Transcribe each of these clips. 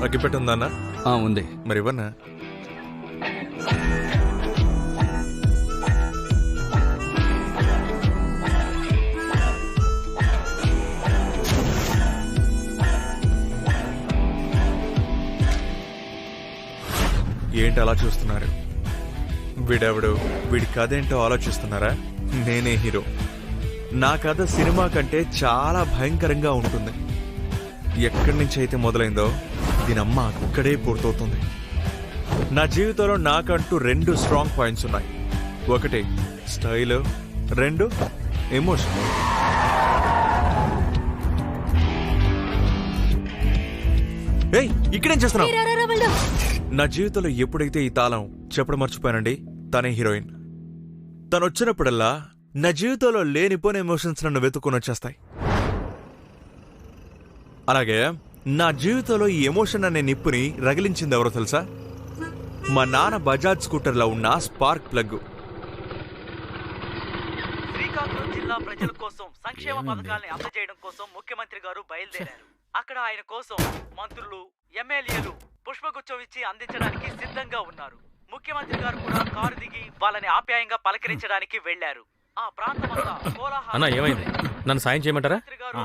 అగ్గిపెట్టుందన్నా? ఉంది. మరి ఇవ్వన్నా? ఏంటి అలా చూస్తున్నారు? వీడెవడు, వీడి కథ ఏంటో ఆలోచిస్తున్నారా? నేనే హీరో. నా కథ సినిమా కంటే చాలా భయంకరంగా ఉంటుంది. ఎక్కడి నుంచి అయితే మొదలైందో దీనమ్మ అక్కడే పూర్తవుతుంది. నా జీవితంలో నాకంటూ 2 స్ట్రాంగ్ పాయింట్స్ ఉన్నాయి. 1 స్టైల్, 2 ఎమోషన్. ఏయ్, ఇక్కడేం చేస్తున్నావు? నా జీవితంలో ఎప్పుడైతే ఈ తాళం చెప్పడం మర్చిపోయానండి, తనే హీరోయిన్. తను వచ్చినప్పుడల్లా నా జీవితంలో లేనిపోని ఎమోషన్స్ నన్ను వెతుక్కుని వచ్చేస్తాయి. అలాగే నా జీవితంలో ఈ ఎమోషన్ అనే నిప్పుని రగిలించింది ఎవరో తెలుసా? మా నాన్న బజాజ్ స్కూటర్లో ఉన్న స్పార్క్ ప్లగ్. శ్రీకాకుళం జిల్లా ప్రజల కోసం సంక్షేమ పథకాలను అందజేయడం కోసం ముఖ్యమంత్రి గారు బయలుదేరారు. అక్కడ ఆయన కోసం మంత్రులు, ఎమ్మెల్యేలు పుష్పగుచ్చం ఇచ్చి అందించడానికి సిద్ధంగా ఉన్నారు. ముఖ్యమంత్రి గారు కూడా కారు దిగి వాళ్ళని ఆప్యాయంగా పలకరించడానికి వెళ్లారు. ఆ ప్రాంతమంతా అన్నా, ఏమైంది? నన్ను సాయం చేయమంటారా?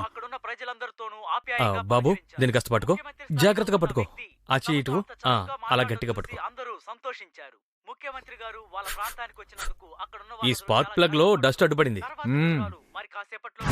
అక్కడున్న ప్రజలందరితోనూ బాబు, దీన్ని కష్ట పట్టుకో, జాగ్రత్తగా పట్టుకో. ఆ చీటు అలా గట్టిగా పట్టుకో. అందరూ సంతోషించారు. ముఖ్యమంత్రి గారు వాళ్ళ ప్రాంతానికి వచ్చినందుకు అక్కడున్న ఈ స్పార్క్ ప్లగ్ లో డస్ట్ అడ్డుపడింది. మరి కాసేపట్లో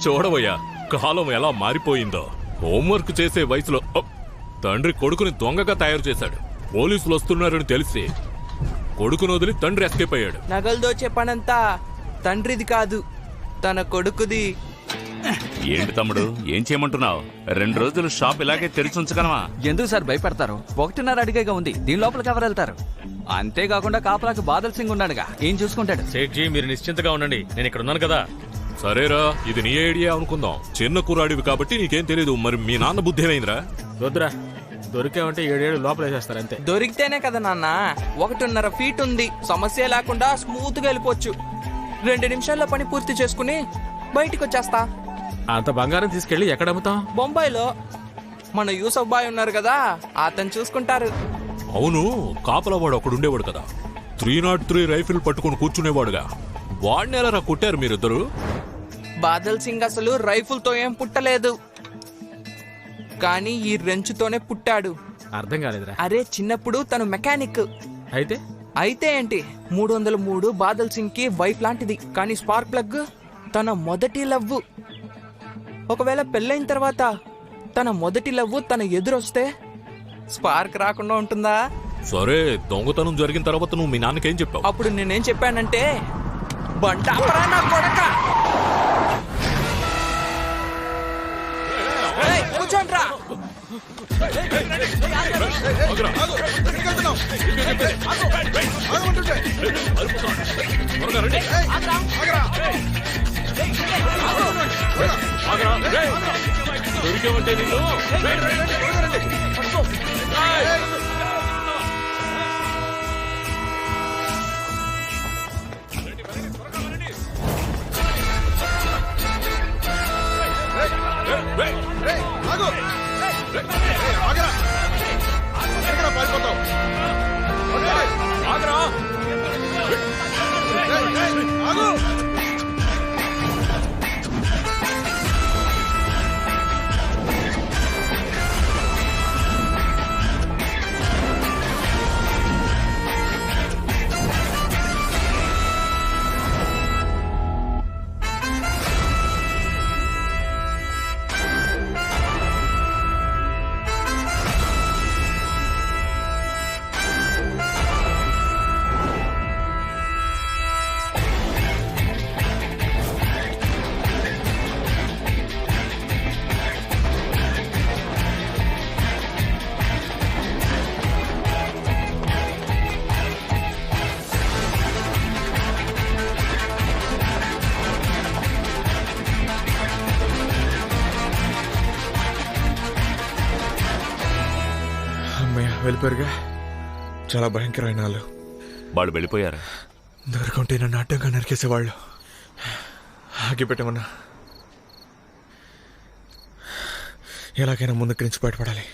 చూడవయ్యా, కాలం ఎలా మారిపోయిందో. హోంవర్క్ చేసే వయసులో తండ్రి కొడుకుని దొంగగా తయారు చేశాడు. పోలీసులు వస్తున్నారని తెలిసి కొడుకును వదిలి తండ్రి ఎస్కేప్ అయ్యాడు. నగలు దోచే పనంతా తండ్రిది కాదు, తన కొడుకుది. ఏంటి తమ్ముడు, ఏం చేయమంటున్నావు? 2 రోజులు షాప్ ఇలాగే తెరిచుంచగలమా? ఎందుకు సార్ భయపడతారు? 1.5 అడిగేగా ఉంది, దీని లోపలికి ఎవరు వెళ్తారు? అంతేకాకుండా కాపలాకి బాదల్ సింగ్ ఉన్నాడుగా, ఏం చూసుకుంటాడు? సేట్జీ, మీరు నిశ్చింతగా ఉండండి, నేను ఇక్కడ ఉన్నాను కదా. సరేరా, ఇది నీ ఐడియా అనుకుందాం. చిన్న కుర్రాడివి కాబట్టి నీకేం తెలీదు. మరి మీ నాన్న బుద్ధి ఏమైందిరా? వద్దురా, దొరికామంటే 7 ఏళ్ళు లోపల వేసేస్తారు అంతే. దొరికితేనే కదా నాన్న. 1.5 ఫీట్ ఉంది, సమస్య లేకుండా స్మూత్ గా వెళ్ళిపోవచ్చు. 2 నిమిషాల్లో పని పూర్తి చేసుకుని బయటికి వచ్చేస్తా. అంత బంగారం తీసుకెళ్లి ఎక్కడ అమ్ముతాం? బొంబాయిలో మన యూసఫ్ బాయ్ ఉన్నారు కదా, అతను చూసుకుంటారు. అవును, కాపలవాడు ఒకడుండేవాడు కదా, 303 రైఫిల్ పట్టుకుని కూర్చునేవాడుగా. వాడిని ఎలా కొట్టారు మీరిద్దరు? బాదల్ సింగ్ అసలు రైఫుల్ తో ఏం పుట్టలేదు, కానీ ఈ రెంచుతోనే పుట్టాడు. అర్థం కాలేదురా. అరే, చిన్నప్పుడు తను మెకానిక్. అయితే ఏంటి, 303 బాదల్ సింగ్ కి వైఫ్ లాంటిది. కానీ స్పార్క్ ప్లగ్ తన మొదటి లవ్. ఒకవేళ పెళ్ళైన తర్వాత తన మొదటి లవ్ తన ఎదురొస్తే స్పార్క్ రాకుండా ఉంటుందా? సరే, దొంగతనం జరిగిన తర్వాత నువ్వు మీ నాన్నకేం చెప్పావు? అప్పుడు నేనేం చెప్పానంటే బండాపరా నా కొడక, కూర్చోండ్రా. దొరికేవంటే నిన్ను వెళ్ళిపోయారుగా. చాలా భయంకరమైన వాళ్ళు. వాళ్ళు వెళ్ళిపోయారు. దొరకంటే నన్ను అడ్డంగా నరికేసేవాళ్ళు. ఆగిపెట్టమన్నా, ఎలాగైనా ముందుకు నుంచి బయటపడాలి.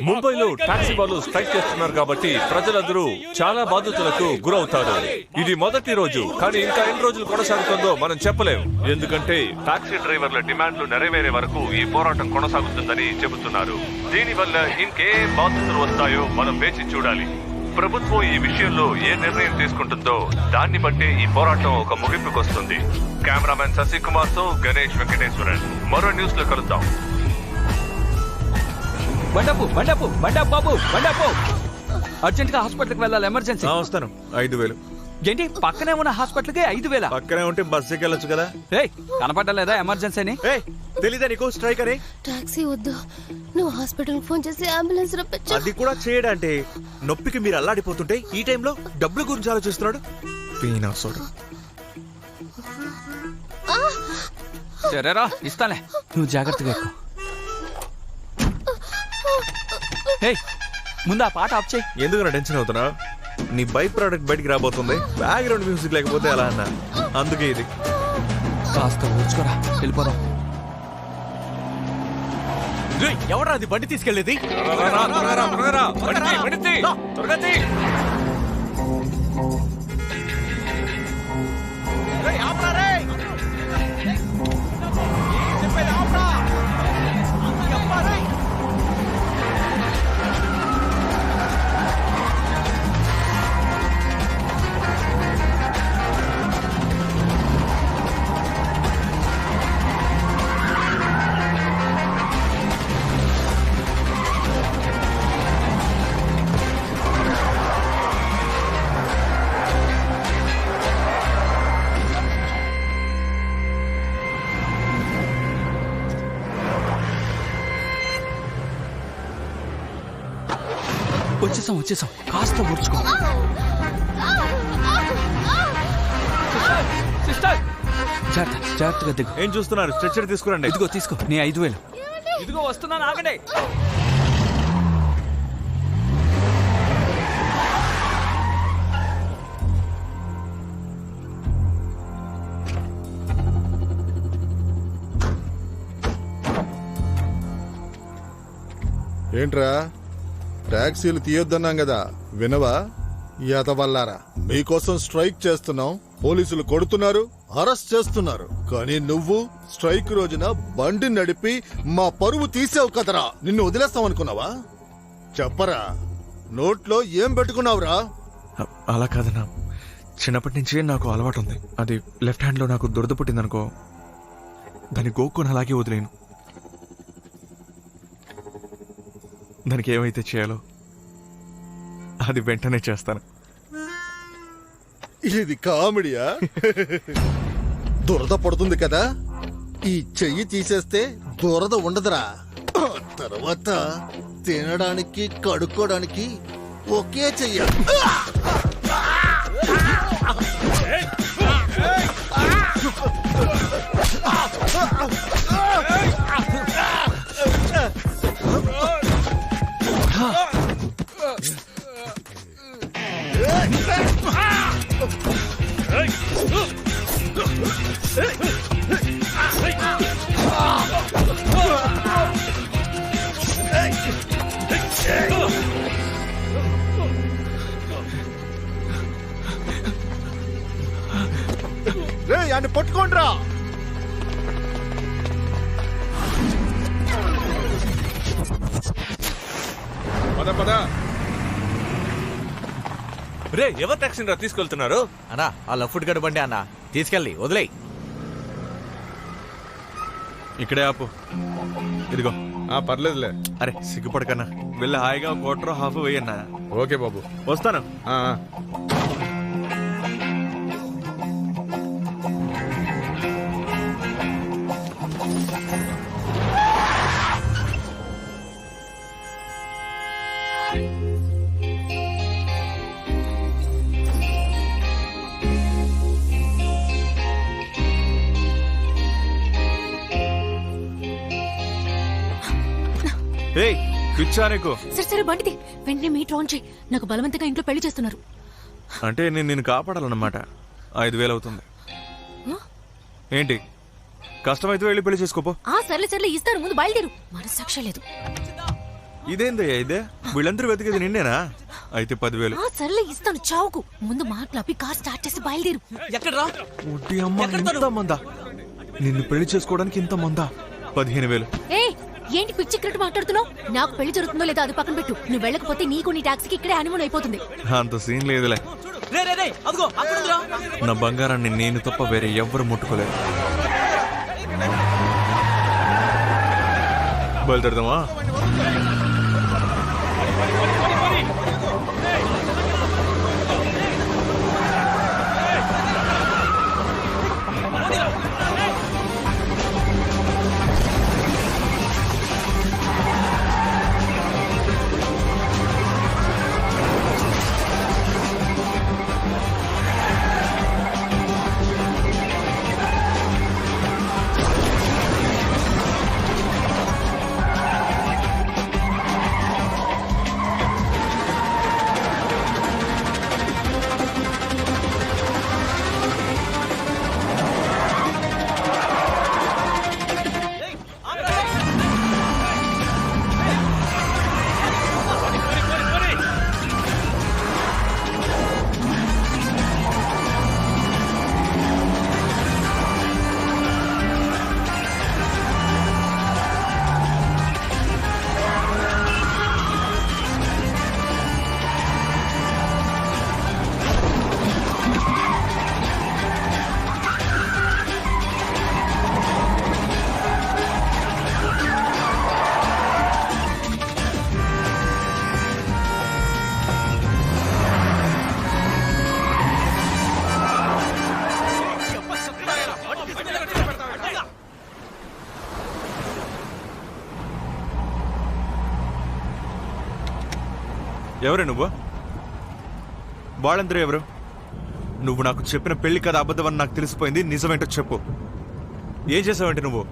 ముంబైలో టాక్సీ వాళ్ళు స్ట్రైక్ చేస్తున్నారు కాబట్టి ప్రజలందరూ చాలా బాధితులకు గురవుతారు. ఇది మొదటి రోజు, కానీ ఇంకా ఎన్ని రోజులు కొనసాగుతుందో మనం చెప్పలేం. ఎందుకంటే టాక్సీ డ్రైవర్ల డిమాండ్లు నెరవేరే వరకు ఈ పోరాటం కొనసాగుతుందని చెబుతున్నారు. దీనివల్ల ఇంకే బాధితులు వస్తాయో మనం వేచి చూడాలి. ప్రభుత్వం ఈ విషయంలో ఏ నిర్ణయం తీసుకుంటుందో దాన్ని బట్టి ఈ పోరాటం ఒక ముగింపుకు వస్తుంది. కెమెరామెన్ శశికుమార్ తో గణేష్ వెంకటేశ్వరన్. మరో న్యూస్ లో కలుద్దాం. బండపు బండపు బండపు బాబు, బండపు అర్జెంట్ గా హాస్పిటల్కి వెళ్ళాలి, ఎమర్జెన్సీ. వస్తాను. 5,000. ఏంటి పక్కనే ఉన్న హాస్పిటల్కి 5,000? పక్కనే ఉంటే బస్ ఎక్కెళ్ళొచ్చు కదా. కనపడలేదా ఎమర్జెన్సీ అని? తెలీదా నీకు స్ట్రైక్ అని? టాక్సీ వద్దు, నువ్వు హాస్పిటల్ ఫోన్ చేసి అంబులెన్స్ రప్పించు. అది కూడా చేయడంటే నొప్పికి మీరు అల్లాడిపోతుంటే ఈ టైంలో డబ్బుల గురించి ఆలోచిస్తున్నాడు. సరేరా, ఇస్తాలే, నువ్వు జాగ్రత్తగా ఎక్కువ. ముందు ఆ పాట ఆఫ్ చేయి. ఎందుకు నా టెన్షన్ అవుతున్నా? నీ బై ప్రోడక్ట్ బయటికి రాబోతుంది, బ్యాక్గ్రౌండ్ మ్యూజిక్ లేకపోతే ఎలా అన్నా, అందుకే ఇది. కాస్త ఊర్చుకోరా, వెళ్ళిపోదాం. ఎవరా అది బండి తీసుకెళ్లేది? వచ్చేసాం, కాస్త ఊర్చుకో. జాగ్రత్తగా దిగు. ఏం చూస్తున్నారు? స్ట్రెచ్చర్ తీసుకురండి. ఇదిగో తీసుకో నీ 5,000. ఇదిగో వస్తున్నాను, ఆగండి. ఏంట్రా, టాక్సీలు తీయొద్దన్నాం కదా, వినవా? యాతవల్లారా, మీకోసం స్ట్రైక్ చేస్తున్నాం, పోలీసులు కొడుతున్నారు, అరెస్ట్ చేస్తున్నారు. కానీ నువ్వు స్ట్రైక్ రోజున బండి నడిపి మా పరువు తీసావు కదరా. నిన్ను వదిలేస్తామనుకున్నావా? చెప్పరా, నోట్లో ఏం పెట్టుకున్నావురా? అలా కాదన్నా, చిన్నప్పటి నుంచి నాకు అలవాటు ఉంది. అది లెఫ్ట్ హ్యాండ్ లో నాకు దురద పుట్టిందనుకో, దాన్ని గోక్కొని అలాగే వదిలేను. దానికి ఏమైతే చేయాలో అది వెంటనే చేస్తాను. ఇది కామెడీయా? దురద పడుతుంది కదా, ఈ చెయ్యి తీసేస్తే దురద ఉండదురా. ఆ తర్వాత తినడానికి కడుక్కోడానికి ఒకే చెయ్య. అని పట్టుకోండిరా. పద. రే, ఎవరు టాక్సీని రా తీసుకెళ్తున్నారు? అన్నా ఆ లఫ్ట్ గడు బండి అన్న, తీసుకెళ్ళి వదిలేయి. ఇక్కడే ఆపు. ఇదిగో. పర్లేదులే. అరే సిగ్గుపడకన్నా, వెళ్ళి హాయిగా క్వార్టర్ హాఫ్ వేయన్నా. ఓకే బాబు, వస్తాను. పిచ్చా నీకు? సరే బండిది వెంటనే మీటర్ ఆన్ చేయి. నాకు బలవంతంగా ఇంట్లో పెళ్లి చేస్తున్నారు. అంటే నేను నిన్ను కాపాడాలన్నమాట. 5,000 అవుతుంది. ఏంటి కష్టమైతే వెళ్ళి పెళ్లి చేసుకోపో. సర్లే ఇస్తారు, ముందు బయలుదేరు. మనస్సాక్షి లేదు. ఇదేందయ్యా ఇదే? వీళ్ళందరూ వెతికేది నిన్నేనా? అయితే 10,000. సర్లే ఇస్తాను, చావుకు. ముందు మాట్లాపి కార్ స్టార్ట్ చేసి బయలుదేరు. ఎక్కడరా? ఇంత మందా? నిన్ను పెళ్లి చేసుకోవడానికి ఇంత మందా? 15,000. ఏంటి పిచ్చి క్రికెట్ మాట్లాడుతున్నావు? నాకు పెళ్లి జరుగుతుందో లేదో అది పక్కన పెట్టు. నువ్వు వెళ్ళకపోతే నీకు నీ టాక్సీకి ఇక్కడే హనీమూన్ అయిపోతుంది. అంత సీన్ లేదులే. నా బంగారాన్ని నేను తప్ప వేరే ఎవ్వరు ముట్టుకోలేదు. బయలుదేరదామా? ఎవరు నువ్వు? వాళ్ళందరూ ఎవరు? నువ్వు నాకు చెప్పిన పెళ్లి కథ అబద్ధమని నాకు తెలిసిపోయింది. నిజమేంటో చెప్పు. ఏం చేసావంటే నువ్వు?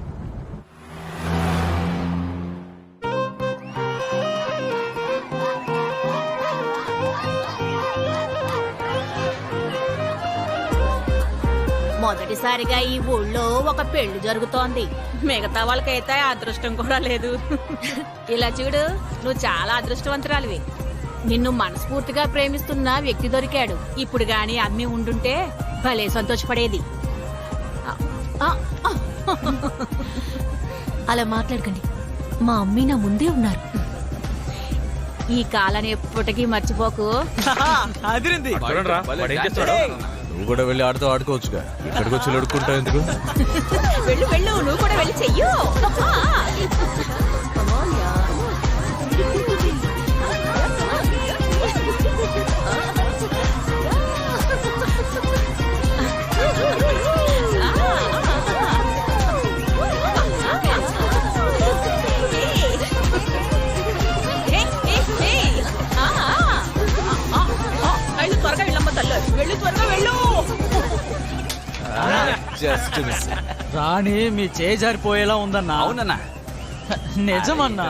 మొదటిసారిగా ఈ ఊళ్ళో ఒక పెళ్లి జరుగుతోంది. మిగతా వాళ్ళకైతే అదృష్టం కూడా లేదు. ఇలా చూడు, నువ్వు చాలా అదృష్టవంతురాలివి. నిన్ను మనస్ఫూర్తిగా ప్రేమిస్తున్న వ్యక్తి దొరికాడు. ఇప్పుడు గాని అమ్మి ఉండుంటే భలే సంతోషపడేది. అలా మాట్లాడకండి. మా అమ్మి నా ముందే ఉన్నారు. ఈ కాలాన్ని ఎప్పటికీ మర్చిపోకు. నువ్వు కూడా వెళ్ళి ఆడుతూ ఆడుకోవచ్చుగా. ఇక్కడికి వచ్చి అడుక్కుంటావు ఎందుకు? వెళ్ళు, నువ్వు కూడా వెళ్ళి చెయ్యు. జస్ట్ రాణి మీ చేజారిపోయేలా ఉందన్నా. అవునన్నా. నిజమన్నా.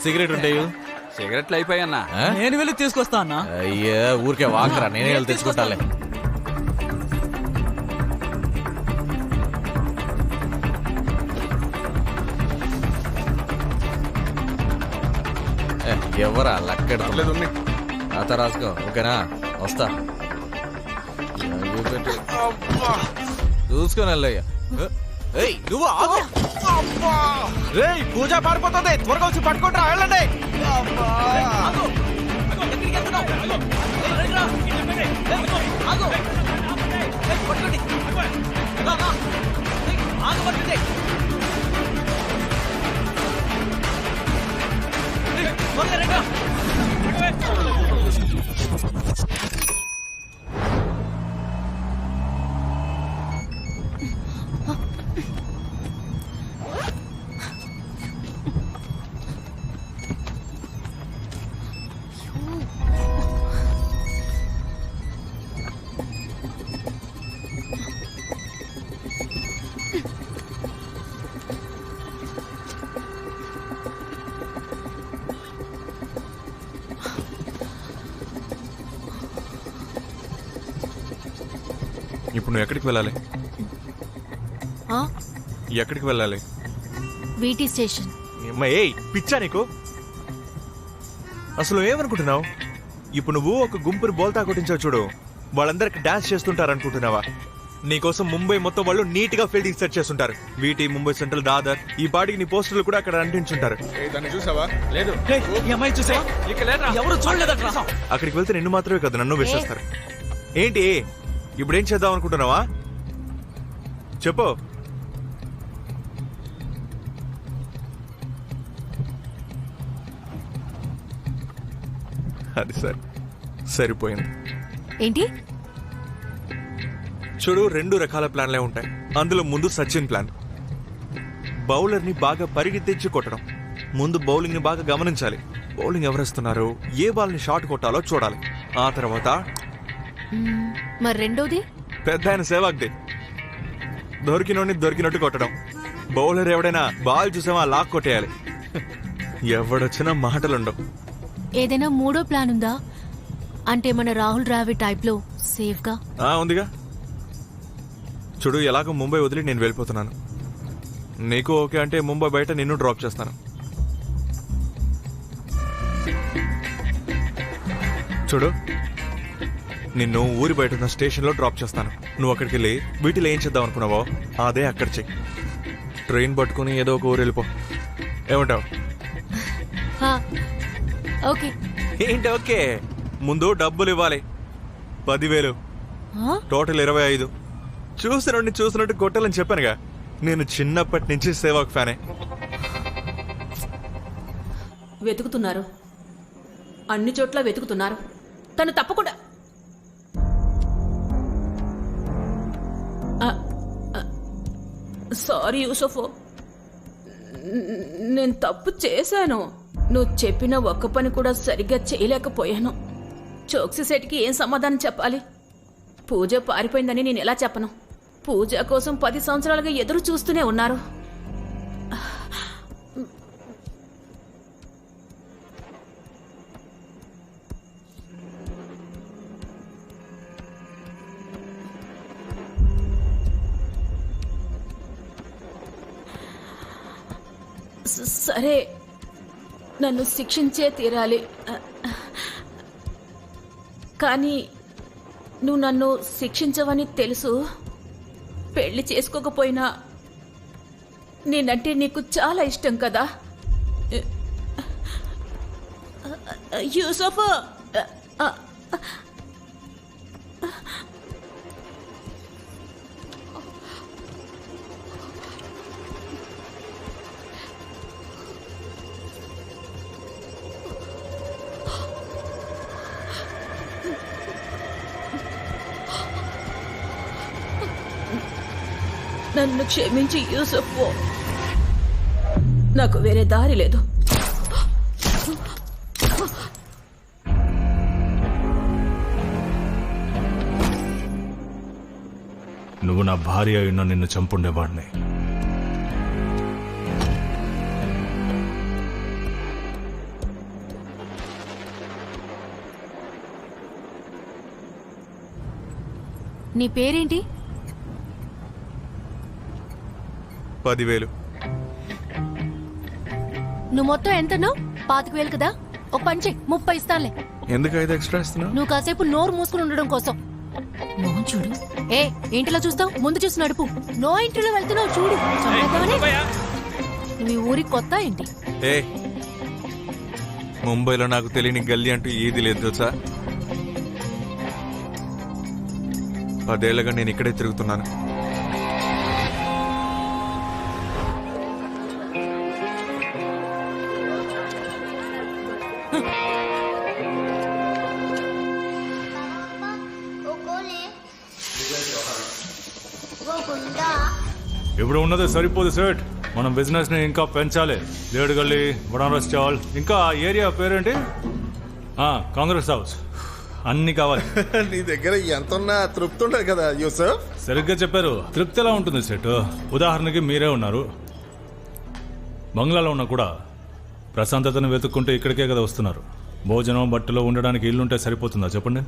సిగరెట్ ఉంటాయి. సిగరెట్లు అయిపోయన్నా. నేను వెళ్ళి తీసుకొస్తా అన్నా. అయ్యా ఊరికే వాకరా, నేనే వెళ్ళి తెచ్చుకుంటాలే. ఎవరా లక్కెడలేదు, అత రాసుకో. ఓకేనా, వస్తా. చూసుకొని వెళ్ళయ్యా. నువ్వు పూజ పారిపోతుంది, త్వరగా వచ్చి పట్టుకుంటారా, వెళ్ళండి. ఇప్పుడు నువ్వు ఎక్కడికి వెళ్ళాలి? ఎక్కడికి వెళ్ళాలి? వీటీ స్టేషన్. ఏయ్ పిచ్చా నీకు? అసలు ఏమనుకుంటున్నావు? ఇప్పుడు నువ్వు ఒక గుంపుని బోల్తా కొట్టించావు చూడు, వాళ్ళందరికి డాన్స్ చేస్తుంటారు అనుకుంటున్నావా? నీకోసం ముంబై మొత్తం వాళ్ళు నీట్ గా ఫీల్డింగ్ సెట్ చేస్తుంటారు. వీటి ముంబై సెంట్రల్, దాదర్, ఈ పాటికి నీ పోస్టర్లు కూడా అక్కడ అంటించుంటారు. చూసావా? లేదు. ఎవరు చూడలేదు. అక్కడికి వెళ్తే నిన్ను మాత్రమే కదా, నన్ను వేసేస్తారు. ఏంటి ఇప్పుడేం చేద్దాం అనుకుంటున్నావా? చెప్పు. అది సరిపోయింది. ఏంటి? చూడు, 2 రకాల ప్లాన్లే ఉంటాయి. అందులో ముందు సచిన్ ప్లాన్, బౌలర్ ని బాగా పరిగెత్తించి కొట్టడం. ముందు బౌలింగ్ ని బాగా గమనించాలి. బౌలింగ్ ఎవరేస్తున్నారు, ఏ బాల్ ని షాట్ కొట్టాలో చూడాలి. ఆ తర్వాత మరి రెండోది పెద్ద ఆయన సేవాగ్ది, దొరికినట్టు కొట్టడం. బౌలర్ ఎవడైనా బాల్ చూసామా లాక్ కొట్టేయాలి. ఎవడొచ్చినా మాటలుండవు. ఏదైనా మూడో ప్లాన్ ఉందా? అంటే మన రాహుల్ ద్రావిడ్ టైప్ లో సేఫ్ గా? ఉందిగా. చూడు, ఎలాగో ముంబై వదిలి నేను వెళ్ళిపోతున్నాను. నీకు ఓకే అంటే ముంబై బయట నిన్ను డ్రాప్ చేస్తాను. చూడు, నిన్ను ఊరి బయట ఉన్న స్టేషన్లో డ్రాప్ చేస్తాను. నువ్వు అక్కడికి వెళ్ళి వీటిలో ఏం చేద్దాం అనుకున్నావో అదే అక్కడ చెయ్యి. ట్రైన్ పట్టుకుని ఏదో ఒక ఊరు వెళ్ళిపో. ఏమంటావు? ఓకే. ఏంటి ఓకే? ముందు డబ్బులు ఇవ్వాలి. 10,000, టోటల్ 25. చూసినట్టు కొట్టాలని చెప్పానుగా. నేను చిన్నప్పటి నుంచి సేవాక్ ఫ్యానే. వెతుకుతున్నారు, అన్ని చోట్ల వెతుకుతున్నారు. తను తప్పకుండా సారీ యూసఫ్, నేను తప్పు చేశాను. నువ్వు చెప్పిన ఒక్క పని కూడా సరిగ్గా చేయలేకపోయాను. చోక్సీ సెట్కి ఏం సమాధానం చెప్పాలి? పూజ పారిపోయిందని నేను ఎలా చెప్పను? పూజ కోసం 10 సంవత్సరాలుగా ఎదురు చూస్తూనే ఉన్నారు. సరే, నన్ను శిక్షించే తీరాలి. కానీ నువ్వు నన్ను శిక్షించవని తెలుసు. పెళ్లి చేసుకోకపోయినా నేనంటే నీకు చాలా ఇష్టం కదా యూసఫ్. నన్ను క్షమించి యూసఫ్, నాకు వేరే దారి లేదు. నువ్వు నా భార్య అయినా నిన్ను చంపుండేవాడిని. నీ పేరేంటి? 10,000. నువ్వు మొత్తం ఎంతన్నావు? 25,000 కదా. ఒక పని చెయ్యి, 30 ఇస్తానులే. ఎందుకు 5 ఎక్స్ట్రా ఇస్తున్నావు? నువ్వు కాసేపు నోరు మూసుకుని ఉండడం కోసం. నువ్వు చూడు. ఏ ఏంటిలో చూస్తావు? ముందు చూసి నడుపు. నో ఇంటిలో వెళ్తున్నావు చూడు. నువ్వు ఈ ఊరికి కొత్త ఏంటి? ఏ ముంబైలో నాకు తెలియని గల్లీ అంటూ ఏది లేదు తెలుసా? 10 ఏళ్లుగా నేను ఇక్కడే తిరుగుతున్నాను. ఇప్పుడు ఉన్నది సరిపోదు సెట్. మనం బిజినెస్ ని ఇంకా పెంచాలి. లేడుగల్లి, బనారస్ చాల్, ఇంకా ఏరియా పేరేంటి? కాంగ్రెస్ హౌస్, అన్ని కావాలి. నీ దగ్గర ఎంత ఉన్నా తృప్తి ఉండదు కదా యూసఫ్. సరిగ్గా చెప్పారు. తృప్తి ఎలా ఉంటుంది సెట్? ఉదాహరణకి మీరే ఉన్నారు. బంగ్లాలో ఉన్నా కూడా ప్రశాంతతను వెతుక్కుంటే ఇక్కడికే కదా వస్తున్నారు. భోజనం, బట్టలు, ఉండడానికి ఇల్లుంటే సరిపోతుందా చెప్పండి?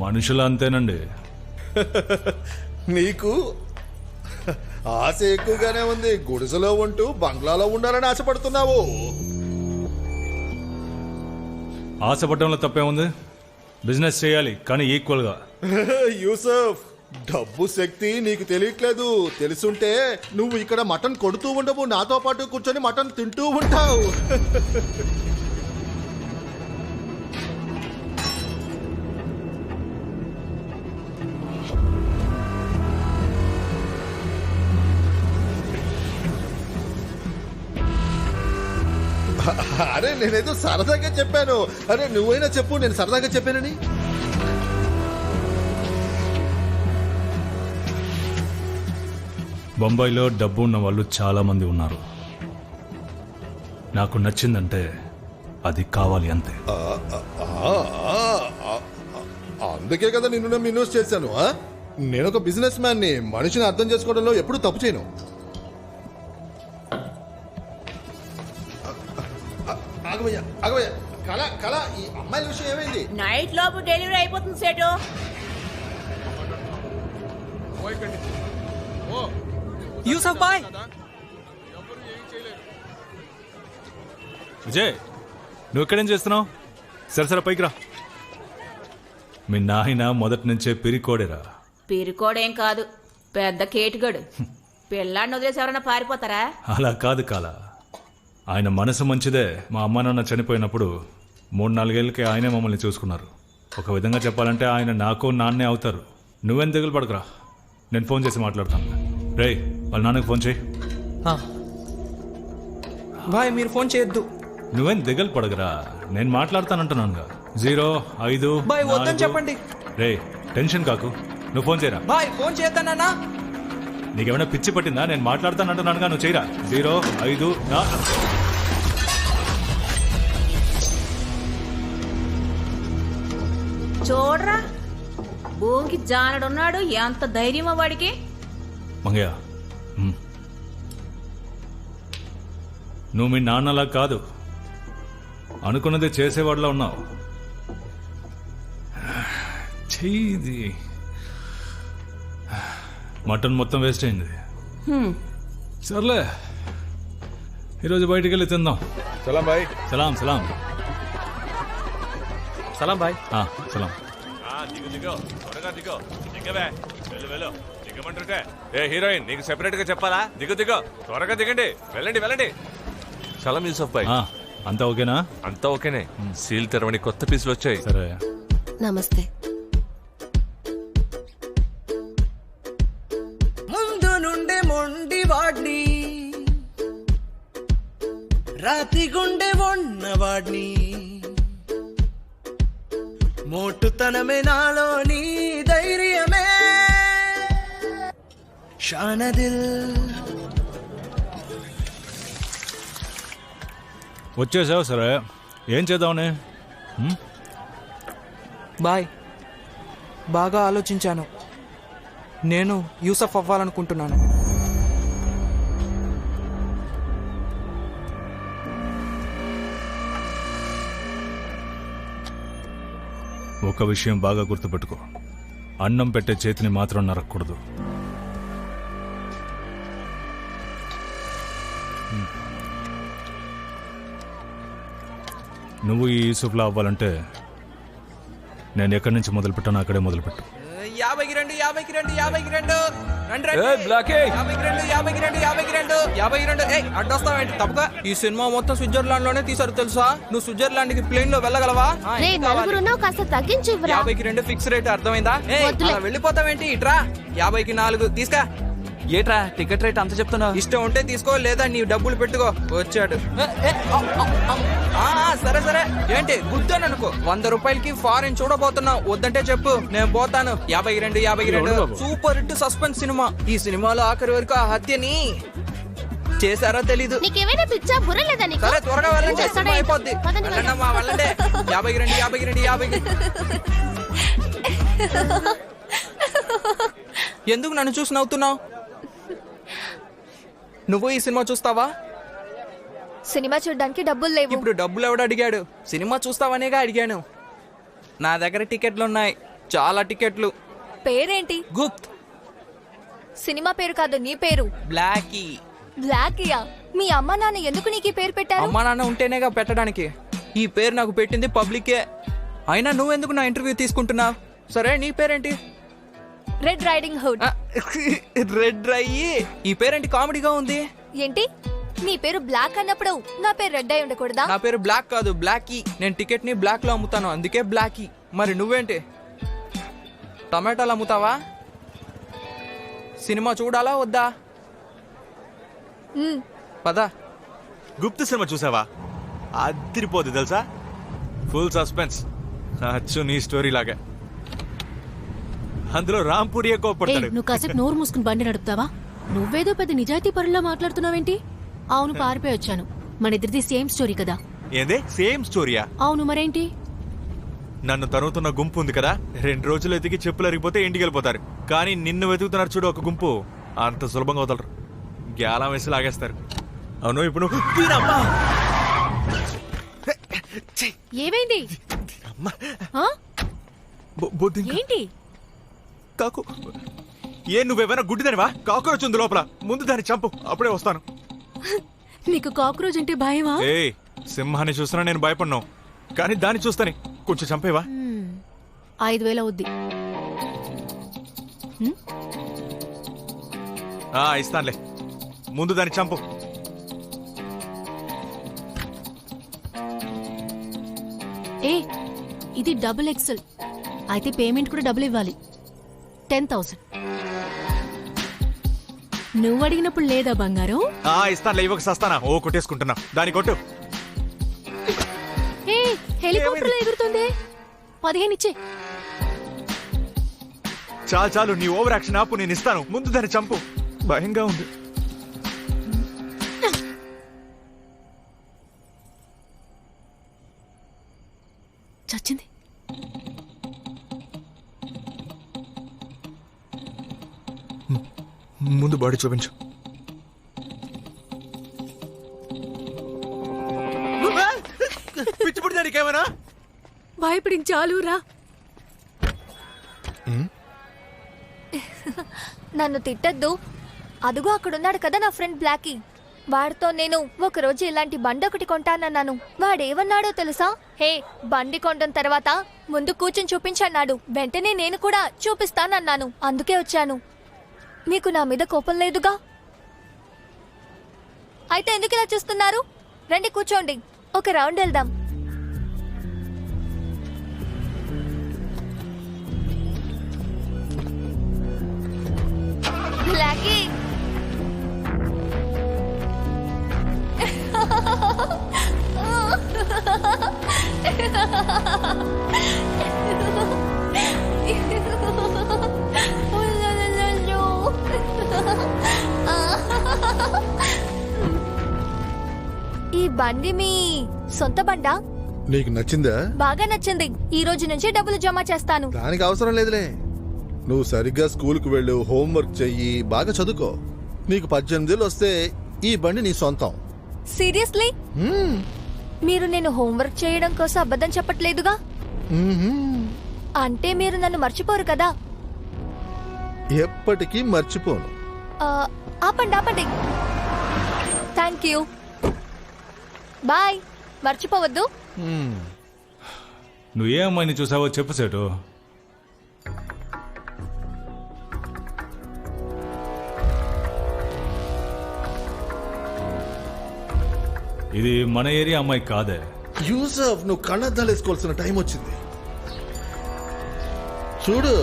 మనుషులు అంతేనండి. నీకు ఆశ ఎక్కువగానే ఉంది. గుడిసెలో ఉంటూ బంగ్లాలో ఉండాలని ఆశపడుతున్నావు. ఆశపడడంలో తప్పే ఉంది. బిజినెస్ చేయాలి, కానీ ఈక్వల్ గా. యూసఫ్, డబ్బు శక్తి నీకు తెలియట్లేదు. తెలుసుంటే నువ్వు ఇక్కడ మటన్ కొడుతూ ఉండవు, నాతో పాటు కూర్చొని మటన్ తింటూ ఉంటావు. అరే నేనేదో సరదాగా చెప్పాను. అరే నువ్వైనా చెప్పు, నేను సరదాగా చెప్పానని. బొంబాయిలో డబ్బు ఉన్న వాళ్ళు చాలా మంది ఉన్నారు. నాకు నచ్చిందంటే అది కావాలి అంతే. అందుకే కదా నిన్ను నమ్మి ఇన్వెస్ట్ చేశాను. నేను ఒక బిజినెస్ మ్యాన్ ని. మనిషిని అర్థం చేసుకోవడంలో ఎప్పుడు తప్పు చేయను. కళ, ఈ అమ్మాయిల విషయం ఏమైంది? నైట్ లోపు డెలివరీ అయిపోతుంది సేటు. యూసఫ్ బాయ్. విజయ్, నువ్వు ఇక్కడేం చేస్తున్నావు? సరసర పైకి రా. మీ నాయన మొదటి నుంచే పిరికోడేరా. పిరికోడేం కాదు, పెద్ద కేటుగడు. పిల్లాడిని వదిలేసి ఎవరైనా పారిపోతారా? అలా కాదు కాల. ఆయన మనసు మంచిదే. మా అమ్మ నాన్న చనిపోయినప్పుడు 3-4 ఏళ్ళకి ఆయనే మమ్మల్ని చూసుకున్నారు. ఒక విధంగా చెప్పాలంటే ఆయన నాకు నాన్నే అవుతారు. నువ్వేం దిగులు పడకురా, నేను ఫోన్ చేసి మాట్లాడతాను. రేయ్, వాళ్ళ నాన్నకి ఫోన్ చేయి. బాయ్ మీరు ఫోన్ చేయొద్దు. నువ్వేం దిగులు పడగరా, నేను మాట్లాడతానంటున్నానుగా. 05 బాయ్ వద్దని చెప్పండి. రే టెన్షన్ కాకు, నువ్వు ఫోన్ చేయరా. బాయ్ ఫోన్ చేద్దానన్నా. నీకేమైనా పిచ్చి పట్టిందా? నేను మాట్లాడతానంటున్నానుగా, నువ్వు చేయరా. 05 చూడరా, భూమికి జానడున్నాడు. ఎంత ధైర్యమో వాడికి. మంగయ్య, నువ్వు మీ నాన్నలా కాదు, అనుకున్నది చేసేవాడిలా ఉన్నావు. చెయ్యి. మటన్ మొత్తం వేస్ట్ అయింది. సర్లే, ఈరోజు బయటికి వెళ్ళి తిందాం. సలాం బాయ్. సలాం సలాం సలాం బాయ్. సలాం. ఏ హీరోయిన్, నీకు సెపరేట్ గా చెప్పాలా? దిగు త్వరగా దిగండి. వెళ్ళండి. సలాం యూసఫ్ బాయ్. అంతా ఓకేనా? అంతా ఓకేనే. సీల్ తెరవని కొత్త పీసులు వచ్చాయి. సరే. నమస్తే. ముందు నుండే మొండి వాడ్ని, రాతి గుండె ఉన్నవాడ్ని, మోటుతనమే నాలోని ధైర్యమే, షానదిల్ వచ్చేసావు సరే, ఏం చేద్దామని? బాయ్, బాగా ఆలోచించాను. నేను యూసఫ్ అవ్వాలనుకుంటున్నాను. ఒక విషయం బాగా గుర్తుపెట్టుకో, అన్నం పెట్టే చేతిని మాత్రం నరక్కూడదు. నువ్వు ఈ యూసుఫ్లా అవ్వాలంటే నేను ఎక్కడి నుంచి మొదలుపెట్టానో అక్కడే మొదలుపెట్టు. 50కి 2 50కి 2 50కి 2 రండి ఏయ్, బ్లాకీ! 50కి 2 50కి 2 50కి 2 52 ఏయ్ అడ్డొస్తావేంటి తప్పక? ఈ సినిమా మొత్తం స్విట్జర్లాండ్ లోనే తీసారు తెలుసా? నువ్వు స్విట్జర్లాండ్ కి ప్లేన్ లో వెళ్ళగలవా? రే నలుగురున్నావు, కాస్త తగ్గించి ఇవ్వరా? 50కి 2 ఫిక్స్ రేట్, అర్థమైందా? అలా వెళ్ళిపోతావేంటి? ఇట్రా 50కి 4 తీసుకా. ఏట్రా టికెట్ రేట్ అంత చెప్తున్నావు? ఇష్టం ఉంటే తీసుకో, లేదా నీ డబ్బులు పెట్టుకో. వచ్చాడు. సరే సరే, ఏంటి గుద్దాను అనుకో. 100 రూపాయలకి ఫారెన్ చూడబోతున్నావు, వద్దంటే చెప్పు, నేను పోతాను. 52 52 సూపర్ హిట్ సస్పెన్స్ సినిమా. ఈ సినిమాలో ఆఖరి వరకు ఆ హత్యని చేశారో తెలీదు. నీకేమైనా పిచ్చా, బుర్ర లేదా నీకు? సరే త్వరగా వెళ్ళండి, సినిమా అయిపోద్ది. వెళ్ళండమ్మా, వెళ్ళండి. 52 52 50. ఎందుకు నన్ను చూసి నవ్వుతున్నావు? నువ్వు ఈ సినిమా చూస్తావా? సినిమా చూడడానికి డబ్బులు లేవు. ఇప్పుడు డబ్బులు ఎవడు అడిగాడు? సినిమా చూస్తావనేగా అడిగాను. నా దగ్గర టికెట్లు ఉన్నాయి, చాలా టికెట్లు. పేరేంటి? గుప్త్. సినిమా పేరు కాదు, నీ పేరు. బ్లాకీ. బ్లాకీయా? మీ అమ్మా నాన్న ఎందుకు నీకు ఈ పేరు పెట్టారు? అమ్మా నాన్న ఉంటేనేగా పెట్టడానికి. ఈ పేరు నాకు పెట్టింది పబ్లికే. అయినా నువ్వెందుకు నా ఇంటర్వ్యూ తీసుకుంటున్నావు? సరే, నీ పేరేంటి? Red riding hood. రెడ్ రై. ఈ పేరేంటి కామెడీగా ఉంది? ఏంటి, నీ పేరు బ్లాక్ అన్నప్పుడు నా పేరు రెడ్ అయి ఉండకూడదా? నా పేరు బ్లాక్ కాదు, బ్లాకీ. నేను టికెట్ ని బ్లాక్ లో అమ్ముతాను, అందుకే బ్లాకీ. మరి నువ్వేంటి? టమాటాలు అమ్ముతావా? సినిమా చూడాలా వద్దా? పదా. గుప్త సినిమా చూసావా? అదిరిపోద్ది తెలుసా, ఫుల్ సస్పెన్స్. అచ్చు నీ స్టోరీ లాగా. అందులో రాంపూరియే కోపడతాడు. నువ్వు కాసేపు నోరు మూసుకుని బండి నడుపుతావా? నువ్వేదో పెద్ద నిజాయితీ పరులా మాట్లాడుతున్నావేంటి? అవును, పారిపోయి వచ్చాను. మన ఇద్దరిది సేమ్ స్టోరీ కదా? ఏందే సేమ్ స్టోరీయా? అవును, మరేంటి? నన్ను తరుగుతున్న గుంపు ఉంది కదా, 2 రోజులు ఎతికి చెప్పులు అరిగిపోతే ఇంటికి వెళ్ళిపోతారు. కానీ నిన్ను వెతుకుతున్నారు చూడు ఒక గుంపు, అంత సులభంగా వదలరు. గ్యాలం వేసి లాగేస్తారు. అవును, ఇప్పుడు ఏమైంది? ఏంటి? కాకు ఏ నువ్వేమైనా గుడ్డిదానివా? కాక్రోచ్ ఉంది లోపల, ముందు దాన్ని చంపు, అప్పుడే వస్తాను. నీకు కాక్రోచ్ అంటే భయమా? ఏ సింహాన్ని చూస్తున్నా నేను భయపడ్డావు, కానీ దాన్ని చూస్తాని కొంచెం చంపేవా? 5000 అవుద్ది. ఇస్తానులే, ముందు దాన్ని చంపు. ఏ ఇది డబుల్ ఎక్సెల్ అయితే పేమెంట్ కూడా డబుల్ ఇవ్వాలి. 10,000. నువ్వు అడిగినప్పుడు లేదా బంగారం? ఇస్తానులే, ఇవ్వక సస్తానా? ఓ కొట్టేసుకుంటున్నా, దాన్ని కొట్టు. హెలికాప్టర్ లో ఎగురుతుంది. 15 ఇచ్చే. చాలు, నీ ఓవర్ యాక్షన్ ఆపు, నేను ఇస్తాను. ముందు దాన్ని చంపు, భయంగా ఉంది. చచ్చింది. ముందు బాడీ చూపించు. పిచ్చిపుడి దానికి ఏమైనా భయపడించాలు రా. నన్ను తిట్టద్దు. అదుగో అక్కడున్నాడు కదా నా ఫ్రెండ్ బ్లాకీ. వాడితో నేను ఒకరోజు ఇలాంటి బండి ఒకటి కొంటానన్నాను. వాడేమన్నాడో తెలుసా? హే, బండి కొంటాం తర్వాత ముందు కూర్చొని చూపించన్నాడు. వెంటనే నేను కూడా చూపిస్తానన్నాను, అందుకే వచ్చాను. మీకు నా మీద కోపం లేదుగా? అయితే ఎందుకు ఇలా చూస్తున్నారు? రండి కూర్చోండి, ఒక రౌండ్ వెళ్దాం. బ్లాకీ, బండి మీ సొంత బండా? నీకు నచ్చిందా? బాగా నచ్చింది. ఈ రోజు నుంచి డబ్బులు జమ చేస్తాను. దానికి అవసరం లేదులే. నువ్వు సరిగ్గా స్కూల్కి వెళ్ళు, హోంవర్క్ చెయ్యి, బాగా చదువుకో. నీకు 18 ఏళ్ళు వస్తే ఈ బండి నీ సొంతం. సీరియస్లీ? మీరు నేను హోంవర్క్ చేయడం కోసం అబద్ధం చెప్పట్లేదుగా? అంటే మీరు నన్ను మర్చిపోరు కదా? ఎప్పటికీ మర్చిపోను. ఆపండి ఆపండి. Thank you. బాయ్. మర్చిపోవద్దు. నువ్వు ఏ అమ్మాయిని చూసావో చెప్పు సేటు. ఇది మన ఏరియా అమ్మాయి కాదే. యూసఫ్, నువ్వు కళ్ళద్దాలు వేసుకోవాల్సిన టైం వచ్చింది. చూడు,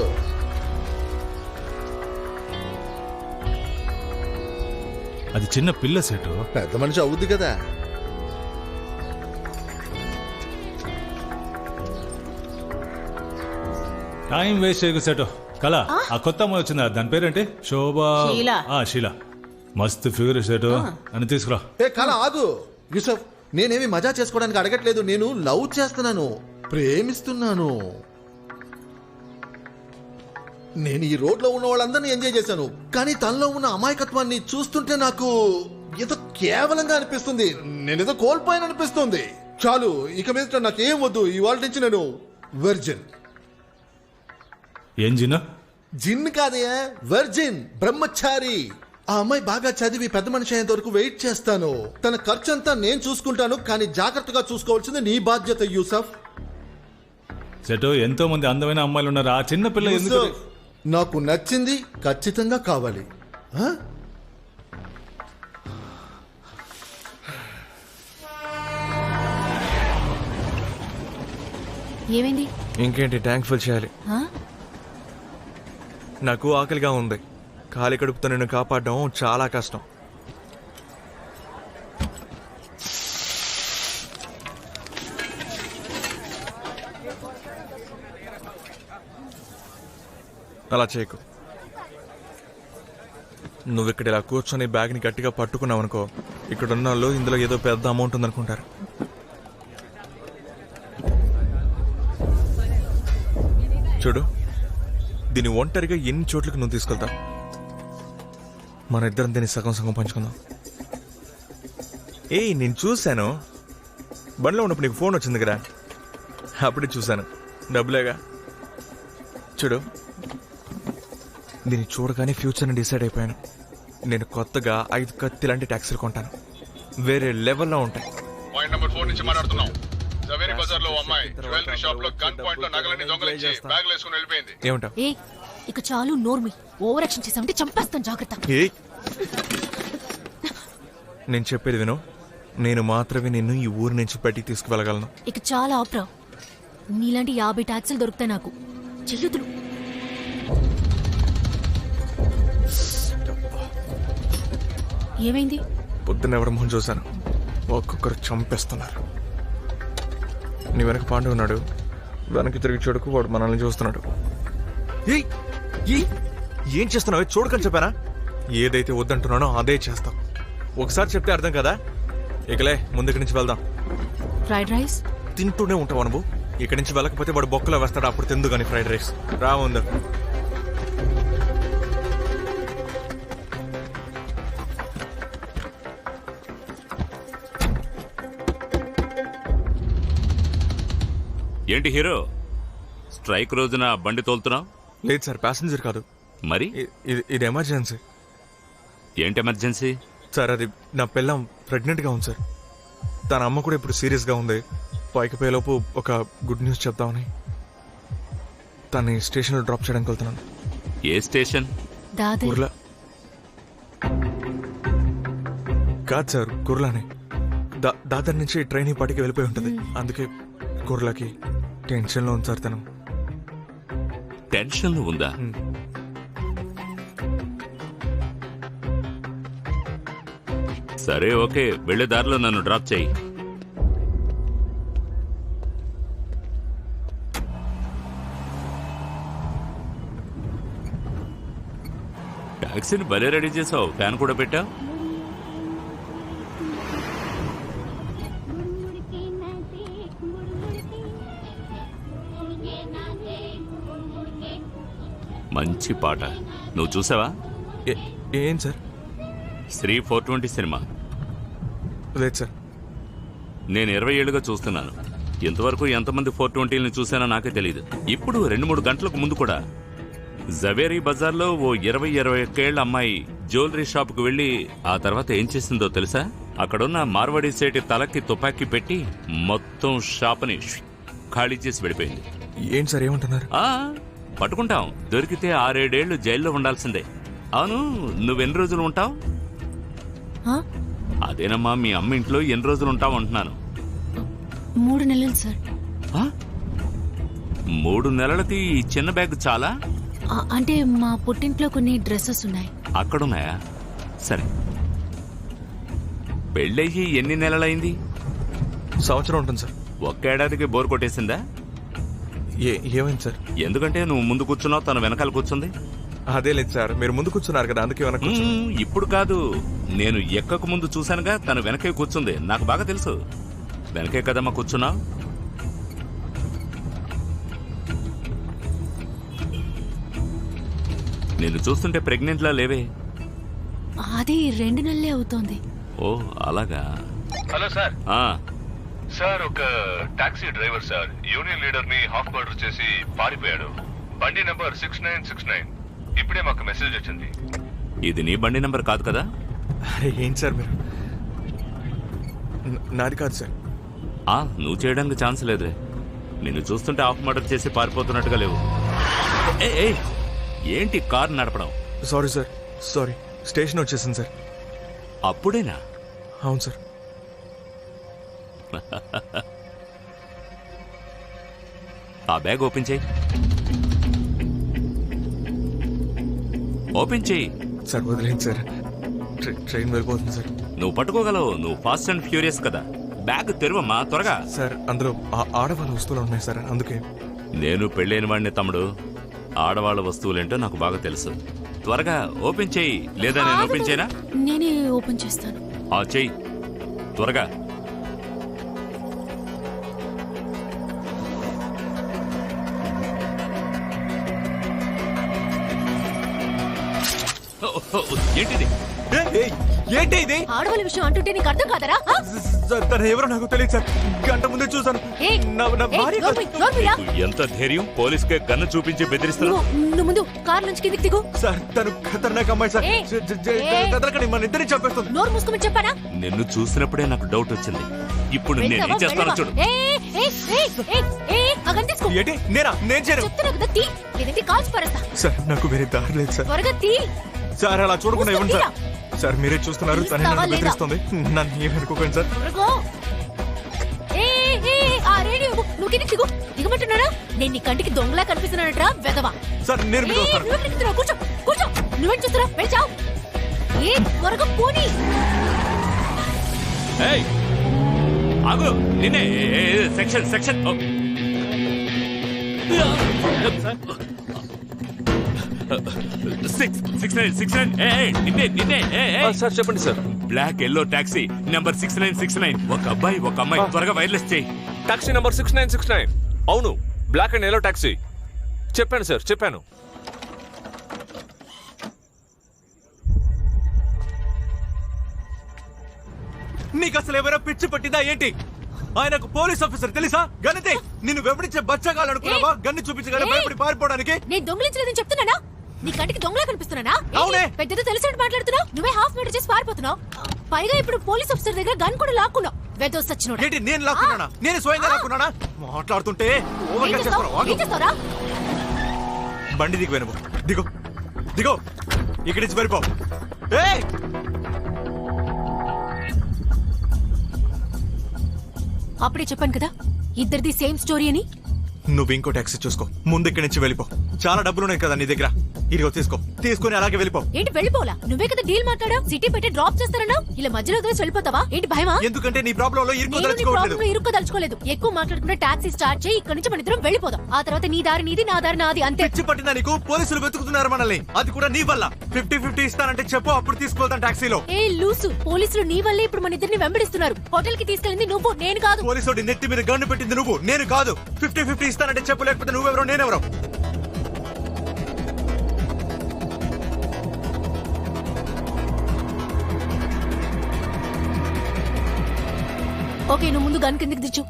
అది చిన్న పిల్ల సేటు. పెద్ద మనిషి అవుద్ది కదా. టైం వేస్ట్ చేయకు సేటు. కళ, ఆ కొత్త అమ్మాయి వచ్చిందా, దాని పేరేంటి? శోభా. షీలా. మస్తు ఫిగర్ సేటు అని తీసుకురా. ఏ కళ, ఆగు. యూసఫ్, నేనేమి మజా చేసుకోవడానికి అడగట్లేదు. నేను లవ్ చేస్తున్నాను, ప్రేమిస్తున్నాను. నేను ఈ రోడ్లో ఉన్న వాళ్ళందరినీ ఎంజాయ్ చేశాను, కానీ తనలో ఉన్న అమాయకత్వాన్ని చూస్తుంటే నాకు ఏదో కేవలంగా అనిపిస్తుంది. నేనేదో కోల్పోయాను అనిపిస్తుంది. చాలు, ఇక మీద నాకేం వద్దు. ఇవాళ నుంచి నేను వర్జిన్. ఏం జిన్? జిన్ కాదయ్యా, వర్జిన్, బ్రహ్మచారి. ఆ అమ్మాయి బాగా చదివి పెద్ద మనిషి అయ్యేంత వరకు వెయిట్ చేస్తాను. తన ఖర్చంతా నేను చూసుకుంటాను, కానీ జాగ్రత్తగా చూసుకోవాల్సింది నీ బాధ్యత యూసఫ్. సెటో, ఎంతో మంది అందమైన అమ్మాయిలు ఉన్నారు. ఆ చిన్న పిల్ల ఎందుకు? నాకు నచ్చింది ఖచ్చితంగా కావాలి. ఏమైంది? ఇంకేంటి, ట్యాంక్ ఫుల్ చేయాలి. నాకు ఆకలిగా ఉంది. ఖాళీ కడుపుతో నిన్ను కాపాడడం చాలా కష్టం. అలా చేయకు. నువ్వు ఇక్కడ ఇలా కూర్చొని బ్యాగ్ని గట్టిగా పట్టుకున్నావు అనుకో, ఇక్కడ ఉన్న వాళ్ళు ఇందులో ఏదో పెద్ద అమౌంట్ ఉందనుకుంటారు. చూడు, దీన్ని ఒంటరిగా ఎన్ని చోట్లకి నువ్వు తీసుకెళ్తావు. మన ఇద్దరం దీన్ని సగం సగం పంచుకుందాం. ఏయ్, నేను చూశాను. బండిలో ఉన్నప్పుడు నీకు ఫోన్ వచ్చింది కదా, అప్పుడే చూశాను. డబ్బులేగా. చూడు, దీన్ని చూడగానే ఫ్యూచర్ని డిసైడ్ అయిపోయాను. నేను కొత్తగా 5 కత్తి లాంటి ట్యాక్సీలు కొంటాను. వేరే లెవెల్లో ఉంటాయి. పాయింట్ నంబర్ 4 నుంచి మాట్లాడుతున్నాం. జవేరి బజార్ లో అమ్మాయి జ్యువెలరీ షాప్ లో గన్ పాయింట్ లో నగలన్నీ దొంగలించి బ్యాగ్ వేసుకుని వెళ్ళిపోయింది. ఏమంటావ్? ఏ, ఇక చాలు నోర్మి. ఓవర్ యాక్షన్ చేసావంటే చంపేస్తాను, జాగ్రత్త. నేను చెప్పేది విను. నేను మాత్రమే నిన్ను ఈ ఊరు నుంచి బయటికి తీసుకువెళ్ళగలను. ఇక చాలా ఆప్రా. నీలాంటి 50 ట్యాక్సీలు దొరుకుతాయి నాకు. చెయ్యొద్దులు. ఏమైంది? పొద్దున్న ఎవరి మొహం చూశాను. ఒక్కొక్కరు చంపేస్తున్నారు. నీ వెనక పాండు ఉన్నాడు. వెనక్కి తిరిగి చూడకు, వాడు మనల్ని చూస్తున్నాడు. ఏం చేస్తున్నావు? చూడకని చెప్పానా? ఏదైతే వద్దంటున్నానో అదే చేస్తావు. ఒకసారి చెప్తే అర్థం కదా. ఇకలే, ముందుకి నుంచి వెళ్దాం. ఫ్రైడ్ రైస్ తింటూనే ఉంటావు నువ్వు. ఇక్కడి నుంచి వెళ్ళకపోతే వాడు బొక్కలో వేస్తాడు, అప్పుడు తిందు కానీ ఫ్రైడ్ రైస్. రా ముందు. ఏంటి హీరో, స్ట్రైక్ రోజున బండి తోలుతున్నావు? లేదు సార్, ప్యాసింజర్ కాదు. మరి ఇది ఎమర్జెన్సీ. ఏంటి ఎమర్జెన్సీ? సార్, అది నా పిల్లం ప్రెగ్నెంట్గా ఉంది సార్. తన అమ్మ కూడా ఇప్పుడు సీరియస్గా ఉంది. పైకి పోయేలోపు ఒక గుడ్ న్యూస్ చెప్తామని తన్ని స్టేషన్లో డ్రాప్ చేయడానికి వెళ్తున్నాను. ఏ స్టేషన్? కుర్లా. కాదు సార్, కుర్లానే. దాదర్ నుంచి ట్రైన్ ఈ పాటికి వెళ్ళిపోయి ఉంటుంది. అందుకే కుర్లాకి టెన్షన్లో ఉంది సార్. తను టెన్షన్లో ఉందా? సరే, ఓకే, వెళ్లే దారిలో నన్ను డ్రాప్ చేయి. టాక్సీని భలే రెడీ చేసావు. ఫ్యాన్ కూడా పెట్టా. మంచి పాట. నువ్వు చూసావా? ఏం సార్? శ్రీ 420 సినిమా. లేదు సార్. నేను 20 ఏళ్ళుగా చూస్తున్నాను. ఇంతవరకు ఎంతమంది 420ని చూసానో నాకే తెలియదు. ఇప్పుడు 2-3 గంటలకు ముందు కూడా జవేరీ బజార్లో ఓ 20-21 ఏళ్ల అమ్మాయి జ్యువెలరీ షాప్కు వెళ్ళి ఆ తర్వాత ఏం చేసిందో తెలుసా? అక్కడున్న మార్వాడి సేటి తలకి తుపాకీ పెట్టి మొత్తం షాప్ని ఖాళీ చేసి వెళ్ళిపోయింది. ఏంటి సార్ ఏమంటున్నారు? పట్టుకుంటాం. దొరికితే 6-7 ఏళ్లు జైల్లో ఉండాల్సిందే. అవును, నువ్వెన్ని రోజులు ఉంటావు? అదేనమ్మా, మీ అమ్మ ఇంట్లో ఎన్ని రోజులు ఉంటావు అంటున్నాను. 3 నెలలు సార్. 3 నెలలకి ఈ చిన్న బ్యాగ్ చాలా? అంటే మా పుట్టింట్లో కొన్ని డ్రెస్సెస్ ఉన్నాయి. అక్కడున్నాయా? సరే. పెళ్ళయ్యి ఎన్ని నెలలైంది? సంవత్సరం ఉంటుంది సార్. ఒక్కేడాదికి బోర్ కొట్టేసిందా? ఏమైంది సార్? ఎందుకంటే నువ్వు ముందు కూర్చున్నావు, తను వెనకాల కూర్చుంది. అదే లేదు సార్, మీరు ముందు కూర్చున్నారు కదా, అందుకే వెనక. ఇప్పుడు కాదు, నేను ఎక్కకు ముందు చూశానుగా, తను వెనకే కూర్చుంది. నాకు బాగా తెలుసు. వెనకే కదమ్మా కూర్చున్నావు. నేను చూస్తుంటే ప్రెగ్నెంట్లా లేవే. అది 2 నెలలే అవుతోంది. ఓ అలాగా. Hello sir. సార్, ఒక taxi driver sir union leader ని హాఫ్ మర్డర్ చేసి పారిపోయాడు. బండి నంబర్ 6969. ఇప్పుడే మాకు మెసేజ్ వచ్చింది. ఇది నీ బండి నంబర్ కాదు కదా? ఏంటి సార్ మీరు? నాది కాదు సార్. నువ్వు చేయడానికి ఛాన్స్ లేదే. నిన్ను చూస్తుంటే హాఫ్ మర్డర్ చేసి పారిపోతున్నట్టుగా లేవు. ఏంటి కార్ నడపడం? Sorry sir, sorry. స్టేషన్ వచ్చేసింది సార్. అప్పుడేనా? అవును సార్. ఆ బ్యాగ్ ఓపెన్ చేయి. ఓపెన్ చేయి. సార్ వదిలేండి సార్, ట్రైన్ వెళ్ళిపోతుంది సార్. నువ్వు పట్టుకోగలవు, నువ్వు ఫాస్ట్ అండ్ ఫ్యూరియస్ కదా. బ్యాగ్ తెరువమ్మా త్వరగా. సార్ అందులో ఆడవాళ్ళ వస్తువులు ఉన్నాయి సార్, అందుకే. నేను పెళ్ళైన వాడిని తమ్ముడు. ఆడవాళ్ళ వస్తువులేంటో నాకు బాగా తెలుసు. త్వరగా ఓపెన్ చేయి, లేదా నేను ఓపెన్ చేయనా? నేనే ఓపెన్ చేస్తాను. చెయ్యి త్వరగా. ఏంటిది? ఏంటి ఇది? ఆడవాళ్ళ విషయం అంటుంటే నీకు అర్థం కాదరా? తను ఎవరో నాకు తెలియదు సార్, గంట ముందే చూసాను. ఎంత ధైర్యం? పోలీస్కే గన్ను చూపించి బెదిరిస్తాను. నువ్వు ముందు కార్ నుంచి కిందికి దిగు. సార్ తను ఖతర్నాక్ అమ్మాయి సార్. కదలకండి, మన ఇద్దరిని చంపేస్తుంది. నోరు మూసుకోమని చెప్పానా? నిన్ను చూసినప్పుడే నాకు డౌట్ వచ్చింది. ఇప్పుడు నేనేం చేస్తానో చూడు. ఏంటి? నేనా? నేను చేయను. చెప్తున్నా కదా, తీ, లేదంటే కాల్చి పారేస్తా. సార్ నాకు వేరే దారి లేదు సార్. త్వరగా తీ. సార్ అలా చూడకుండా ఇవ్వండి సార్. సార్ మీరే చూస్తున్నారు, తను నన్ను బెదిరిస్తుంది. నన్ను ఏమనుకోకండి సార్. నువ్వు కిందికి దిగు. దిగమంటున్నారా? నేను నీ కంటికి దొంగలా కనిపిస్తున్నానట్రా వెదవా. సార్ నేను కూర్చో కూర్చో. నువ్వేం చూస్తున్నా? వెళ్ళావు. త్వరగా పోనీ. ఆగు, నిన్నే. Section section. సార్ చెప్పండి sir. Black yellow taxi number 6969. ఒక అబ్బాయి ఒక అమ్మాయి. త్వరగా వైర్లెస్ చేయి. Taxi number 6969. అవును, బ్లాక్ అండ్ ఎల్లో టాక్సీ. చెప్పాను సార్, చెప్పాను. నీకు అసలు ఎవరో పిచ్చి పట్టిందా ఏంటి? ఆయనకు పోలీస్ ఆఫీసర్ తెలుసా? గనితే నిన్ను వెంబడించే బచ్చగాళ్ళు అనుకున్నావా? గన్ను చూపించగానే భయపడి పారిపోవడానికి. నేను దొంగిలించలేదని చెప్తున్నానా? నీ కంటికి దొంగలా కనిపిస్తున్నానా? అవునే. పెద్దదో తెలిసినట్టు మాట్లాడుతున్నావు. నువ్వే హాఫ్ మీటర్ చేసి పారిపోతున్నావు. పైగా ఇప్పుడు పోలీస్ ఆఫీసర్ దగ్గర గన్ కూడా లాక్కున్నావు. వెదో సచ్చినోడా. ఏంటి నేను లాక్కున్నానా? నేను స్వయంగా లాక్కున్నానా? మాట్లాడుతుంటే ఓవర్గా చేస్తారా? బండి దిగు, వెనుక దిగో దిగో. ఇక్కడి నుంచి వెళ్ళిపో. అప్పుడే చెప్పాను కదా, ఇద్దరిది సేమ్ స్టోరీ అని. నువ్వు ఇంకో టాక్సీ చూసుకో. ముందు ఇక్కడి నుంచి వెళ్ళిపో. చాలా డబ్బులున్నాయి కదా నీ దగ్గర. ఇదిగో తీసుకో. తీసుకుని అలాగే వెళ్ళిపో. ఏంటి వెళ్ళిపోలా? నువ్వే కదా డీల్ మాట్లాడా. సిటీ పెట్టి డ్రాప్ చేస్తారన్నా. ఇలా మధ్యలో వదిలేసి వెళ్ళిపోతావా? ఏంటి భయమా? ఎందుకంటే నీ ప్రాబ్లంలో ఇరుక్కోదలుచుకోలేదు. ఎక్కువ మాట్లాడుకుంటే టాక్సీ స్టార్ట్ చేయి. ఇక్కడ నుంచి మన ఇద్దరం వెళ్ళిపోదాం. ఆ తర్వాత నీ దారి నీది, నా దారి నాది. అంతే. పిచ్చి పట్టిందా నీకు? పోలీసులు వెతుకుతున్నారు మనల్ని. అది కూడా నీ వల్ల. 50-50 ఇస్తానంటే చెప్పు, అప్పుడు తీసుకెళ్తాను టాక్సీలో. లూసు, పోలీసులు నీ వల్లే ఇప్పుడు మన ఇద్దరిని వెంబడిస్తున్నారు. హోటల్ కి తీసుకెళ్ళింది నువ్వు, నేను కాదు. పోలీసుడి నెత్తి మీద గన్ను పెట్టింది నువ్వు, నేను కాదు. 50-50 ఇస్తానంటే చెప్పు, లేకపోతే నువ్వెవరో నేనెవరో. ఓకే నువ్వు ముందు గన్ కిందకి దించు.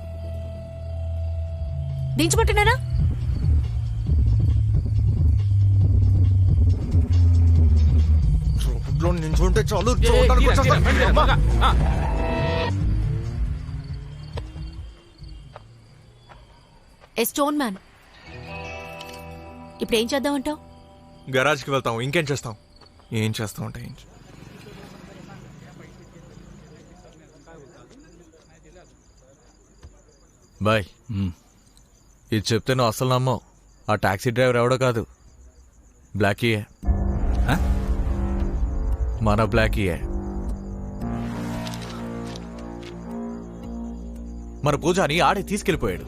దించబట్టినానా? నించుంటే చాలు. స్టోన్ మ్యాన్, ఇప్పుడు ఏం చేద్దామంటావు? గరాజ్కి వెళ్తాం. ఇంకేం చేస్తాం? ఏం చేస్తాం అంటే బాయ్, ఇది చెప్తే నువ్వు అసలు నమ్మవు. ఆ టాక్సీ డ్రైవర్ ఎవడో కాదు, బ్లాకీయే. మన బ్లాకీయే. మన పూజాని ఆడే తీసుకెళ్ళిపోయాడు.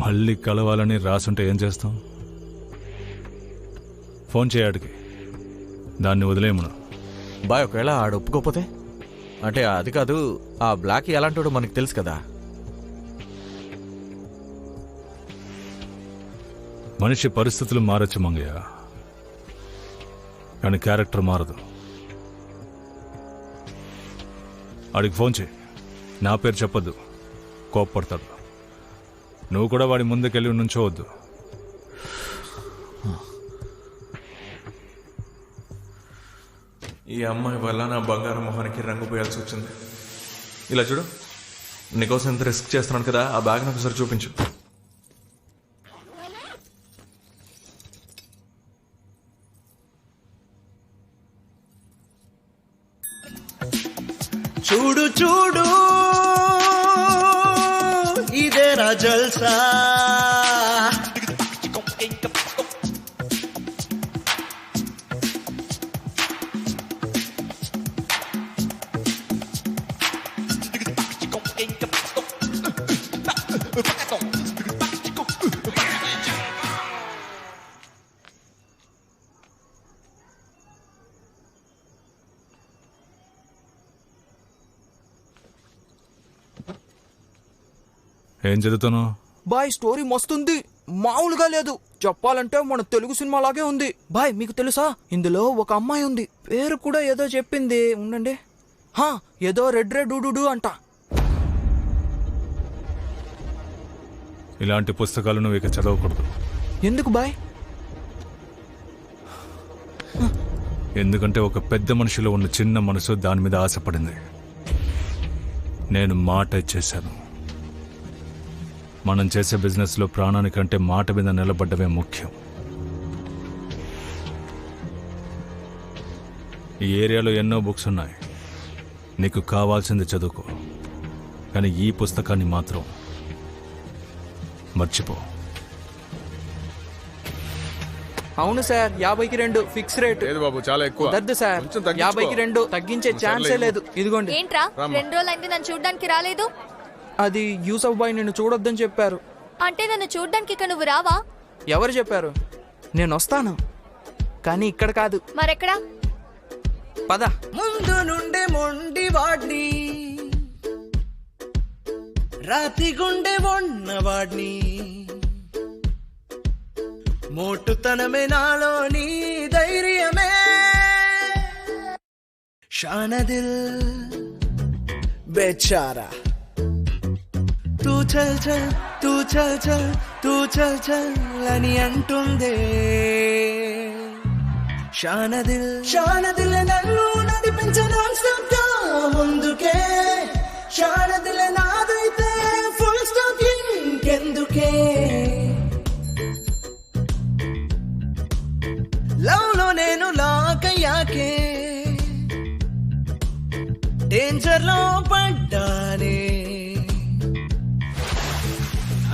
మళ్ళీ కలవాలని రాసుంటే ఏం చేస్తాం? ఫోన్ చేయడికి, దాన్ని వదిలేయమును. బాయ్, ఒకవేళ ఆడు ఒప్పుకోకపోతే? అంటే అది కాదు, ఆ బ్లాక్ ఎలాంటోడో మనకు తెలుసు కదా. మనిషి పరిస్థితులు మారచ్చు మంగయ్య, కానీ క్యారెక్టర్ మారదు. ఆడికి ఫోన్ చేయి, నా పేరు చెప్పొద్దు, కోప్పడతాడు. నువ్వు కూడా వాడి ముందుకెళ్ళి నుంచోవద్దు. ఈ అమ్మాయి వల్ల నా బంగారు మొహానికి రంగు పోయాల్సి వచ్చింది. ఇలా చూడు, నీకోసం ఎంత రిస్క్ చేస్తున్నాను కదా, ఆ బ్యాగ్ నాకు ఒకసారి చూపించు. చూడు చూడు ఇదేరా జల్సా, ఏం చదువుతాను? బాయ్ స్టోరీ మస్తుంది, మామూలుగా లేదు. చెప్పాలంటే మన తెలుగు సినిమా లాగే ఉంది. బాయ్ మీకు తెలుసా, ఇందులో ఒక అమ్మాయి ఉంది, పేరు కూడా ఏదో చెప్పింది, ఉండండి. ఏదో రెడ్ రెడ్ డూ అంట. ఇలాంటి పుస్తకాలు నువ్వు ఇక చదవకూడదు. ఎందుకు బాయ్? ఎందుకంటే ఒక పెద్ద మనిషిలో ఉన్న చిన్న మనసు దాని మీద ఆశపడింది. నేను మాట ఇచ్చేశాను. మనం చేసే బిజినెస్లో ప్రాణానికంటే మాట మీద నిలబడ్డమే ముఖ్యం. ఈ ఏరియాలో ఎన్నో బుక్స్ ఉన్నాయి, నీకు కావాల్సింది చదువుకో, కానీ ఈ పుస్తకాన్ని మాత్రం మర్చిపో. అవును సార్, 50కి 2 ఫిక్స్ రేట్. లేదు బాబు, చాలా ఎక్కువ. వద్దు సార్, 50కి 2 తగ్గించే ఛాన్సే లేదు. ఇదిగోండి. ఏంట్రా 2 రోజులైంది నన్ను చూడ్డానికి రాలేదు? అది యూసఫ్ బాయ్ నిన్ను చూడొద్దని చెప్పారు. అంటే నన్ను చూడ్డానికి ఇక నువ్వు రావా? ఎవరు చెప్పారు? నేను వస్తాను, కానీ ఇక్కడ కాదు. మరెక్కడా? పద. ముందు నుండే మొండి వాడ్ని, రాతి గుండె ఉన్నవాడ్ని, మోటుతనమే నాలోని ధైర్యమే, షానదిల్ బేచారా, తూ చల్ చల్ తూ చల్ చల్ తూ చల్ చల్ అని అంటుందే. షానదిల్ నన్ను నడిపించడం స్టాప్గా ముందుకే, షానదిల్ నాదైతే ఫుల్ స్టాప్ ఇంకెందుకే. లవ్ లో నేను లాక్ అయ్యాకే, డేంజర్ లో పడ్డానే,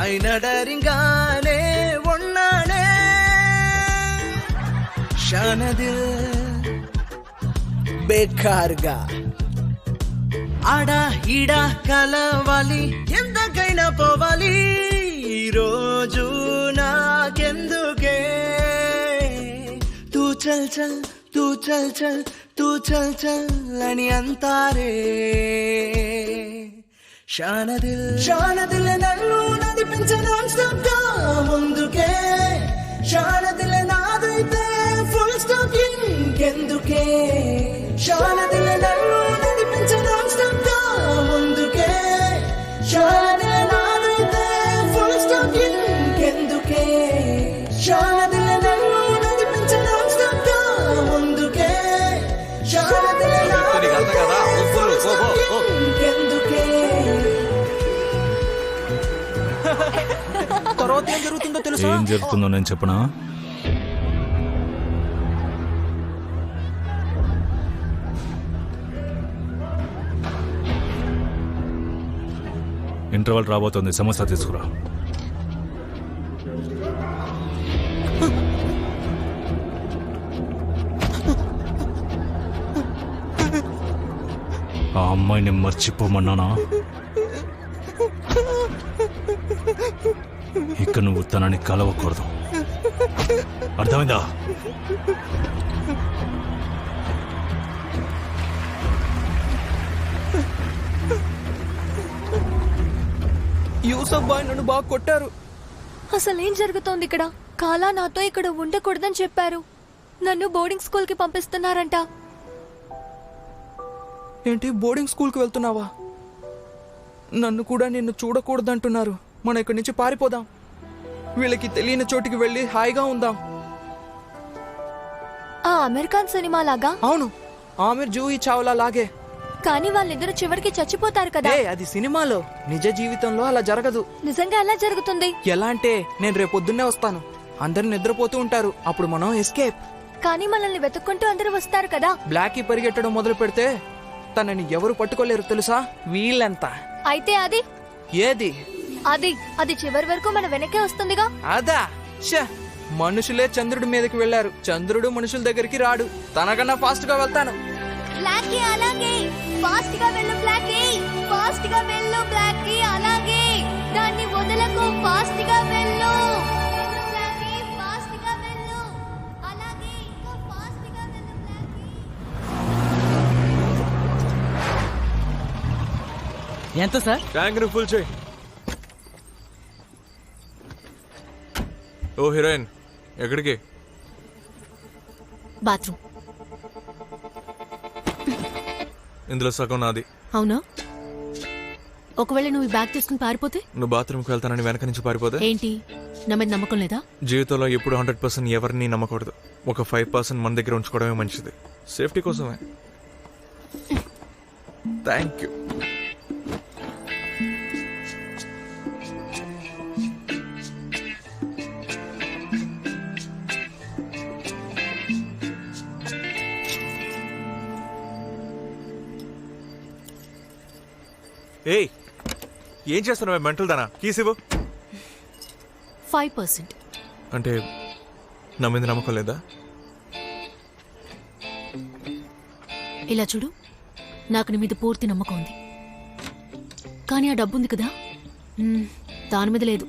అయినా డరింగానే ఉన్నానే. షానదిల్ బేకార్గా ఆడా ఈడా కలవాలి, ఎంతకైనా పోవాలి, ఈరోజు నాకెందుకే. తూ చల్ చల్ తూ చల్ చల్ తూ చల్ చల్ అని అంతారే. షానదిల్ నన్ను నడిపించే నాన్ స్టాప్ గా ముందుకే శారదిల నాదైతే ఫుల్ స్టాప్ ఇంకెందుకే శారదిల నడిపించే నాన్ స్టాప్ గా ముందుకే శారదిల నాదైతే ఫుల్ స్టాప్ ఇంకెందుకే శారదిల నడిపించే నాన్ స్టాప్ గా ముందుకే శారదిల నాదైతే ఫుల్ స్టాప్ ఇంకెందుకే. తర్వాత ఏం జరుగుతుందో తెలుసా? ఏం జరుగుతుందో నేను చెప్పనా? ఇంటర్వల్ రాబోతోంది, సమోసా తీసుకురా. ఆ అమ్మాయిని మర్చిపోమన్నానా? ఇక నువ్వు తనని కలవకూడదు, అర్థమైందా? యూసఫ్ బాయ్ నన్ను బాగా కొట్టారు. అసలు ఏం జరుగుతోంది ఇక్కడ? కాలా నాతో ఇక్కడ ఉండకూడదని చెప్పారు. నన్ను బోర్డింగ్ స్కూల్ కి పంపిస్తున్నారంట. ఏంటి, బోర్డింగ్ స్కూల్ కి వెళ్తున్నావా? నన్ను కూడా నిన్ను చూడకూడదంటున్నారు. మనం ఇక్కడి నుంచి పారిపోదాం. వీళ్ళకి తెలియని చోటికి వెళ్ళి హాయిగా ఉందాం. ఆ అమెరికన్ సినిమా లాగా? అవును, ఆమిర్ జూహీ చావ్లా లాగే. కానీ వాళ్ళిద్దరు చివరికి చచ్చిపోతారు కదా. అది సినిమాలో, నిజ జీవితంలో అలా జరగదు. నిజంగా ఎలా జరుగుతుంది? ఎలా అంటే, నేను రేపొద్దున్నే వస్తాను. అందరు నిద్రపోతూ ఉంటారు, అప్పుడు మనం ఎస్కేప్. కానీ మనల్ని వెతుక్కుంటూ అందరూ వస్తారు కదా. బ్లాకీ పరిగెట్టడం మొదలు పెడితే తనని ఎవరు పట్టుకోలేరు తెలుసా? వీళ్ళంతా. అయితే అది ఏది? అది చివరి వరకు మన వెనకే వస్తుందిగా. అదా? మనుషులే చంద్రుడి మీదకి వెళ్లారు, చంద్రుడు మనుషుల దగ్గరికి రాడు. తనకన్నా ఫాస్ట్ గా వెళ్తాను. బ్లాకీ అలాగే ఫాస్ట్ గా వెళ్ళు. బ్లాకీ ఫాస్ట్ గా వెళ్ళు. బ్లాకీ అలాగే దాన్ని వదలకు. ఫాస్ట్ గా వెళ్ళు. బ్లాకీ ఫాస్ట్ గా వెళ్ళు. అలాగే ఇంకా ఫాస్ట్ గా వెళ్ళు బ్లాకీ. ఎంత సార్? ట్యాంక్ ని ఫుల్ చేయి. ఓ హీరోయిన్, ఎక్కడికి? బాత్రూమ్. ఇందులో సగం నాది. అవునా? ఒకవేళ నువ్వు ఈ బ్యాగ్ తీసుకుని పారిపోతే? నువ్వు బాత్రూమ్కి వెళ్తానని వెనక నుంచి పారిపోతే ఏంటి, నా మీద నమ్మకం లేదా? జీవితంలో ఎప్పుడు 100% ఎవరిని నమ్మకూడదు. ఒక 5% మన దగ్గర ఉంచుకోవడమే మంచిది, సేఫ్టీ కోసమే. Thank you. ఏయ్, ఏం చేస్తున్నావు? మెంటల్ దానా? కీస్ ఇవ్వు. 5%. అంటే నా మీద నమ్మకం లేదా? ఇలా చూడు, నాకు నీ మీద పూర్తి నమ్మకం ఉంది. కానీ ఆ డబ్బు ఉంది కదా, దాని మీద లేదు.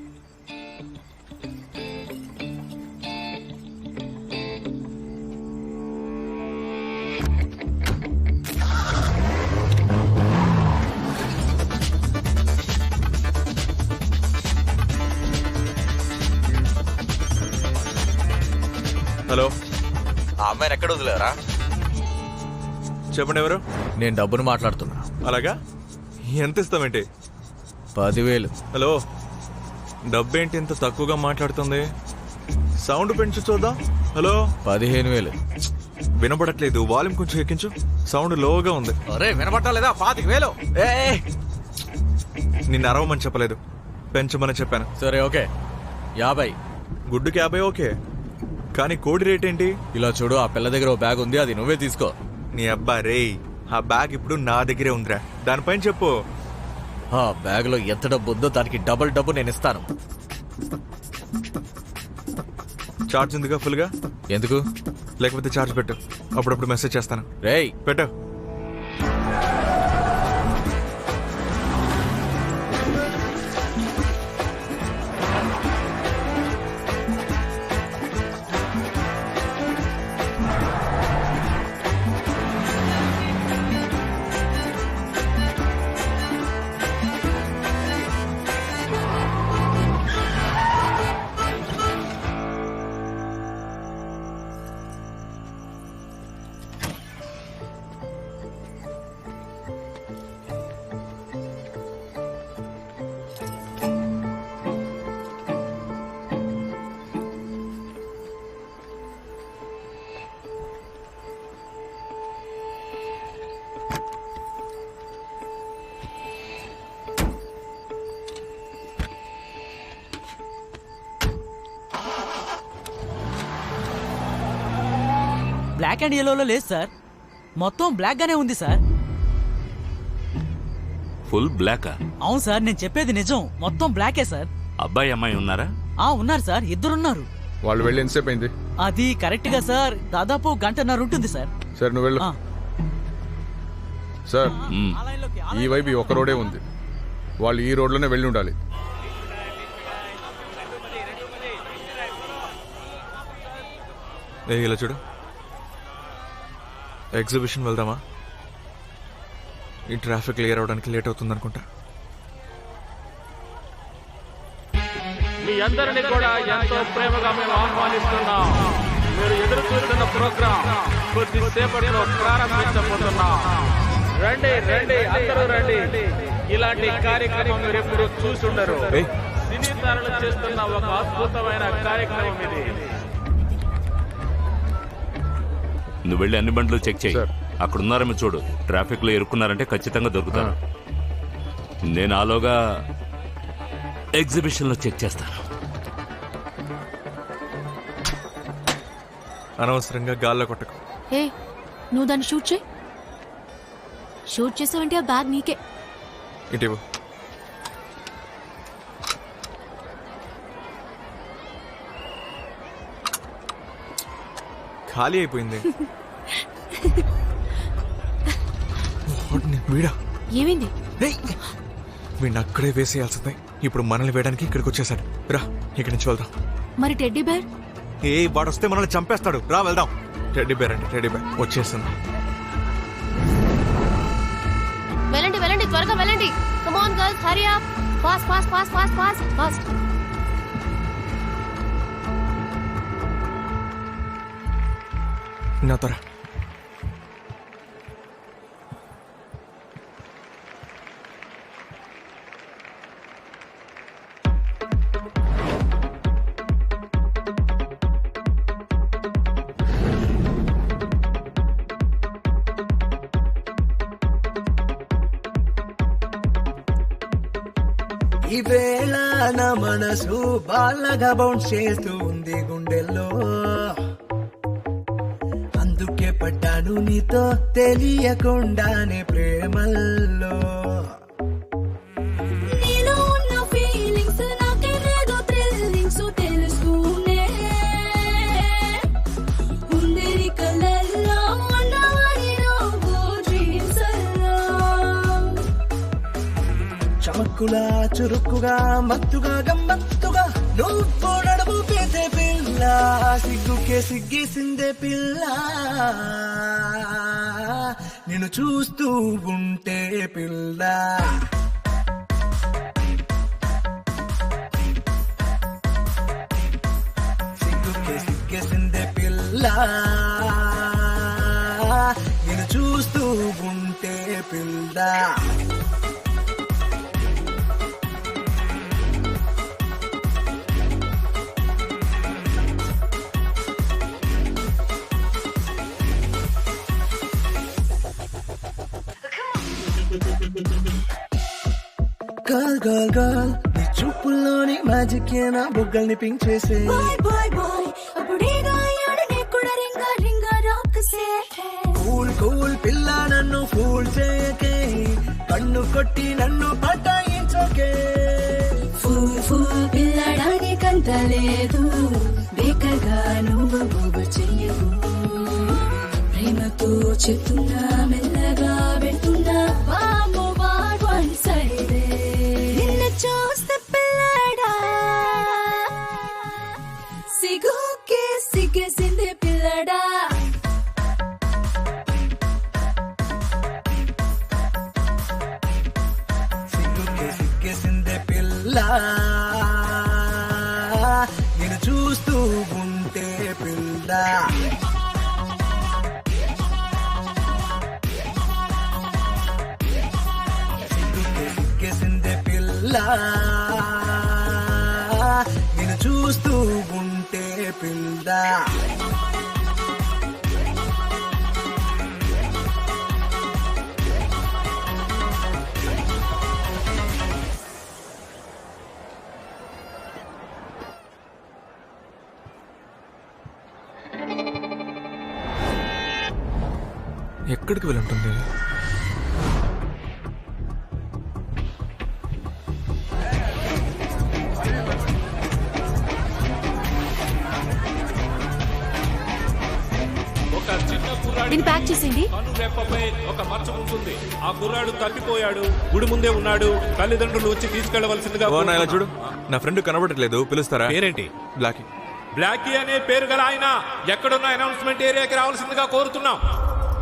హలో, ఆ అమ్మాయిని ఎక్కడ వదిలేరా? చెప్పండి, ఎవరు? నేను డబ్బును మాట్లాడుతున్నా. అలాగా? ఎంత ఇస్తామేంటి? 10,000. హలో, డబ్బేంటి ఇంత తక్కువగా మాట్లాడుతుంది? సౌండ్ పెంచు చూద్దాం. హలో, 15,000. వినపడట్లేదు, వాల్యూమ్ కొంచెం ఎక్కించు. సౌండ్ లోగా ఉంది. అరే వినపట్టలేదా? 25,000. నిన్ను అరవమని చెప్పలేదు, పెంచమని చెప్పాను. సరే ఓకే, 50. గుడ్డుకి 50 ఓకే, కానీ కోడి రేట్ ఏంటి? ఇలా చూడు, ఆ పిల్ల దగ్గర ఓ బ్యాగ్ ఉంది, అది నువ్వే తీసుకో. నీ అబ్బా రేయ్, ఆ బ్యాగ్ ఇప్పుడు నా దగ్గరే ఉందిరా, దానిపైన చెప్పు. ఆ బ్యాగ్ లో ఎంత డబ్బు ఉందో దానికి డబుల్ డబ్బు నేను ఇస్తాను. చార్జ్ ఉందిగా ఫుల్ గా? ఎందుకు? లేకపోతే చార్జ్ పెట్టు, అప్పుడప్పుడు మెసేజ్ చేస్తాను. రేయ్ పెట్టు. బ్లాక్ అండ్ ఎల్లోలో లేదు సార్, మొత్తం బ్లాక్ గానే ఉంది సార్. ఫుల్ బ్లాకా? అవును సార్, నేను చెప్పేది నిజం, మొత్తం బ్లాకే సార్. అబ్బాయి అమ్మాయి ఉన్నారా? ఉన్నారు సార్, ఇద్దరున్నారు. వాళ్ళు వెళ్ళి ఎంతసేపు అయింది? అది కరెక్ట్ గా సార్ దాదాపు గంటన్నర ఉంటుంది సార్. సార్ నువ్వు వెళ్ళు. సార్ ఈ వైపు ఒక రోడే ఉంది, వాళ్ళు ఈ రోడ్లోనే వెళ్ళి ఉండాలి. ఇలా చూడు, ఎగ్జిబిషన్ వెళ్దామా? ఈ ట్రాఫిక్ క్లియర్ అవడానికి లేట్ అవుతుంది అనుకుంటా. మీ అందరినీ కూడా ఎంతో ప్రేమగా మేము ఆహ్వానిస్తున్నాం. మీరు ఎదురు చూస్తున్న ప్రోగ్రాం కొద్దిసేపట్లో ప్రారంభించబోతున్నాం. రండి రండి, అందరూ రండి. ఇలాంటి కార్యక్రమం మీరు ఎప్పుడు చూసుండరు. సినీ తారలు చేస్తున్న ఒక అద్భుతమైన కార్యక్రమం ఇది. నువ్వు వెళ్ళి అన్ని బండ్లు చెక్ చేయి. అక్కడ ఉన్నారేమో చూడు. ట్రాఫిక్ లో ఇరుక్కున్నారంటే ఖచ్చితంగా దొరుకుతారు. నేను ఆలోగా ఎగ్జిబిషన్ లో చెక్ చేస్తాను. అనవసరంగా గాల్లో కొట్టకు. ఏ నువ్వు దాన్ని షూట్ చేయి. షూట్ చేసావంటే ఆ బ్యాగ్ నీకే. ఇటీవు ఖాళీ అయిపోయింది. వీడా ఏమైంది? వీడిని అక్కడే వేసేయాల్సిందే. ఇప్పుడు మనల్ని వేయడానికి ఇక్కడికి వచ్చేసాడు. రా ఇక్కడి నుంచి వెళ్దాం. మరి టెడ్డీ బేర్? వాడు వస్తే మనల్ని చంపేస్తాడు. రా వెళ్దాం. టెడ్డీ బేర్ అంటే టెడ్డీ బేర్ వచ్చేసింది. వెళ్ళండి వెళ్ళండి, త్వరగా వెళ్ళండి. Come on girls, hurry up. Fast fast fast fast fast fast. నా త్వర. ఈవేళ నా మనసు బాలగా బౌన్స్ చేస్తూ ఉంది గుండెల్లో. అందుకే పడ్డాను నీతో తెలియకుండానే ప్రేమల్లో. నీలో ఉన్న ఫీలింగ్స్ నాకే లేదో థ్రిల్లింగ్స్ తెలుసుకునే. ఉందిరి కలల్లో ఉన్నవాడి నువ్వు డ్రీమ్స్ అల్లో. చమక్కులా చురుక్కుగా మత్తుగా గమ్మత్తుగా నువ్వు నడుము పేసే పిల్ల. సిగ్గుకే సిగ్గేసిందే పిల్ల. నిన్ను చూస్తూ ఉంటే పిల్ల. సిగ్గుకే సిగ్గేసిందే పిల్ల. నిన్ను చూస్తూ ఉంటే పిల్ల. గర్ల్ గర్ల్ గర్ల్, నీ చూపుల్లోని మ్యాజిక్ నా బుగ్గల్ని పింక్ చేసే. బాయ్ బాయ్ బాయ్, అప్పుడేగా యాడనే కూడా రింగా రింగా రాకసే. కూల్ కూల్ పిల్ల నన్ను ఫూల్ చేయకే. కన్ను కొట్టి నన్ను పటాయించకే. ఫూల్ ఫూల్ పిల్లడానికి కంత లేదు. బేకర్గా నువ్వు బొబ్బు చెయ్యవు. ప్రేమతో చెప్తున్నా మెల్లగా పెడుతున్నా. వామో వాట్ వన్ సైడే. నిన్ను చూస్తే పిల్లడా సిగ్గుకే సిగ్గేసింది పిల్లడా. సిగ్గుకే సిగ్గేసిందే పిల్ల. నిన్ను చూస్తూ ఉంటే పిల్ల. సిగ్గేసిందే పిల్ల. నిన్ను చూస్తూ ఉంటే పిల్ల. ఎక్కడికి వెళ్ళుంటుంది? ఒక చిన్న కుర్రాడి దీన్ని ప్యాక్ చేసేయండి. కనురెప్పపై ఒక మచ్చ ఉంటుంది. ఆ కుర్రాడు తప్పిపోయాడు. గుడి ముందే ఉన్నాడు. తల్లిదండ్రులు వచ్చి తీసుకెళ్లవలసిందిగా ఓ నా ఇలా చూడు, నా ఫ్రెండ్ కనబడట్లేదు, పిలుస్తారా? పేరేంటి? బ్లాకీ. బ్లాకీ అనే పేరు గల ఆయన ఎక్కడున్న అనౌన్స్మెంట్ ఏరియాకి రావాల్సిందిగా కోరుతున్నాం.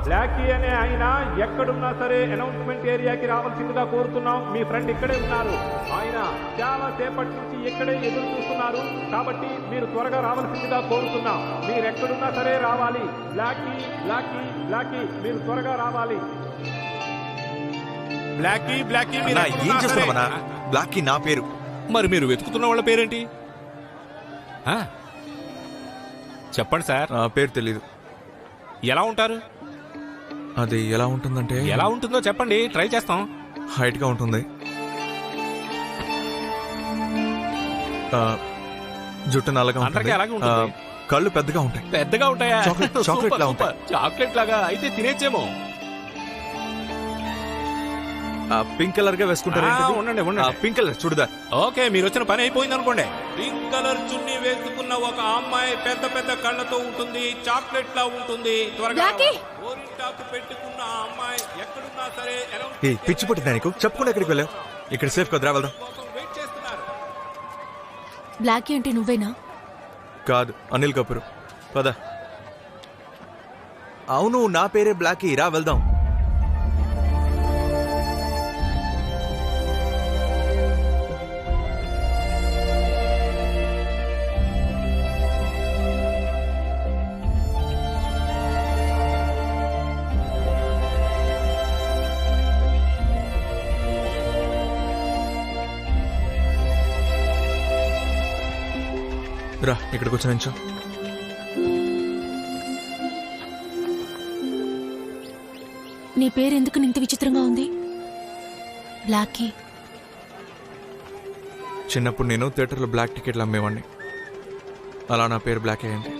బ్లాకీ అనే ఆయన ఎక్కడున్నా సరే అనౌన్స్మెంట్ ఏరియాకి రావాల్సిందిగా కోరుతున్నాం. మీ ఫ్రెండ్ ఇక్కడే ఉన్నారు. ఆయన చాలా సేపటి నుంచి ఇక్కడే ఎదురు చూస్తున్నారు. కాబట్టి మీరు త్వరగా రావాల్సిందిగా కోరుతున్నాం. మీరు ఎక్కడున్నా సరే రావాలి. బ్లాకీ బ్లాకీ బ్లాకీ మీరు త్వరగా రావాలి. బ్లాకీ బ్లాకీ మీరు ఏం ఎక్కడున్నా సరే- చేస్తున్నావనా? బ్లాకీ నా పేరు. మరి మీరు వెతుకుతున్న వాళ్ళ పేరేంటి? చెప్పండి సార్. పేరు తెలీదు. ఎలా ఉంటారు? అది ఎలా ఉంటుందంటే ఎలా ఉంటుందో చెప్పండి, ట్రై చేస్తాం. హైట్ గా ఉంటుంది, జుట్టు నల్లగా అందరికీ అలాగే ఉంటుంది, ఉంటుంది. కళ్ళు పెద్దగా ఉంటాయి. పెద్దగా ఉంటాయా? చాక్లెట్ లా ఉంటాయి. చాక్లెట్ లాగా అయితే తినేచ్చేమో. పింక్ కలర్ గా వేసుకుంటారు. ఉండండి పింక్ కలర్ చూడదా? ఓకే, మీరు వచ్చిన పని అయిపోయింది అనుకోండి. పింక్ కలర్ చున్నీ వేసుకున్న ఒక అమ్మాయి పెద్ద పెద్ద కళ్ళతో ఉంటుంది, చాక్లెట్ లా ఉంటుంది. త్వరగా గోరింటాకు పెట్టుకున్న ఆ అమ్మాయి ఎక్కడున్నా సరే పిచ్చి పుట్టిందా నీకు? చెప్పకుండా ఎక్కడికి వెళ్ళావు? ఇక్కడ సేఫ్ కదరా, వెళ్దాం. బ్లాకీ అంటే నువ్వేనా? కాదు, అనిల్ కపూర్. పద. అవును, నా పేరే బ్లాకీ, రా వెళ్దాం. రా, ఇక్కడికి వచ్చి నుంచో. నీ పేరు ఎందుకు ఇంత విచిత్రంగా ఉంది? బ్లాకీ. చిన్నప్పుడు నేను థియేటర్లో బ్లాక్ టికెట్లు అమ్మేవాడిని. అలా నా పేరు బ్లాక్ అయ్యింది.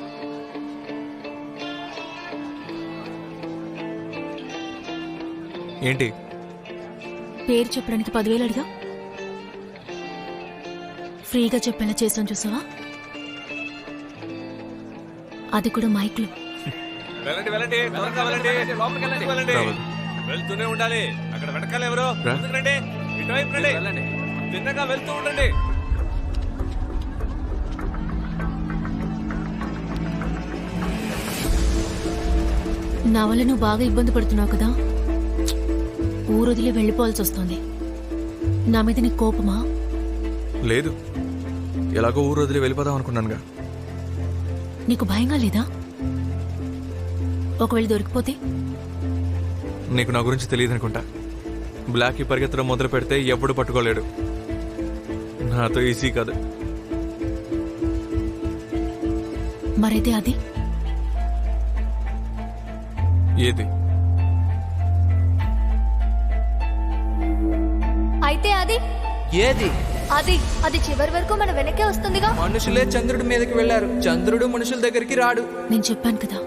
ఏంటి? పేరు చెప్పడానికి 10,000 అడిగా. ఫ్రీగా చెప్పేలా చేసాను చూసావా? అది కూడా మైక్లో. వెళ్ళండి వెళ్ళండి, త్వరగా వెళ్ళండి, లోపలికి వెళ్ళండి. వెళ్తూనే ఉండాలి. అక్కడ వెనకాల ఎవరో ముందుకు రండి, ఇటువైపు రండి, తిన్నగా వెళ్తూ ఉండండి. నా వల్ల నువ్వు బాగా ఇబ్బంది పడుతున్నావు కదా. ఊరొదిలి వెళ్ళిపోవాల్సి వస్తుంది. నా మీద నీకు కోపమా? లేదు, ఎలాగో ఊరు వదిలి వెళ్ళిపోదాం అనుకున్నానుగా. నీకు భయంగా లేదా? ఒకవేళ దొరికిపోతే? నీకు నా గురించి తెలియదు అనుకుంటా. బ్లాక్ పరిగెత్తడం మొదలు పెడితే ఎప్పుడు పట్టుకోలేడు. నాతో ఈజీ కాదు. మరైతే అది ఏది? అయితే అది ఏది? అది చివరి వరకు మన వెనకే వస్తుందిగా. మనుషులే చంద్రుడి మీదకి వెళ్లారు, చంద్రుడు మనుషుల దగ్గరికి రాడు. నేను చెప్పాను కదా,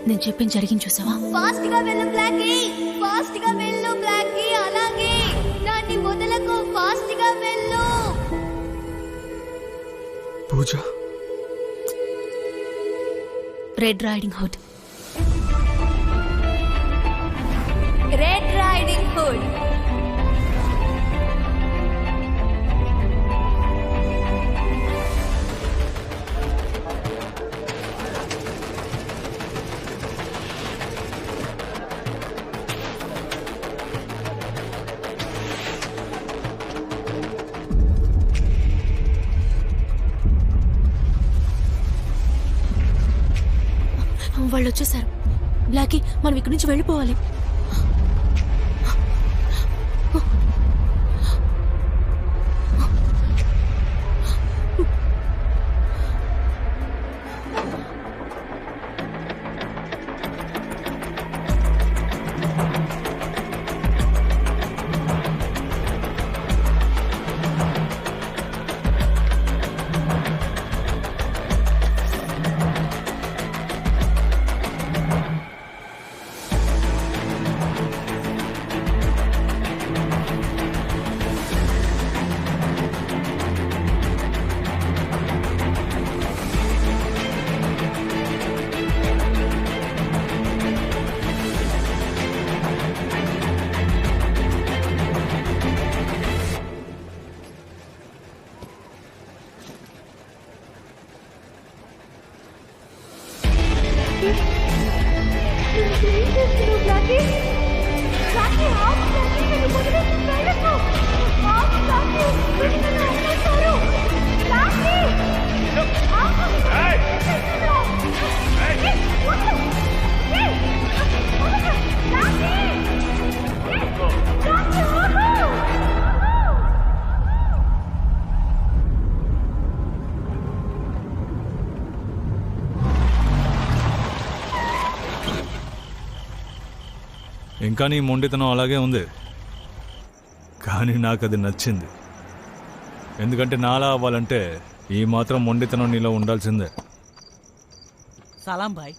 నేను చెప్పింది జరిగింది చూసావా? ఫాస్ట్ గా వెళ్ళు బ్లాకీ, ఫాస్ట్ గా వెళ్ళు బ్లాకీ. అలాగే దాన్ని వదలకు, ఫాస్ట్ గా వెళ్ళు. Pooja. Red riding hood. Red riding hood. వాళ్ళు వచ్చేసారు. బ్లాకీ, మనం ఇక్కడి నుంచి వెళ్ళిపోవాలి. బ్లాకీ నువ్వు ఏం చేస్తున్నావు బ్లాకీ? బ్లాకీ ఆపు బ్లాకీ, నన్ను వదిలేసి వెళ్ళకు. ఆపు బ్లాకీ, వీళ్ళు నన్ను వదిలేశారు. బ్లాకీ ఆపు. ఏయ్, వదలు. ఏయ్, వదలు. బ్లాకీ. బ్లాకీ ఆపు. ఇంకా నీ మొండితనం అలాగే ఉంది, కానీ నాకు అది నచ్చింది. ఎందుకంటే నాలా అవ్వాలంటే ఈ మాత్రం మొండితనం నీలో ఉండాల్సిందే. సలాం భాయ్.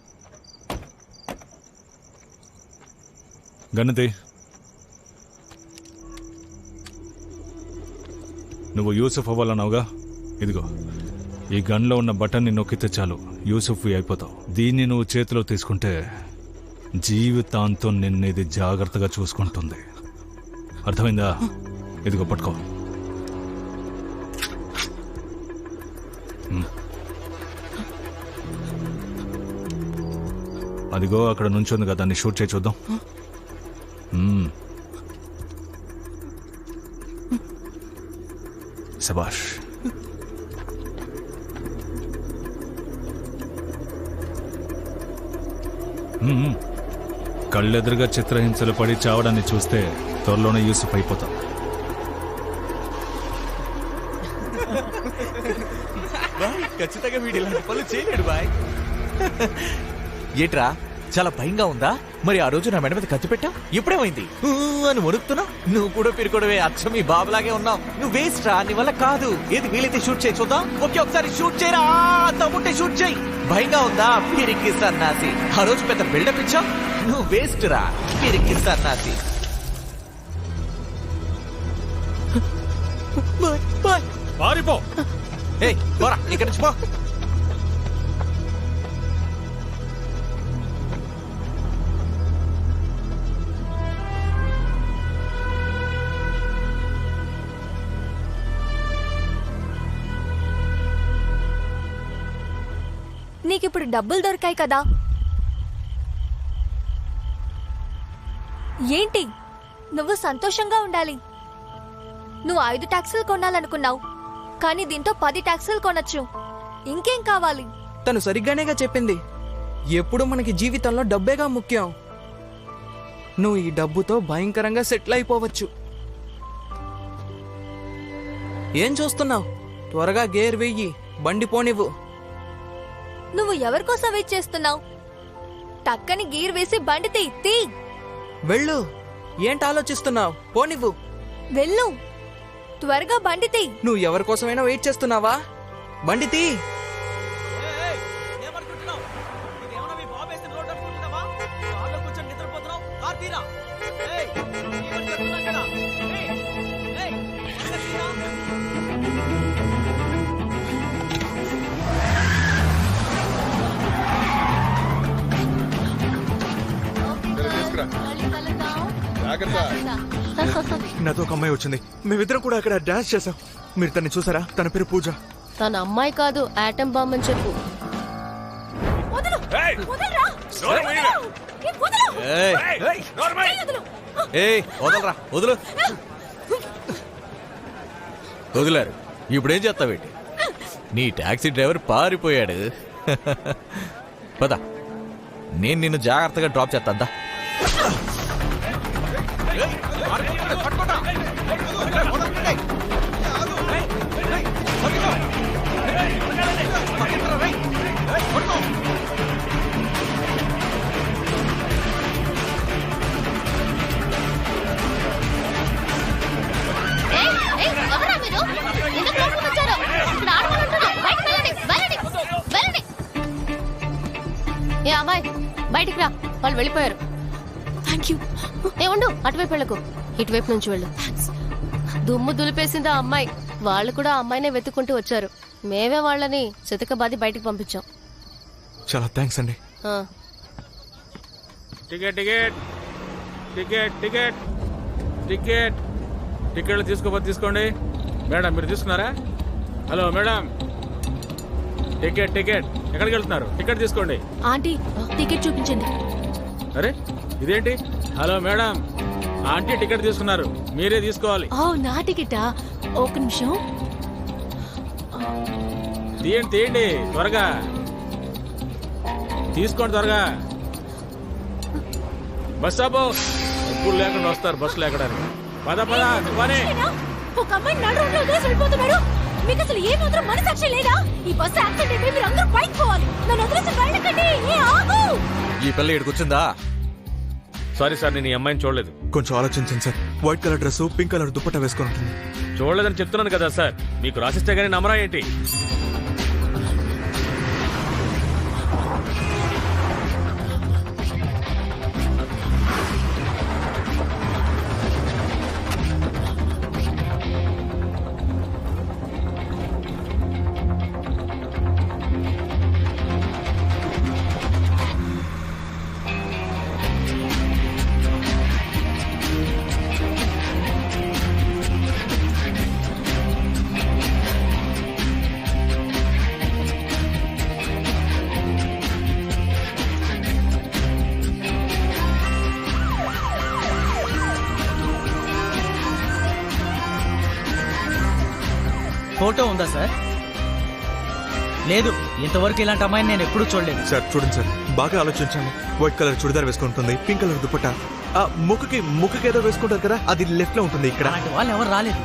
గణతి, నువ్వు యూసుఫ్ అవ్వాలన్నావుగా, ఇదిగో ఈ గన్లో ఉన్న బటన్ని నొక్కితే చాలు యూసుఫ్వి అయిపోతావు. దీన్ని నువ్వు చేతిలో తీసుకుంటే జీవితాంతం నిన్ను ఇది జాగ్రత్తగా చూసుకుంటుంది. అర్థమైందా? ఇదిగో పట్టుకో. అదిగో అక్కడ నుంచుంది కదా, దాన్ని షూట్ చేయి చూద్దాం. శబాష్. కళ్ళెదురుగా చిత్రహింసలు పడి చావడాన్ని చూస్తే త్వరలోనే యూసుఫ్ అయిపోతాం. ఖచ్చితంగా వీడు ఇలాంటి పనులు చేయలేడు బాయ్. ఏట్రా చాలా భయంగా ఉందా? మరి ఆ రోజు నా మెడ మీద కత్తి పెట్టావు, ఇప్పుడేమైంది అని వణుకుతున్నావు? నువ్వు కూడా పిరుకోవడమే, అచ్చం మీ బాబులాగే ఉన్నావు. నువ్వు వేస్ట్ రా, నీ వల్ల కాదు. ఏది వీలైతే షూట్ చేయి చూద్దాం. ఓకే, ఒకసారి షూట్ చేయరా, తమ్ముంటే షూట్ చేయి. భయంగా ఉందా? పిరికి సన్నాసి, ఆ రోజు పెద్ద బిల్డప్ ఇచ్చావు. నువ్వు వేస్ట్ రా, పిరికి సన్నాసి. పారిపో. ఏయ్ పోరా, ఇక్కడి నుంచి పో. నీకిప్పుడు డబ్బులు దొరికాయి కదా, ఏంటి నువ్వు సంతోషంగా ఉండాలి. నువ్వు 5 టాక్సీలు కొనాలనుకున్నావు, కానీ దీంతో 10 టాక్సీలు కొనొచ్చు. ఇంకేం కావాలి? తను సరిగ్గానేగా చెప్పింది. ఎప్పుడు మనకి జీవితంలో డబ్బేగా ముఖ్యం. నువ్వు ఈ డబ్బుతో భయంకరంగా సెటిల్ అయిపోవచ్చు. ఏం చూస్తున్నావు? త్వరగా గేర్ వెయ్యి, బండి పోనివ్వు. నువ్వు ఎవరి కోసం వెయిట్ చేస్తున్నావు? టక్కని గీర్ వేసి బండి తీ. వెళ్ళు. ఏంటి ఆలోచిస్తున్నావు? పోనివ్వు. వెళ్ళు, త్వరగా బండి తీ. నువ్వు ఎవరి కోసమైనా వెయిట్ చేస్తున్నావా? బండి తీ. నాతో ఒక అమ్మాయి వచ్చింది, మేమిద్దరం కూడా అక్కడ డాన్స్ చేసాం. మీరు తన్ని చూసారా? తన పేరు పూజ. తన అమ్మాయి కాదు, ఆటం బాంబ్ అని చెప్పు. వదలరా, వదులు. వదిలారు. ఇప్పుడేం చేస్తావేంటి? నీ టాక్సీ డ్రైవర్ పారిపోయాడు. పద, నేను నిన్ను జాగ్రత్తగా డ్రాప్ చేస్తా. ఏ అమ్మాయి, బయటికి రా, వాళ్ళు వెళ్ళిపోయారు. Thank you. ఏ ఉండు, అటువైపు వెళ్ళకు, ఇటువైపు నుంచి వెళ్ళు. దుమ్ము దులిపేసింది ఆ అమ్మాయి. వాళ్ళు కూడా ఆ అమ్మాయినే వెతుక్కుంటూ వచ్చారు. మేమే వాళ్ళని చితకబాది బయటికి పంపించాం. చాలా థ్యాంక్స్ అండి. Ticket ticket ticket ticket ticket టికెట్లు తీసుకోపోతే తీసుకోండి. మేడం మీరు తీసుకున్నారా? హలో మేడం, టికెట్ టికెట్ ఎక్కడికి వెళ్తున్నారు? టికెట్ తీసుకోండి. ఆంటీ టికెట్ చూపించండి. అరే ఇదేంటి? హలో మేడం, ఆంటీ టికెట్ తీసుకున్నారు, మీరే తీసుకోవాలి. ఓ నా టికెటా? ఒక నిమిషం. తీయండి తీయండి త్వరగా తీసుకోండి త్వరగా. బస్ ఆపు. ఎప్పుడు లేకుండా వస్తారు బస్సులు ఎక్కడానికి. పద పద పని. ఒక అమ్మాయి నడు రోడ్లో వదిలేసి వెళ్ళిపోతున్నాడు. మీకు అసలు ఏ మాత్రం మనసాక్షి లేదా? ఈ బస్సు యాక్సిడెంట్ అయితే మీరు అందరూ పైకి పోవాలి. నన్ను వదిలేసి వెళ్ళకండి. ఆగు. ఈ పిల్ల ఇక్కడికి వచ్చిందా? సారీ సార్, నేను ఈ అమ్మాయిని చూడలేదు. కొంచెం ఆలోచించండి sir. White colour dress, pink colour dupatta వేసుకొని ఉంటుంది. చూడలేదని చెప్తున్నాను కదా సార్. మీకు రాసిస్తే గానీ నమ్మరా ఏంటి? ఫోటో ఉందా సార్? లేదు, ఇంతవరకు ఇలాంటి అమ్మాయిని నేను ఎప్పుడూ చూడలేదు. సార్ చూడండి సార్, బాగా ఆలోచించండి. వైట్ కలర్ చుడిదార్ వేసుకుంటుంది, పింక్ కలర్ దుపట్టా. ముక్కుకి ఏదో వేసుకుంటారు కదా, అది లెఫ్ట్ లో ఉంటుంది. ఇక్కడ అలాంటి వాళ్ళు ఎవరు రాలేదు.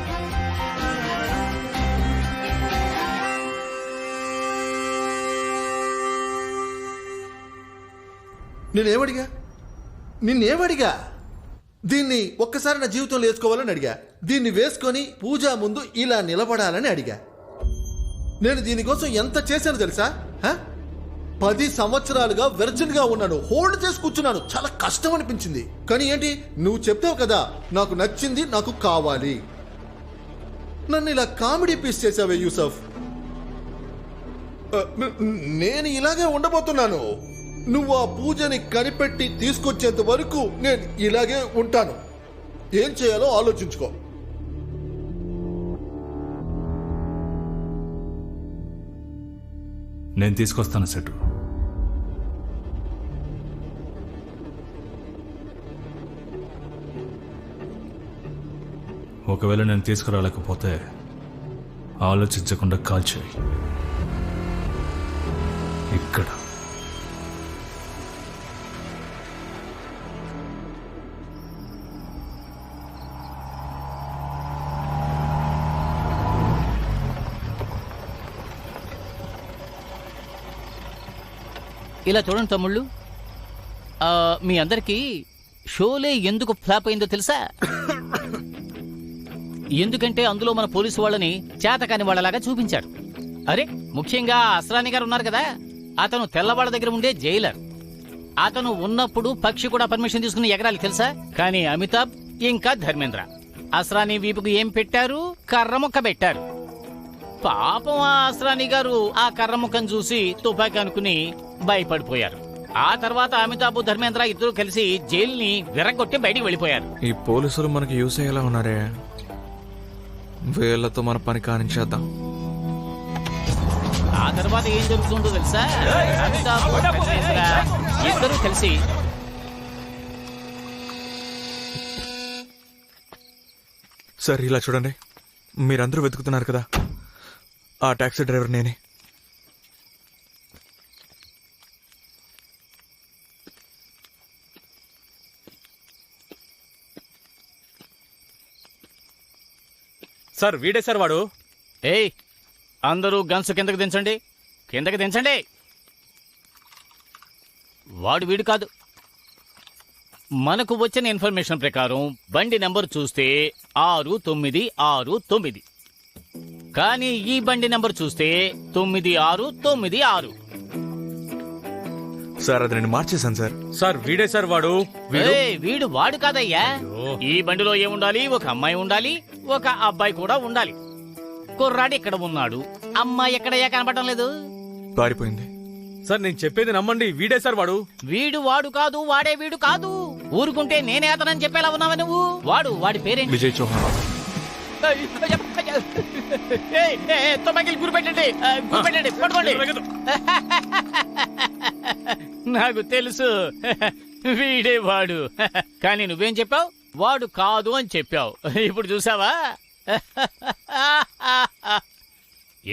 నిన్నేమడిగా? దీన్ని ఒక్కసారి నా జీవితంలో వేసుకోవాలని అడిగా. దీన్ని వేసుకొని పూజా ముందు ఇలా నిలబడాలని అడిగా. నేను దీనికోసం ఎంత చేశాను తెలుసా? 10 సంవత్సరాలుగా వెర్జిన్ గా ఉన్నాను, హోల్డ్ చేసి కూర్చున్నాను. చాలా కష్టం అనిపించింది. కానీ ఏంటి, నువ్వు చెప్తావు కదా, నాకు నచ్చింది, నాకు కావాలి. నన్ను ఇలా కామెడీ పీస్ చేసావే యూసఫ్. నేను ఇలాగే ఉండబోతున్నాను. నువ్వు ఆ పూజని కనిపెట్టి తీసుకొచ్చేంత వరకు నేను ఇలాగే ఉంటాను. ఏం చేయాలో ఆలోచించుకో. నేను తీసుకొస్తాను సెటు. ఒకవేళ నేను తీసుకురాలేకపోతే ఆలోచించకుండా కాల్ చేయి. ఇక్కడ ఇలా చూడండి తమ్ముళ్ళు, మీ అందరికీ షోలే ఎందుకు ఫ్లాప్ అయిందో తెలుసా? ఎందుకంటే అందులో మన పోలీసు వాళ్ళని చేతకాని వాళ్ళలాగా చూపించారు. అరే ముఖ్యంగా అస్రాని గారు ఉన్నారు కదా, అతను తెల్లవాళ్ళ దగ్గర ఉండే జైలర్. అతను ఉన్నప్పుడు పక్షి కూడా పర్మిషన్ తీసుకుని ఎగరాలి తెలుసా? కానీ అమితాబ్ ఇంకా ధర్మేంద్ర అస్రాని వీపుకు ఏం పెట్టారు? కర్ర ముక్క పెట్టారు. పాపం ఆ అస్రాని గారు ఆ కర్ర ముక్కను చూసి తుపాకీ అనుకుని భయపడిపోయారు. ఆ తర్వాత అమితాబ్ ధర్మేంద్ర ఇద్దరు కలిసి జైలుని విరగొట్టి బయటికి వెళ్ళిపోయారు. ఈ పోలీసులు మనకి యూస్ అయ్యేలా ఉన్నారే, వీళ్ళతో మన పని కానించేద్దాం. ఆ తర్వాత ఏం జరుగుతుందో తెలుసా? అమితాబ్ ధర్మేంద్ర ఇద్దరు కలిసి సార్ ఇలా చూడండి, మీరందరూ వెతుకుతున్నారు కదా, ఆ టాక్సీ డ్రైవర్ నేనే. సార్ వీడే సార్ వాడు. ఏయ్ అందరూ గన్స్ కిందకి దించండి, కిందకి దించండి. వాడు వీడు కాదు. మనకు వచ్చిన ఇన్ఫర్మేషన్ ప్రకారం బండి నెంబర్ చూస్తే 6969, కానీ ఈ బండి నెంబర్ చూస్తే 9696. సార్ అది నేను మార్చేశాను సార్. సార్ వీడే సార్ వాడు. వీడు వాడు కాదయ్యా. ఈ బండిలో ఏముండాలి? ఒక అమ్మాయి ఉండాలి, ఒక అబ్బాయి కూడా ఉండాలి. కుర్రాడు ఇక్కడ ఉన్నాడు, అమ్మాయి ఎక్కడయ్యా కనపడటం లేదు. పారిపోయింది. సార్ నేను చెప్పేది నమ్మండి, వీడే సార్ వాడు. వీడు వాడు కాదు, వాడే వీడు కాదు. ఊరుకుంటే నేనే అతనని చెప్పేలా ఉన్నావా నువ్వు? వాడి పేరేంటి? విజయ్ చౌహాన్. తుపాకీలు గురిపెట్టండి గురిపెట్టండి పట్టుకోండి నాకు తెలుసు వీడే వాడు కానీ నువ్వేం చెప్పావు వాడు కాదు అని చెప్పావు ఇప్పుడు చూసావా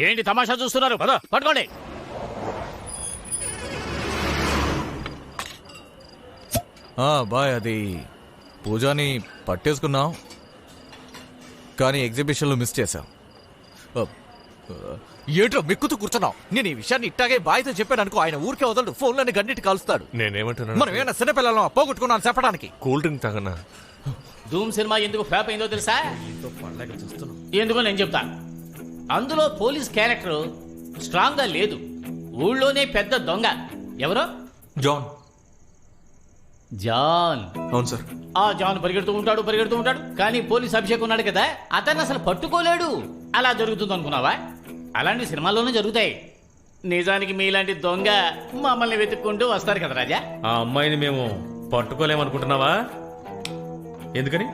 ఏంటి తమాషా చూస్తున్నారు పట్టుకోండి బాయ్ అది పూజాని పట్టేసుకున్నాం కానీ ఎగ్జిబిషన్లో మిస్ చేశాం. ఏంటో మిక్కుతూ కూర్చున్నావు. నేను ఈ విషయాన్ని ఇట్టాగే బాయ్తో చెప్పాను అనుకో, ఆయన ఊరికే వదలడు, ఫోన్లోని గన్నిటి కాలుస్తాడు. నేనేమంటున్నాను, మనం ఏమైనా చిన్నపిల్లలం పోగొట్టుకున్నాను చెప్పడానికి. కూల్ డ్రింక్ తాగనా? ధూమ్ సినిమా ఎందుకు ఫ్లాప్ అయిందో తెలుసా? ఎందుకో నేను చెప్తా. అందులో పోలీస్ క్యారెక్టర్ స్ట్రాంగ్ గా లేదు. ఊళ్ళోనే పెద్ద దొంగ ఎవరో జాన్. జాన్ అవును సార్. ఆ జాన్ పరిగెడుతూ ఉంటాడు కానీ పోలీస్ అభిషేక్ ఉన్నాడు కదా, అతన్ని అసలు పట్టుకోలేడు. అలా జరుగుతుంది అనుకున్నావా? అలాంటి సినిమాల్లోనే జరుగుతాయి. నిజానికి మీలాంటి దొంగ మమ్మల్ని వెతుక్కుంటూ వస్తారు కదా రాజా. ఆ అమ్మాయిని మేము పట్టుకోలేమనుకుంటున్నావా? ఎందుకని?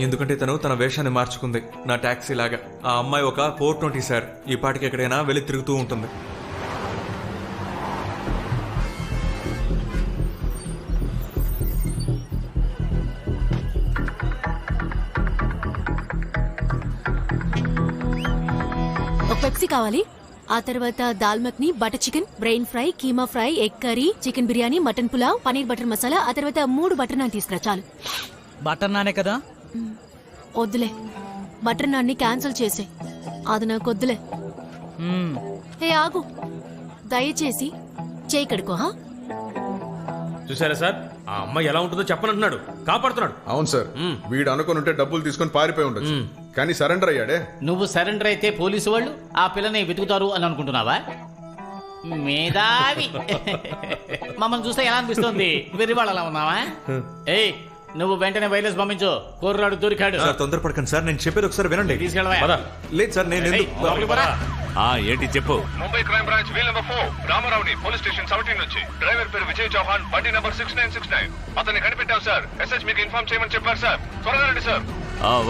ఎందుకంటే తన వేషాన్ని మార్చుకుంది నా టాక్సీ లాగా. ఆ అమ్మాయి ఒక 420 సార్. ఈ పాటికి ఎక్కడైనా వెళ్ళి తిరుగుతూ ఉంటుంది. ఒక పెప్సీ కావాలి. ఆ తర్వాత dal makhani, butter chicken, brain fry, keema fry, egg curry, chicken biryani, mutton pulao, paneer butter masala. ఆ తర్వాత 3 బటర్ నాన్ తీసుకురా చాలు. బటర్ నానే కదా? వద్దులే, బటర్ నాన్ని క్యాన్సిల్ చేసే. అది నాకు వద్దులే. హే ఆగు, దయచేసి చేయి కడుకో. చూసారా సార్, ఆ అమ్మాయి ఎలా ఉంటుందో చెప్పనంటున్నాడు, కాపాడుతున్నాడు. అవును సార్, వీడు అనుకుని ఉంటే డబ్బులు తీసుకొని పారిపోయి ఉండొచ్చు, కానీ సరెండర్ అయ్యాడే. నువ్వు సరెండర్ అయితే పోలీసు వాళ్ళు ఆ పిల్లని వెతుకుతారు అని అనుకుంటున్నావా? మేధావి. మమ్మల్ని చూస్తే ఎలా అనిపిస్తుంది? వెర్రి వాళ్ళలా ఉన్నావా? ఏయ్, నువ్వు వెంటనే వైరస్ పంపించు. కుర్రాడు దొరికాడు. సార్ తొందరపడకండి సార్, నేను చెప్పేది ఒకసారి వినండి. తీసుకెళ్ళవా? లేదు సార్, నేను ఏంటి చెప్పు. ముంబై క్రైమ్ బ్రాంచ్ వీల్ నెంబర్ 4 రామారావుని పోలీస్ స్టేషన్ 17 నుంచి. డ్రైవర్ పేరు విజయ్ చౌహాన్, బండి నెంబర్ 6969. అతన్ని కనిపెట్టాం సార్. ఎస్ఎస్ మీకు ఇన్ఫార్మ్ చేయమని చెప్పారు సార్. త్వరగా రండి సార్.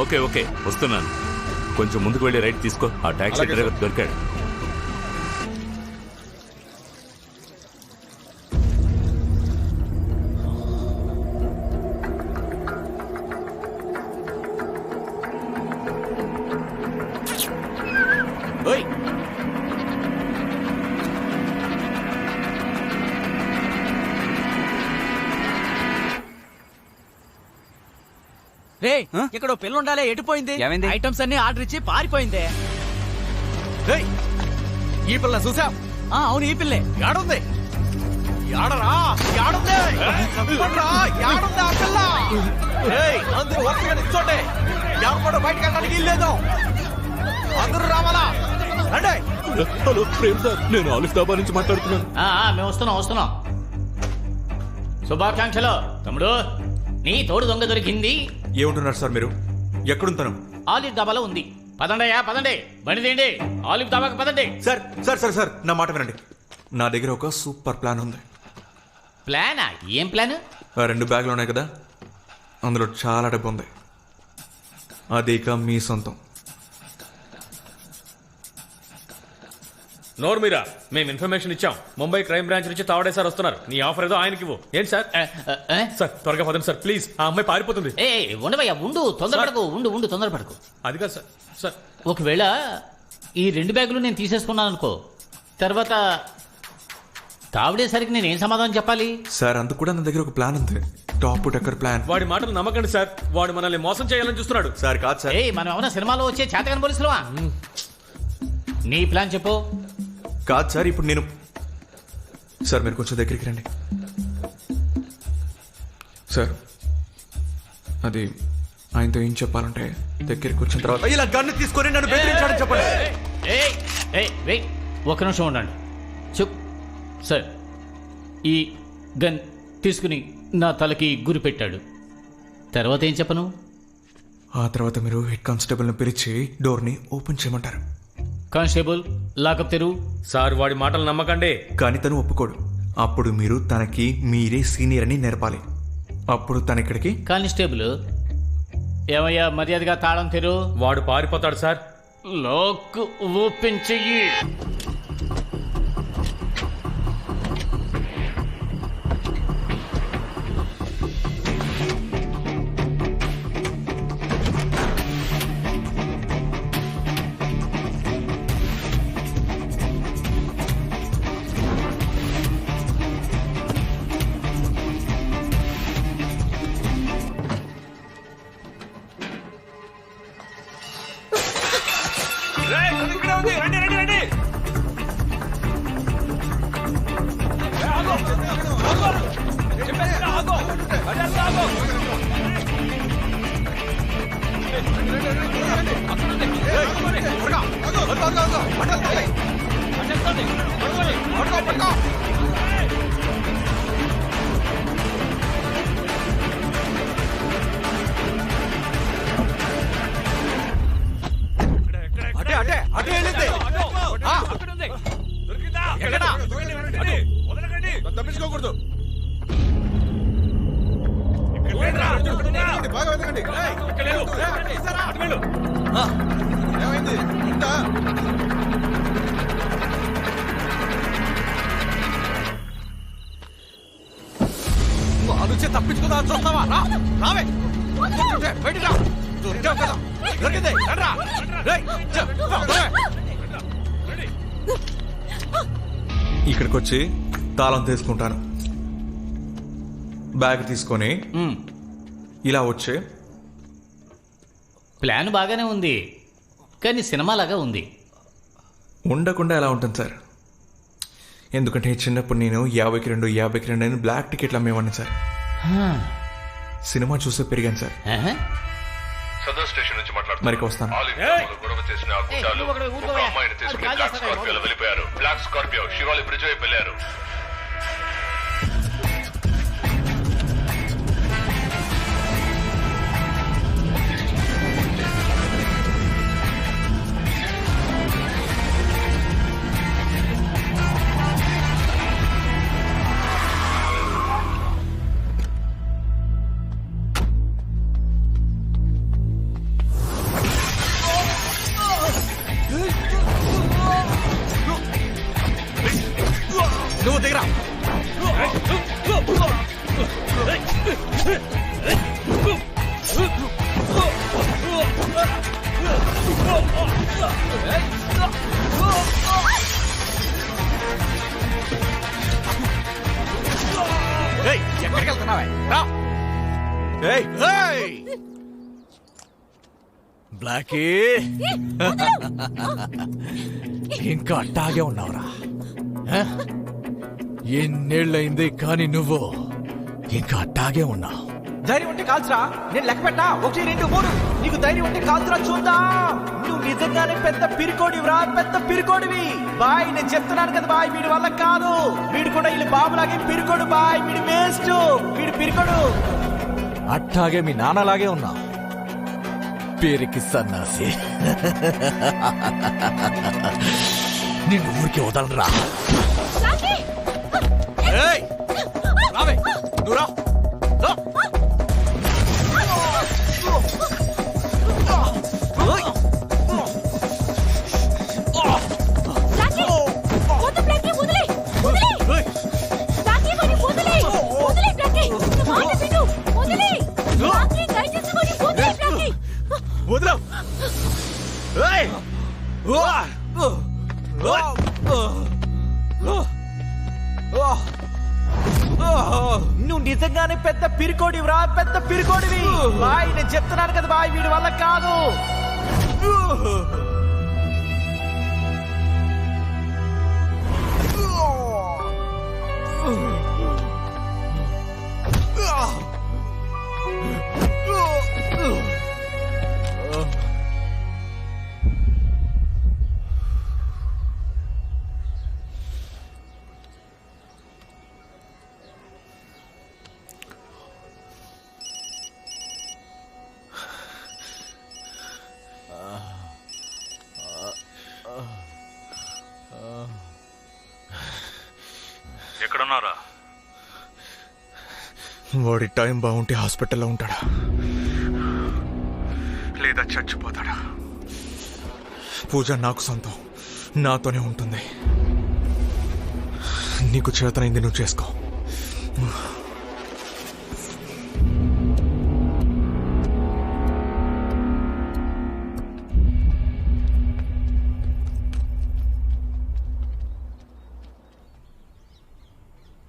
ఓకే వస్తున్నాను. కొంచెం ముందుకు వెళ్ళి రైట్ తీసుకో. ఆ టాక్సీ డ్రైవర్ దొరికాడు. రే, ఇక్కడ పిల్ల ఉండాలి, ఎటుపోయింది? ఐటమ్స్ అన్ని ఆర్డర్ ఇచ్చి పారిపోయిందే. ఈ పిల్ల చూసాం. అవును, ఈ పిల్లే. ఏడుంది? ఏడరా? ఏడుంది? ఏడుంది ఆ పిల్ల? అందరూ వరుసగా నిల్చోండి. ఎవరు కూడా బయటకు వెళ్ళడానికి ఇల్లేదు. అందరూ రావాలా? రండి. హలో ప్రేమ్ సార్, నేను ఆలిఫ్ దాబా నుంచి మాట్లాడుతున్నాను. మేము వస్తున్నాం. శుభాకాంక్షలు తమ్ముడు. నీ తోడు దొంగ దొరికింది. ఏమంటున్నారు సార్ మీరు? ఎక్కడుంటాను? ఆలిఫ్ దాబాలో ఉంది. పదండయ్యా, పదండి. బండి తీయండి. ఆలిఫ్ దాబాకి పదండి. సార్ నా మాట వినండి. నా దగ్గర ఒక సూపర్ ప్లాన్ ఉంది. ప్లానా? ఏం ప్లాన్? 2 బ్యాగులు ఉన్నాయి కదా, అందులో చాలా డబ్బు ఉంది. అది ఇక మీ సొంతం. నోరు మీరా, మేము ఇన్ఫర్మేషన్ ఇచ్చాం. ముంబై క్రైమ్ బ్రాంచ్ నుంచి తావడే సార్ వస్తున్నారు. నీ ఆఫర్ ఏదో ఆయనకి ఇవ్వు. ఏంటి సార్? సార్ త్వరగా పదండి సార్, ప్లీజ్. ఆ అమ్మాయి పారిపోతుంది. ఉండవయ్యా, ఉండు, తొందరపడకు. ఉండు, తొందరపడకు. అది కాదు సార్. ఒకవేళ ఈ 2 బ్యాగులు నేను తీసేసుకున్నాను అనుకో, తర్వాత తావిడేసరికి నేను ఏం సమాధానం చెప్పాలి? సార్ అందుకు కూడా నా దగ్గర ఒక ప్లాన్ ఉంది. టాప్ టక్కర్ ప్లాన్. వాడి మాటలు నమ్మకండి సార్, వాడు మనల్ని మోసం చేయాలని చూస్తున్నాడు. సార్ కాదు సార్. మనం ఏమన్నా సినిమాలో వచ్చే చేతకాని పోలీసులవా? నీ ప్లాన్ చెప్పు. కాదు సార్, ఇప్పుడు నేను సార్ మీరు కొంచెం దగ్గరికి రండి సార్. అది ఆయనతో ఏం చెప్పాలంటే దగ్గరికి వచ్చిన తర్వాత ఇలా గన్ను తీసుకొని నన్ను బెదిరించాడని చెప్పండి. ఒక్క నిమిషం ఉండండి. సార్, ఈ గన్ తీసుకుని నా తలకి గురి పెట్టాడు. తర్వాత ఏం చెప్పను? ఆ తర్వాత మీరు హెడ్ కానిస్టేబుల్ని పిలిచి డోర్ని ఓపెన్ చేయమంటారు. కానిస్టేబుల్, లాకప్ తెరు. సార్ వాడి మాటలు నమ్మకండి. కానీ తను ఒప్పుకోడు. అప్పుడు మీరు తనకి మీరే సీనియర్ అని నేర్పాలి. అప్పుడు తన ఇక్కడికి. కానిస్టేబుల్, ఏమయ్యా మర్యాదగా తాళం తెరు. వాడు పారిపోతాడు సార్. లాక్ ఓపెన్ చెయ్యి. తప్పించుకోకూడదు. ఏమైంది? ఆలోచన తప్పించుకుందా చూస్తావా? రావే బయట రా. దొరికావు కదా, దొరికింది. రండ్రా. రేయ్, ఇక్కడికి వచ్చి తాళం తీసుకుంటాను, బ్యాగ్ తీసుకొని ఇలా వచ్చే. ప్లాన్ బాగానే ఉంది, కానీ సినిమాలాగా ఉంది. ఉండకుండా ఎలా ఉంటుంది సార్? ఎందుకంటే చిన్నప్పుడు నేను 50కి 2 అని బ్లాక్ టికెట్లు అమ్మేవాడిని సార్. సినిమా చూసే పెరిగాను సార్. సదర్ స్టేషన్ నుంచి మరికి వస్తాను. గొడవ చేసిన ఆ గుండాలు ఒక అమ్మాయిని తీసుకుని బ్లాక్ స్కార్పియోలో వెళ్ళిపోయారు. బ్లాక్ స్కార్పియో శివాలి బ్రిడ్జ్ వైపు వెళ్ళారు. నువ్వు దిగరా. ఎక్కడికి వెళ్తున్నావే? రా. బ్లాకీ, ఇంకా అట్టాగే ఉన్నావురా. ఎన్నేళ్ళయింది కానీ నువ్వు ఇంకా అట్టాగే ఉన్నావు. ధైర్యం ఉంటే కాల్చరా. నేను లెక్క పెట్టా. 1, 2, 3. నీకు ధైర్యం ఉంటే కాల్చరా, చూద్దాం. నువ్వు నిజంగానే పెద్ద పిరికోడివిరా, పెద్ద పిరికోడివి. బాయ్, నేను చెప్తున్నాను కదా బాయ్, వీడి వల్ల కాదు. వీడు కూడా వీళ్ళు బాబులాగే పిరికోడు బాయ్. వీడి వేస్ట్, వీడి పిరికోడు. అట్టాగే మీ నాన్నలాగే ఉన్నావు, పేరుకి సన్నాసి. నిన్ను ఊరికి వదలరా. రావే, నువ్వు రా. వదలవు. నువ్వు నిజంగానే పెద్ద పిరికోడివిరా, పెద్ద పిరికోడివి. బాయ్, నేను చెప్తున్నాను కదా బాయ్, వీడి వల్ల కాదు. ఎక్కడున్నారా? వాడి టైం బాగుంటే హాస్పిటల్లో ఉంటాడా లేదా చచ్చిపోతాడా? పూజ నాకు సొంతం, నాతోనే ఉంటుంది. నీకు చేతనైంది నువ్వు చేసుకో.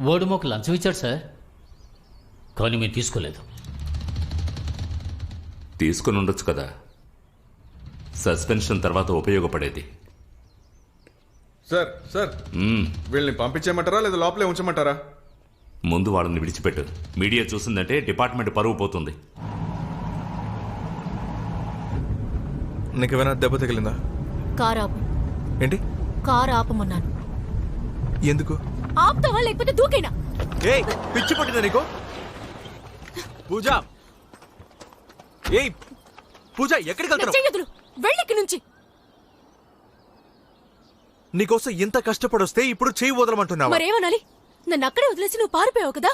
వాడు మాకు లంచం ఇచ్చాడు సార్, కానీ మేము తీసుకోలేదు. తీసుకుని ఉండొచ్చు కదా, సస్పెన్షన్ తర్వాత ఉపయోగపడేది. సార్ సార్ వీళ్ళని పంపించేయమంటారా లేదా లోపలే ఉంచమంటారా? ముందు వాళ్ళని విడిచిపెట్టు. మీడియా చూసిందంటే డిపార్ట్మెంట్ పరువు పోతుంది. నీకేమైనా దెబ్బ తగిలిందా? కార్ ఆపు. ఏంటి? కార్ ఆపమన్నాను. ఎందుకు? ఆపుతావా లేకపోతే దూకేనా? ఏయ్, పిచ్చి పట్టిందా నీకు? పూజ, ఏయ్ పూజ, ఎక్కడికి వెళ్తున్నావు? వెళ్ళికి నుంచి. నీకోసం ఇంత కష్టపడొస్తే ఇప్పుడు చెయ్యి వదలమంటున్నావా? మరేమనాలి? నన్ను అక్కడే వదిలేసి నువ్వు పారిపోయావు కదా.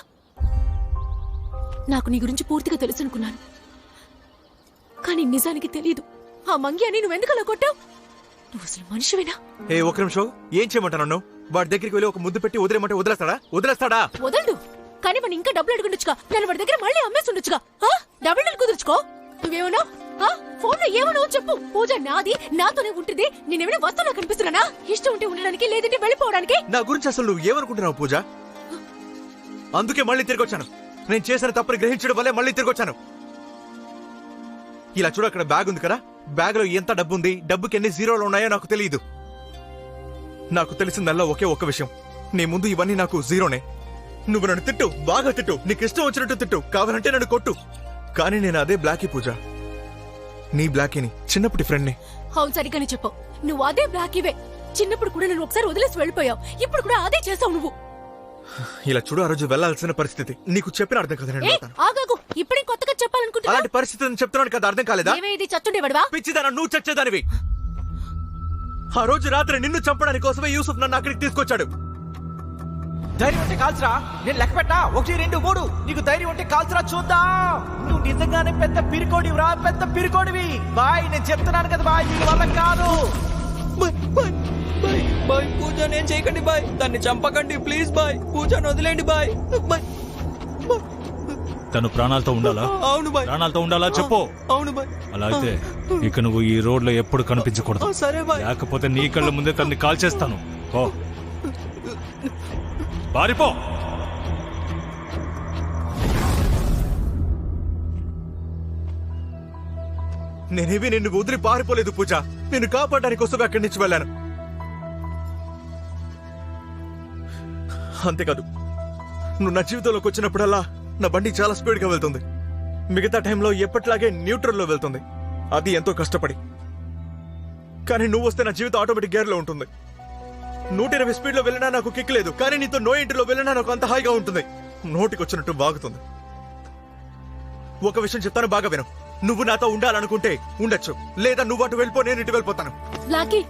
నాకు నీ గురించి పూర్తిగా తెలుసు అనుకున్నాను, కానీ నిజానికి తెలియదు. ఆ మంగి అని నువ్వెందుకు అలా కొట్టావు? నువ్వు అసలు మనిషివేనా? ఏ ఒక్క నిమిషం, ఏం చేయమంటాను? వాడి దగ్గరికి వెళ్ళి ఒక ముద్దు పెట్టి వదిలేమంటే వదిలేస్తాడా? వదలడు. కానీ వాడిని ఇంకా డబ్బులు అడుగుండొచ్చుగా. నేను వాడి దగ్గర మళ్ళీ అమ్మేసి ఉండొచ్చుగా. డబ్బులు కుదుర్చుకో. నువ్వేమన్నా ఫోన్ లో ఏమన్నా చెప్పు. పూజ నాది, నాతోనే ఉంటుంది. నేనేమైనా వస్తున్నా కనిపిస్తున్నానా? ఇష్టం ఉంటే ఉండడానికి, లేదంటే వెళ్ళిపోవడానికి. నా గురించి అసలు నువ్వు ఏమనుకుంటున్నావు పూజ? అందుకే మళ్ళీ తిరిగి వచ్చాను. నేను చేసిన తప్పుని గ్రహించడం వల్లే మళ్ళీ తిరిగి వచ్చాను. ఇలా చూడు, అక్కడ బ్యాగ్ ఉంది కదా, బ్యాగ్ లో ఎంత డబ్బు ఉంది, డబ్బుకి ఎన్ని జీరోలు ఉన్నాయో నాకు తెలియదు. నాకు తెలిసిందల్లా ఒకే ఒక్క విషయం, నీ ముందు ఇవన్నీ నాకు జీరోనే. నువ్వు నన్ను తిట్టు, బాగా తిట్టు, నీకు ఇష్టం వచ్చినట్టు తిట్టు, కావాలంటే నన్ను కొట్టు, కానీ నేను అదే బ్లాకీ పూజ, నీ బ్లాకీని, చిన్నప్పటి ఫ్రెండ్ని. అవును, సరిగ్గానే చెప్పావు. నువ్వు అదే బ్లాకీవే. చిన్నప్పుడు కూడా నేను ఒకసారి వదిలేసి వెళ్ళిపోయావు, ఇప్పుడు కూడా అదే చేసావు నువ్వు. ఇలా చూడు, ఆ రోజు వెళ్లాల్సిన పరిస్థితి నీకు చెప్పిన అర్థం కదా. నేను ఆగాగు, ఇప్పుడే కొత్తగా చెప్పాలనుకుంటున్నా. అలాంటి పరిస్థితి చెప్తున్నాను కదా, అర్థం కాలేదా? ఏమేది చచ్చుండేవాడువా? పిచ్చిదానా, నువ్వు చచ్చేదానివి. ఆ రోజు రాత్రి నిన్ను చంపడానికి కోసమే యూసుఫ్ నన్ను అక్కడికి తీసుకొచ్చాడు. ధైర్యం ఉంటే కాల్చరా, నేను లెక్క పెట్టా. 1, 2, 3. నీకు ధైర్యం ఉంటే కాల్చరా, చూద్దాం. నువ్వు నిజంగానే పెద్ద పిరికోడివిరా, పెద్ద పిరికోడివి. బాయ్, నేను చెప్తున్నాను కదా బాయ్, నీ వల్ల కాదు. బాయ్ పూజ నేను చేయకండి బాయ్, దాన్ని చంపకండి ప్లీజ్ బాయ్. పూజను వదిలేండి బాయ్. తను ప్రాణాలతో ఉండాలా? అవును బాయ్. ప్రాణాలతో ఉండాలా చెప్పు. అవును బాయ్. అలా అయితే ఇక నువ్వు ఈ రోడ్ లో ఎప్పుడు కనిపించకూడదు. సరే బాయ్. లేకపోతే నీ కళ్ళ ముందే తన్ని కాల్చేస్తాను. ఓ పారిపో. నేనేవి నిన్ను వదిలి పారిపోలేదు పూజ, నిన్ను కాపాడడానికి కోసమే అక్కడి నుంచి వెళ్ళాను. అంతేకాదు, నువ్వు నా జీవితంలోకి వచ్చినప్పుడల్లా నా బండి చాలా స్పీడ్ గా వెళ్తుంది. మిగతా టైంలో ఎప్పటిలాగే న్యూట్రల్లో వెళ్తుంది, అది ఎంతో కష్టపడి. కానీ నువ్వు వస్తే నా జీవితం ఆటోమేటిక్ గేర్ లో ఉంటుంది. 120 స్పీడ్ లో వెళ్ళినా నాకు కిక్ లేదు, కానీ నీతో నో ఇంటిలో వెళ్ళినా నాకు అంత హాయిగా ఉంటుంది. నోటికి వచ్చినట్టు బాగుతుంది. ఒక విషయం చెప్తాను, బాగా విను. నువ్వు నాతో ఉండాలనుకుంటే ఉండొచ్చు, లేదా నువ్వు అటు వెళ్ళిపో, నేను ఇటు వెళ్ళిపోతాను. బ్లాకీ,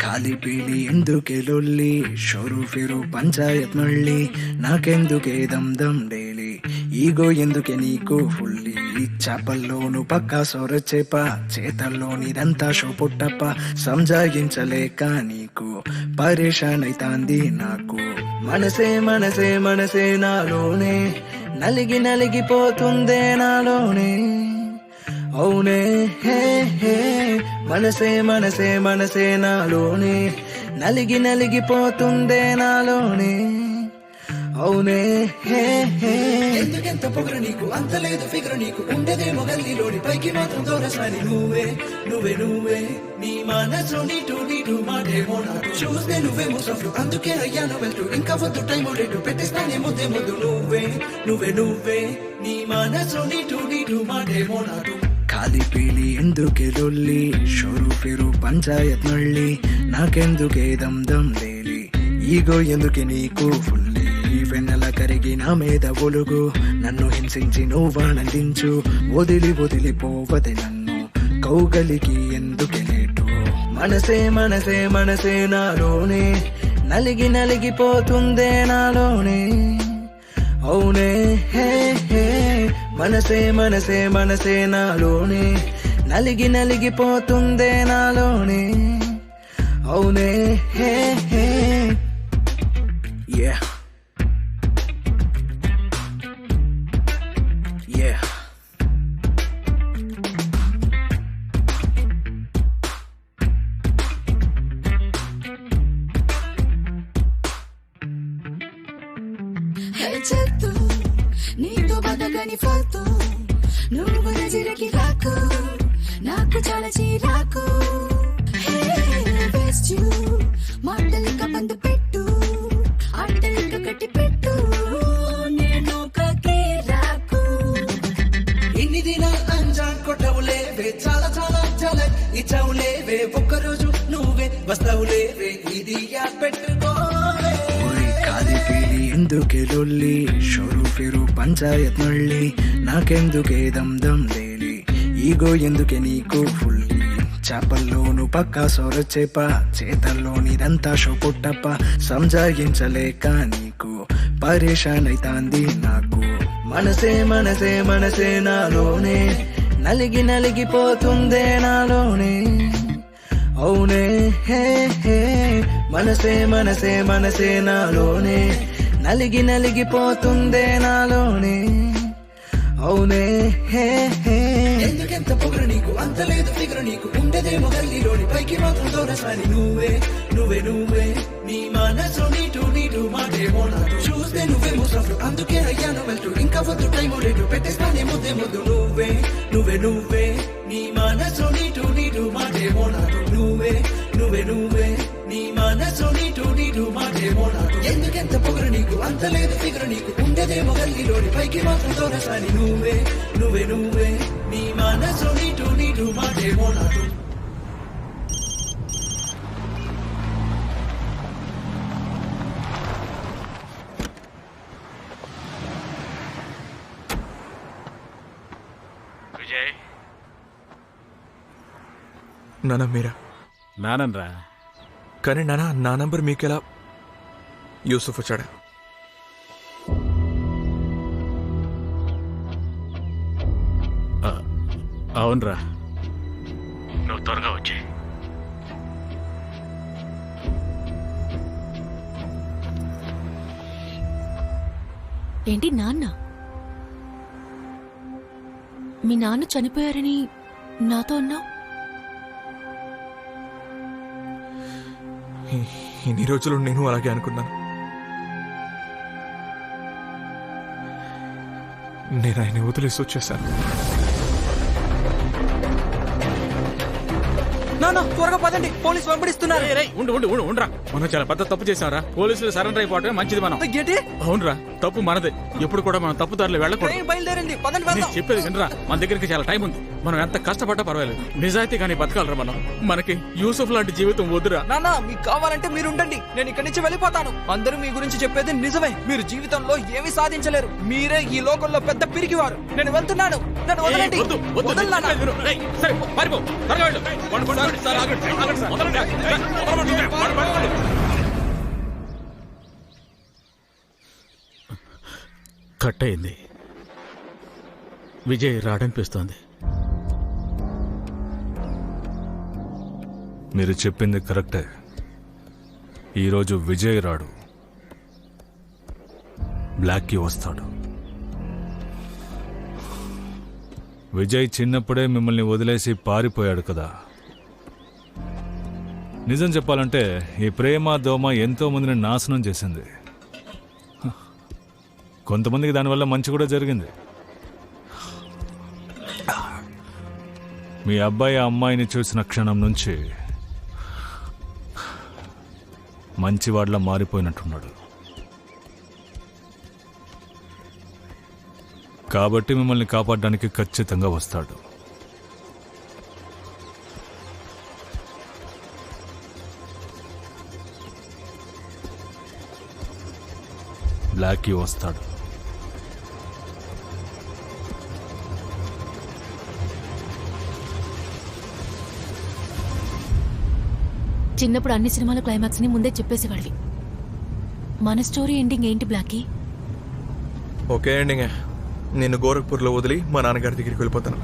ఖాళీ పీలి ఎందుకే లొల్లి, షోరు ఫిరు పంచాయత్ మళ్ళీ, నాకెందుకే దమ్ దమ్ డైలీ, ఈగో ఎందుకే నీకు ఫుల్లి, చేపల్లోను పక్కా సొర చేప, చేతల్లోనిదంతా షో పుట్టప్ప, సంజాయించలేక నీకు పరేషాన్ అయితాంది నాకు. మనసే మనసే మనసే నాలోనే నలిగి నలిగిపోతుందే నాలోనే. అవునే హే హే, మనసే మనసే మనసే నాలోనే నలిగి నలిగిపోతుందే నాలోనే. అవునే హే హే ఎందుకెంత పొగరు నీకు అంత లేదు ఫిగరు నీకు ఉండేదేమో గల్లీలోని పైకి మాత్రం దూరసాని నువ్వే నువ్వే నువ్వే నీ మనసు నీటు మాటేమో నాకు చూస్తే నువ్వే ముసఫ్లు అందుకే అయ్యాను వెళ్తూ ఇంకా వద్దు టైం రేటు పెట్టేస్తానే ముద్దే ముద్దు నువ్వే నువ్వే నువ్వే నీ మనసు నీటు మాటేమో నాకు ఖాళీ పీలి ఎందుకే లొల్లి షోరు ఫిరు పంచాయత్ మళ్ళీ నాకెందుకే దమ్ దమ్ లేలి ఈగో ఎందుకే నీకు ఫుల్లి వెన్నెల కరిగి నా మీద ఒలుగు నన్ను హింసించి నువ్వానందించు వదిలిపోవది నన్ను కౌగలికి ఎందుకే లేటు మనసే మనసే మనసే నాలోనే నలిగిపోతుందే నాలోనే అవునే హే హే మనసే మనసే మనసే నాలోనే నలిగిపోతుందే నాలోనే అవునే హే హే yeah yeah చెత్తు నీతో బతకని ఫాల్తూ నువ్వు నజరకి రాకు నాకు చాలా చీరాకు వేస్ట్ యూ మాటలిక బందు పెట్టు ఆటలిక కట్టి పెట్టు నేను కకే రాకు ఇన్ని దినాలు అంజాన్ కొట్టవులేవే చాలా చాలా చాలా ఇచ్చావులేవే ఒక్కరోజు నువ్వే వస్తావులేవే ఇది పెట్టుకోవే ఖాళీ పీలి ఎందుకే లొల్లి షోరు ఫిరు పంచాయత్ మళ్ళీ నాకెందుకే దమ్ దమ్ లేలి ఈగో ఎందుకే నీకు ఫుల్లి చేపల్లోను పక్క సొర చేప చేతల్లోనిదంతా షో పుట్టప్ప సంజాయించలేక నీకు పరేషాన్ అయితాంది నాకు మనసే మనసే మనసే నాలోనే నలిగిపోతుందే నాలోనే అవునే హే హే మనసే మనసే మనసే నాలోనే నలిగిపోతుందే నాలోనే అవునే హే హే ఎందుకెంత పొగరు నీకు అంత లేదు ఫిగరు నీకు ఉండేదేమో గల్లీలోని పైకి మాత్రం దూరసాని నువ్వే నువ్వే నువ్వే నీ మనసు నీటు మాటేమో నాకు చూస్తే నువ్వే ముసఫ్లు అందుకే అయ్యాను వెళ్తూ ఇంకా వద్దు టైం రేటు పెట్టేస్తానే ముద్దే ముద్దు నువ్వే నువ్వే నువ్వే నీ మనసు నీటు మాటేమో నాకు నువ్వే నువ్వే నువ్వే నీ మనసు నీటు మాటేమో నాకు ఎందుకెంత పొగరు నీకు అంత లేదు ఫిగరు నీకు ఉండేదేమో గల్లీలోని పైకి మాత్రం దూరసాని నువ్వే నువ్వే నువ్వే నీ మనసు నీటు మాటేమో నాకు విజయ్ నానా మీరా నానన్రా కానీ నానా నా నంబర్ మీకెలా యూసుఫ్ వచ్చాడా అవునరా నువ్వు త్వరగా వచ్చి ఏంటి నాన్న మీ నాన్న చనిపోయారని నాతో అన్నావు ఇన్ని రోజులు నేను అలాగే అనుకున్నాను. నేను ఆయన వదిలేసి వచ్చేసాను. నాన్న త్వరగా పదండి, పోలీసు వెంబడిస్తున్నారు. ఉండరా, మనం చాలా పెద్ద తప్పు చేసాంరా. పోలీసులు సరెండర్ అయిపోవటమే మంచిది. మనం అవునరా, తప్పు మనదే. ఎప్పుడు కూడా మనం తప్పుదారులు వెళ్ళకూడదు. బయలుదేరింది, పదండి వెళ్దాం. చెప్పేది వినరా, మన దగ్గరికి చాలా టైం ఉంది. మనం ఎంత కష్టపడ్డా పర్వాలేదు, నిజాయితీ కానీ బతకాలరా మనం. మనకి యూసుఫ్ లాంటి జీవితం వద్దురా. నాన్న మీకు కావాలంటే మీరు ఉండండి, నేను ఇక్కడి నుంచి వెళ్ళిపోతాను. అందరూ మీ గురించి చెప్పేది నిజమే. మీరు జీవితంలో ఏమీ సాధించలేరు. మీరే ఈ లోకంలో పెద్ద పిరికివారు. నేను వెళ్తున్నాను, నన్ను వదలండి. వదలు నాన్న. సరే పారిపో, త్వరగా వెళ్ళు. కట్ అయింది. విజయ్ రాడనిపిస్తోంది. మీరు చెప్పింది కరెక్టే. ఈరోజు విజయ్ రాడు, బ్లాక్కి వస్తాడు. విజయ్ చిన్నప్పుడే మిమ్మల్ని వదిలేసి పారిపోయాడు కదా. నిజం చెప్పాలంటే ఈ ప్రేమ దోమ ఎంతో మందిని నాశనం చేసింది. కొంతమందికి దానివల్ల మంచి కూడా జరిగింది. మీ అబ్బాయి ఆ అమ్మాయిని చూసిన క్షణం నుంచి మంచివాడ్లా మారిపోయినట్టున్నాడు. కాబట్టి మిమ్మల్ని కాపాడడానికి ఖచ్చితంగా వస్తాడు. బ్లాకీ వస్తాడు. చిన్నప్పుడు అన్ని సినిమాల క్లైమాక్స్ ని ముందే చెప్పేసేవాడివి. మన స్టోరీ ఎండింగ్ ఏంటి బ్లాకీ? Okay ending. నేను గోరఖ్పూర్లో వదిలి మా నాన్నగారి దగ్గరికి వెళ్ళిపోతాను.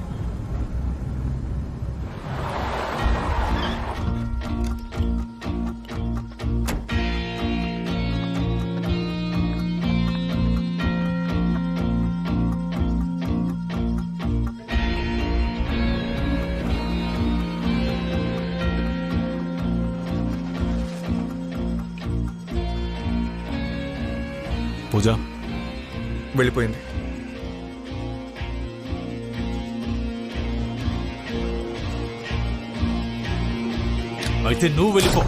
పూజ వెళ్ళిపోయింది. అయితే నువ్వు వెళ్ళిపో.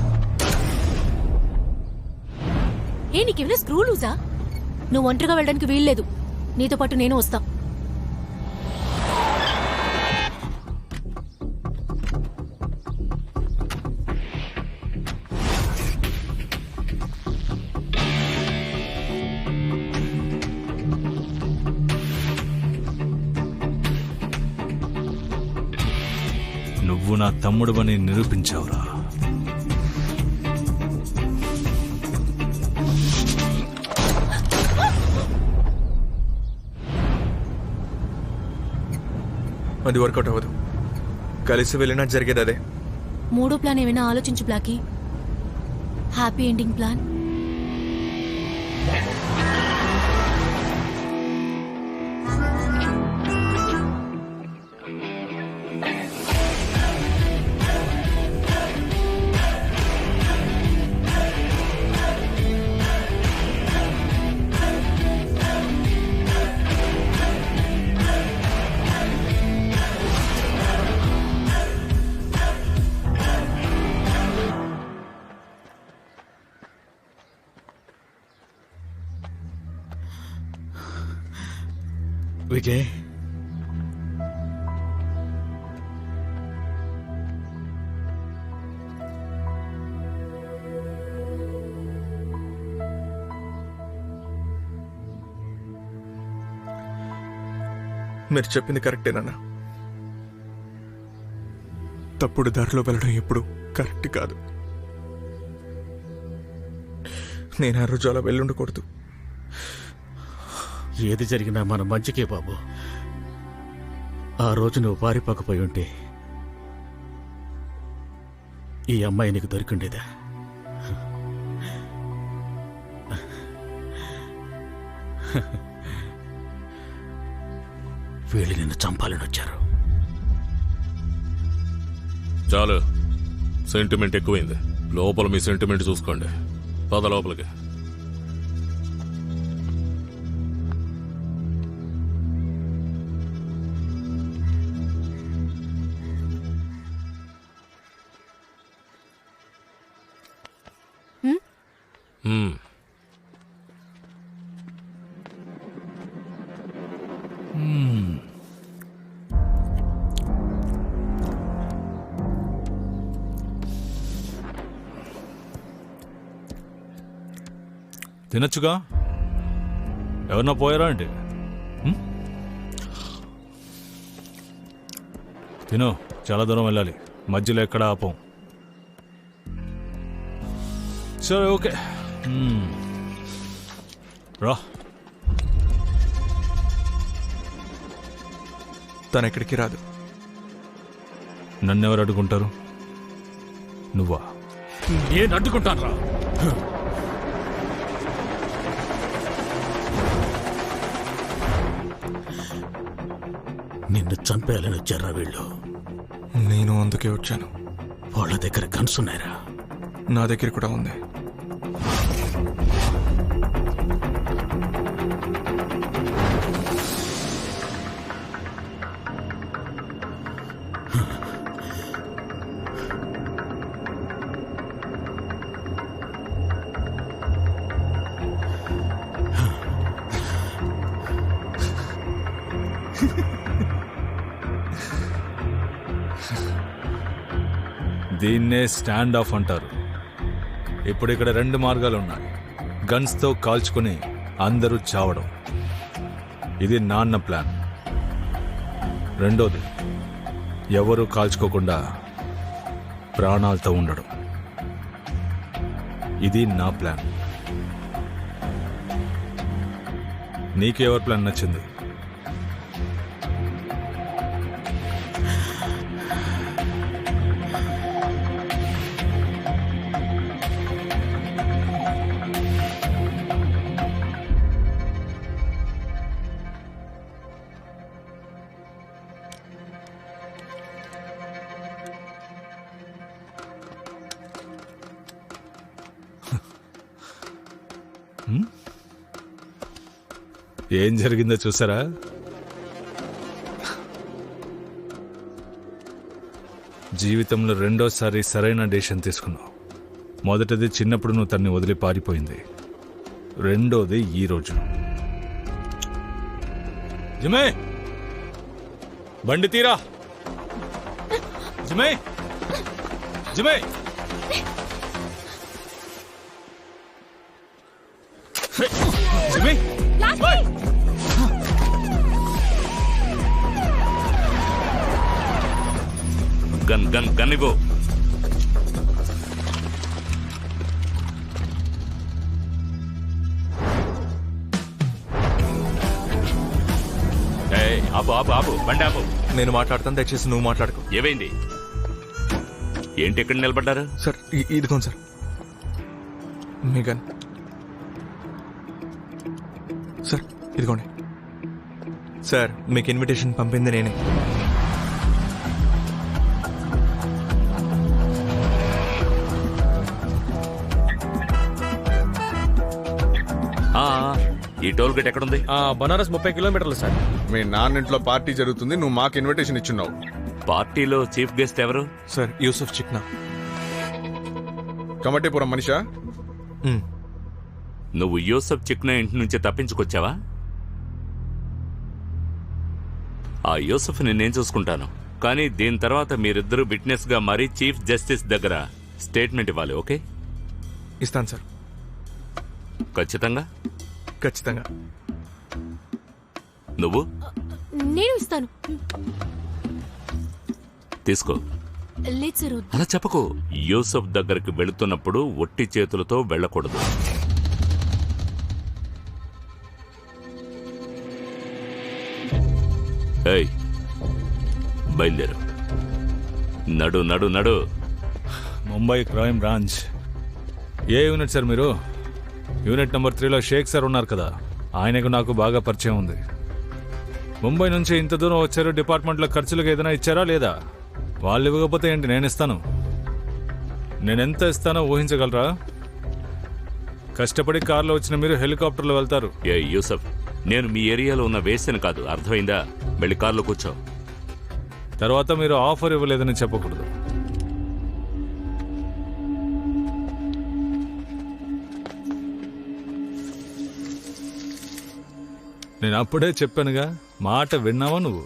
ఏ నీకేమైనా స్క్రూ లూజా? నువ్వు ఒంటరిగా వెళ్ళడానికి వీల్లేదు. నీతో పాటు నేను వస్తా. నువ్వు నా తమ్ముడువని నిరూపించావురా. అది వర్కౌట్ అవ్వదు. కలిసి వెళ్ళినా జరిగేది అదే. మూడో ప్లాన్ ఏమైనా ఆలోచించు Blackie. Happy ending plan. Vijay, మీరు చెప్పింది కరెక్టేనా? తప్పుడు దారిలో వెళ్ళడం ఎప్పుడు కరెక్ట్ కాదు. నేను ఆ రోజు అలా వెళ్ళుండకూడదు. ఏది జరిగినా మన మంచికే బాబు. ఆ రోజు నువ్వు పారిపోకపోయి ఉంటే ఈ అమ్మాయి నీకు దొరికిండేదా? వీళ్ళు నిన్ను చంపాలని వచ్చారు. చాలు, సెంటిమెంట్ ఎక్కువైంది. లోపల మీ సెంటిమెంట్ చూసుకోండి. పద లోపలికి. తినచ్చుగా. ఎవరన్నా పోయారా అంటే తిను. చాలా దూరం వెళ్ళాలి. మధ్యలో ఎక్కడ ఆపం. సరే ఓకే రా. తను ఎక్కడికి రాదు. నన్నెవరు అడ్డుకుంటారు? నువ్వా? నేను అడ్డుకుంటాను రా. నిన్ను చంపేయాలని వచ్చారా వీళ్ళు? నేను అందుకే వచ్చాను. వాళ్ళ దగ్గర గన్స్ ఉన్నాయరా? నా దగ్గర కూడా ఉంది. దీన్నే స్టాండ్ ఆఫ్ అంటారు. ఇప్పుడు ఇక్కడ 2 మార్గాలు ఉన్నాయి. గన్స్తో కాల్చుకుని అందరూ చావడం, ఇది నాన్న ప్లాన్. రెండోది ఎవరూ కాల్చుకోకుండా ప్రాణాలతో ఉండడం, ఇది నా ప్లాన్. నీకెవరి ప్లాన్ నచ్చింది? ఏం జరిగిందో చూసారా? జీవితంలో రెండోసారి సరైన డెసిషన్ తీసుకున్నావు. మొదటిది చిన్నప్పుడు నువ్వు తన్ని వదిలి పారిపోయింది, రెండోది ఈరోజు. జిమే, బండి తీరా. జిమే, జిమే, జిమే, గన్ గన్ గన్ ఇవ్వు. ఆపు ఆపు ఆపు, బండి ఆపు. నేను మాట్లాడతాను, దయచేసి నువ్వు మాట్లాడుకో. ఏమైంది? ఏంటి ఎక్కడ నిలబడ్డారు? సార్ ఇదిగోండి సార్ మీ గన్. సార్ ఇదిగోండి. సార్ మీకు ఇన్విటేషన్ పంపింది నేనే. ఈ టోల్ గేట్ ఎక్కడుంది? బనారస్ 30 కిలోమీటర్లు సార్. మీ నాన్నింట్లో పార్టీ జరుగుతుంది, నువ్వు మాకు ఇన్విటేషన్ ఇచ్చున్నావు. పార్టీలో చీఫ్ గెస్ట్ ఎవరు? సార్ యూసుఫ్ చిక్నా. కమటీపురం మనిషా? నువ్వు యూసఫ్ చిక్నా ఇంటి నుంచి తప్పించుకొచ్చావా? ఆ యూసఫ్ నేను చూసుకుంటాను, కానీ దీని తర్వాత మీరిద్దరూ విట్నెస్ గా మారి చీఫ్ జస్టిస్ దగ్గర స్టేట్మెంట్ ఇవ్వాలి. ఓకే? ఇస్తాను సార్. ఖచ్చితంగా? ఖచ్చితంగా. నువ్వు? నేను ఇస్తాను. తీసుకో. లేదు సార్. అలా చెప్పకు. యూసఫ్ దగ్గరికి వెళుతున్నప్పుడు ఒట్టి చేతులతో వెళ్ళకూడదు. ఏయ్, బయలుదేరు. నడు నడు నడు. Mumbai crime branch. ఏ యూనిట్ సార్ మీరు? యూనిట్ నెంబర్ 3లో షేక్ సార్ ఉన్నారు కదా, ఆయనకు నాకు బాగా పరిచయం ఉంది. ముంబై నుంచి ఇంత దూరం వచ్చారు, డిపార్ట్మెంట్లో ఖర్చులకు ఏదైనా ఇచ్చారా లేదా? వాళ్ళు ఇవ్వకపోతే ఏంటి, నేను ఇస్తాను. నేనెంత ఇస్తానో ఊహించగలరా? కష్టపడి కార్లో వచ్చిన మీరు హెలికాప్టర్లో వెళ్తారు. ఏ యూసఫ్, నేను మీ ఏరియాలో ఉన్న వేసాను కాదు, అర్థమైందా? వెళ్ళి కార్లో కూర్చో. తర్వాత మీరు ఆఫర్ ఇవ్వలేదని చెప్పకూడదు. నేను అప్పుడే చెప్పానుగా, మాట విన్నావా నువ్వు?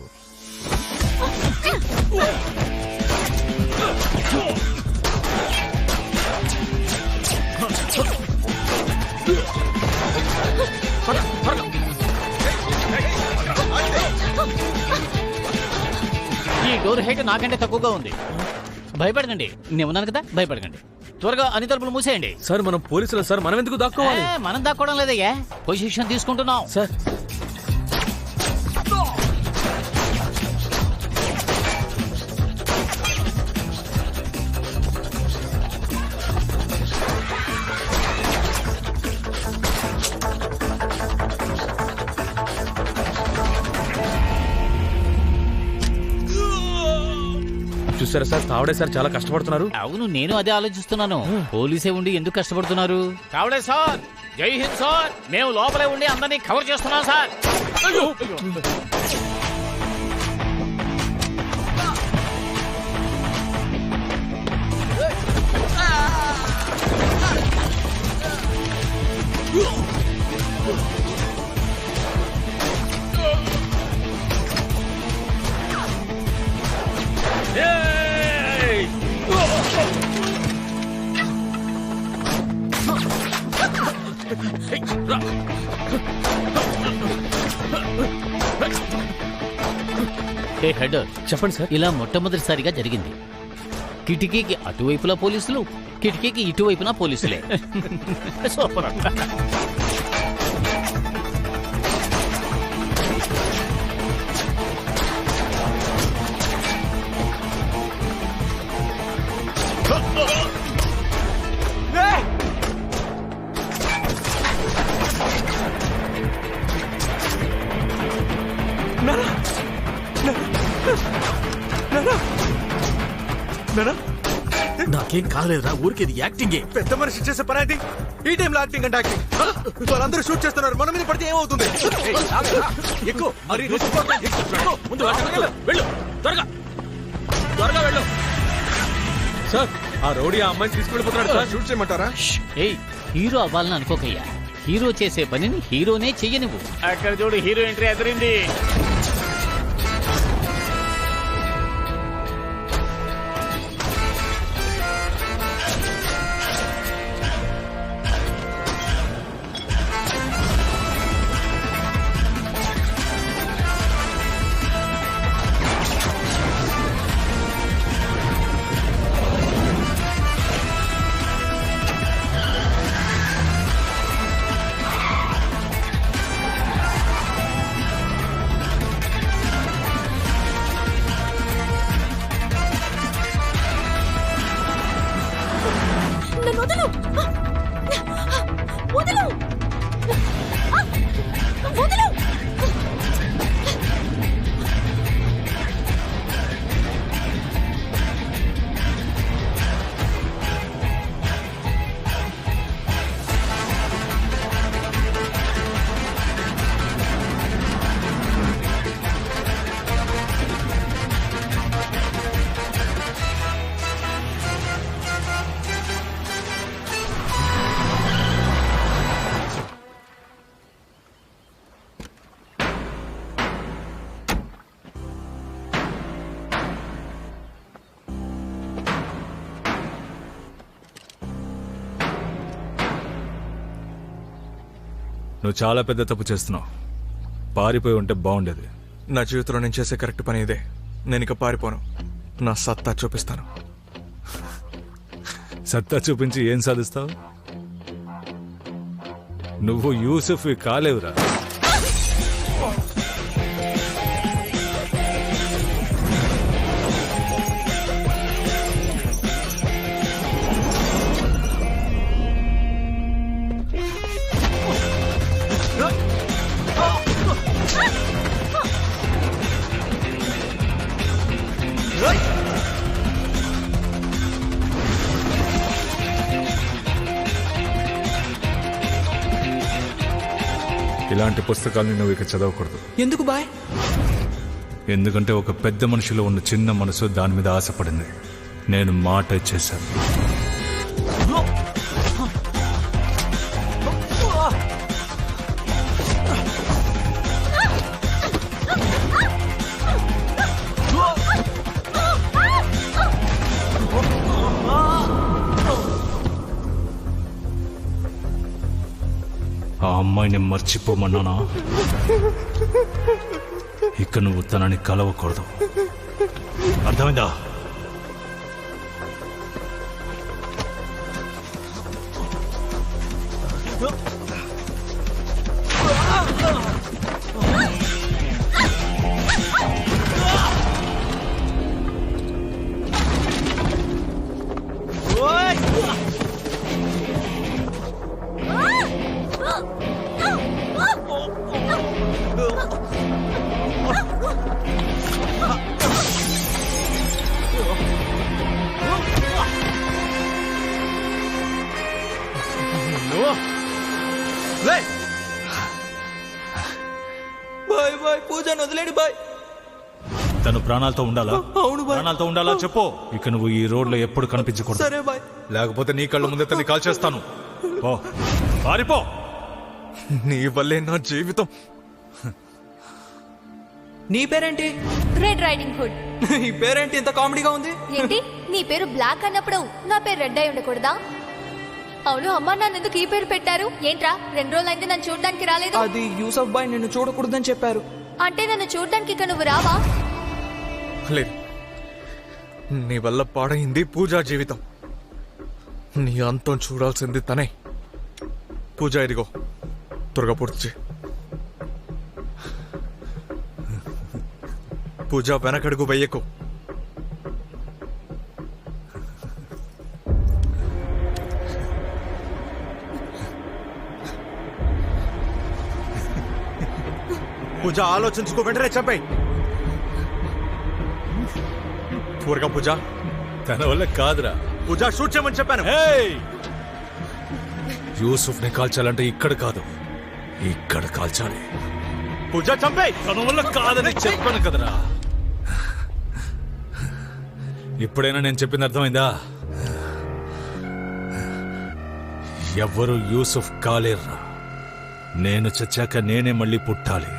ఈ డోర్ హైట్ నాకంటే తక్కువగా ఉంది. భయపడకండి, నేను ఉన్నాను కదా, భయపడకండి. త్వరగా అన్ని తలుపులు మూసేయండి. సార్ మనం పోలీసులు సార్, మనం ఎందుకు దాక్కోవాలి? మనం దాక్కోవడం లేదయ్యా, పొజిషన్ తీసుకుంటున్నాం సార్. చూసారా సార్, తావడే సార్ చాలా కష్టపడుతున్నారు. అవును, నేను అదే ఆలోచిస్తున్నాను. పోలీసే ఉండి ఎందుకు కష్టపడుతున్నారు? తావడే సార్, జై హింద్ సార్. మేము లోపలే ఉండి అందరినీ కవర్ చేస్తున్నాం సార్. Hey! ఏ హెడ్ చెప్పండి సార్. ఇలా మొట్టమొదటిసారిగా జరిగింది. కిటికీకి అటువైపులా పోలీసులు, కిటికీకి ఇటువైపున పోలీసులే. సూపర్. నాకేం కాలేదురా, ఊరికి ఇది యాక్టింగే. పెద్ద మనిషి చేసే పని అది. ఈ టైంలో యాక్టింగ్ అంటే యాక్టింగ్. వాళ్ళందరూ షూట్ చేస్తున్నారు, మన మీద పడితే ఏమవుతుంది? ఎక్కువ మరి ముందు వెళ్ళు, త్వరగా త్వరగా వెళ్ళు. సార్ ఆ రౌడీ ఆ అమ్మాయిని తీసుకెళ్ళిపోతున్నాడు సార్. షూట్ చేయమంటారా? ఏయ్, హీరో అవ్వాలని అనుకోకయ్యా. హీరో చేసే పనిని హీరోనే చెయ్యనివ్వు. అక్కడ చూడు, హీరో ఎంట్రీ ఎదిరింది. నువ్వు చాలా పెద్ద తప్పు చేస్తున్నావు. పారిపోయి ఉంటే బాగుండేది. నా జీవితంలో నేను చేసే కరెక్ట్ పని ఇదే. నేను ఇక పారిపోను, నా సత్తా చూపిస్తాను. సత్తా చూపించి ఏం సాధిస్తావు? నువ్వు యూసుఫ్ కాలేవురా. ఇలాంటి పుస్తకాల్ని నువ్వు ఇక చదవకూడదు. ఎందుకు బాయ్? ఎందుకంటే ఒక పెద్ద మనిషిలో ఉన్న చిన్న మనసు దాని మీద ఆశపడింది. నేను మాట ఇచ్చేశాను. ఆ అమ్మాయిని మర్చిపోమన్నానా? ఇక నువ్వు తనని కలవకూడదు, అర్థమైందా? బాయ్ బాయ్, పూజను వదిలేడు బాయ్. తను ప్రాణాలతో ఉండాలా? అవును బాయ్. ప్రాణాలతో ఉండాలా చెప్పు. ఇక నువ్వు ఈ రోడ్లో ఎప్పుడు కనిపించకూడదు. సరే బాయ్. లేకపోతే నీ కళ్ళు ముందే తన్ని కాల్ చేస్తాను. ఓ పారిపో. నీ వల్లే నా జీవితం. నీ పేరేంటి? Red riding hood. ఈ పేరేంటి ఇంత కామెడీగా ఉంది? ఏంటి, నీ పేరు బ్లాక్ అన్నప్పుడు నా పేరు రెడ్ అయి ఉండకూడదా? అవును అమ్మా నాన్న ఎందుకు ఈ పేరు పెట్టారు? ఏంట్రా 2 రోజులైంది నన్ను చూడడానికి రాలేదు? అది యూసఫ్ బాయ్ నిన్ను చూడకూడదని చెప్పారు. అంటే నన్ను చూడడానికి ఇక నువ్వు రావా? లేదు, నీ వల్ల పాడైంది పూజా జీవితం. నీ అంతం చూడాల్సింది తనే. పూజ ఇదిగో, త్వరగా పూర్తి చేయి. పూజ వెనకడుగు వెయ్యకు. పూజ ఆలోచించుకో, వెంటనే చెప్పాయి. త్వరగా పూజ. తన వల్ల కాదురా. పూజ షూట్ చేయమని చెప్పాను. యూసుఫ్ ని కాల్చాలంటే ఇక్కడ కాదు, ఇక్కడ కాల్చాలి. పూజ చంపే. తన వల్ల కాదని చెప్పాను కదరా. ఇప్పుడైనా నేను చెప్పింది అర్థమైందా? ఎవ్వరూ యూసుఫ్ కాలేర్రా. నేను చచ్చాక నేనే మళ్ళీ పుట్టాలి.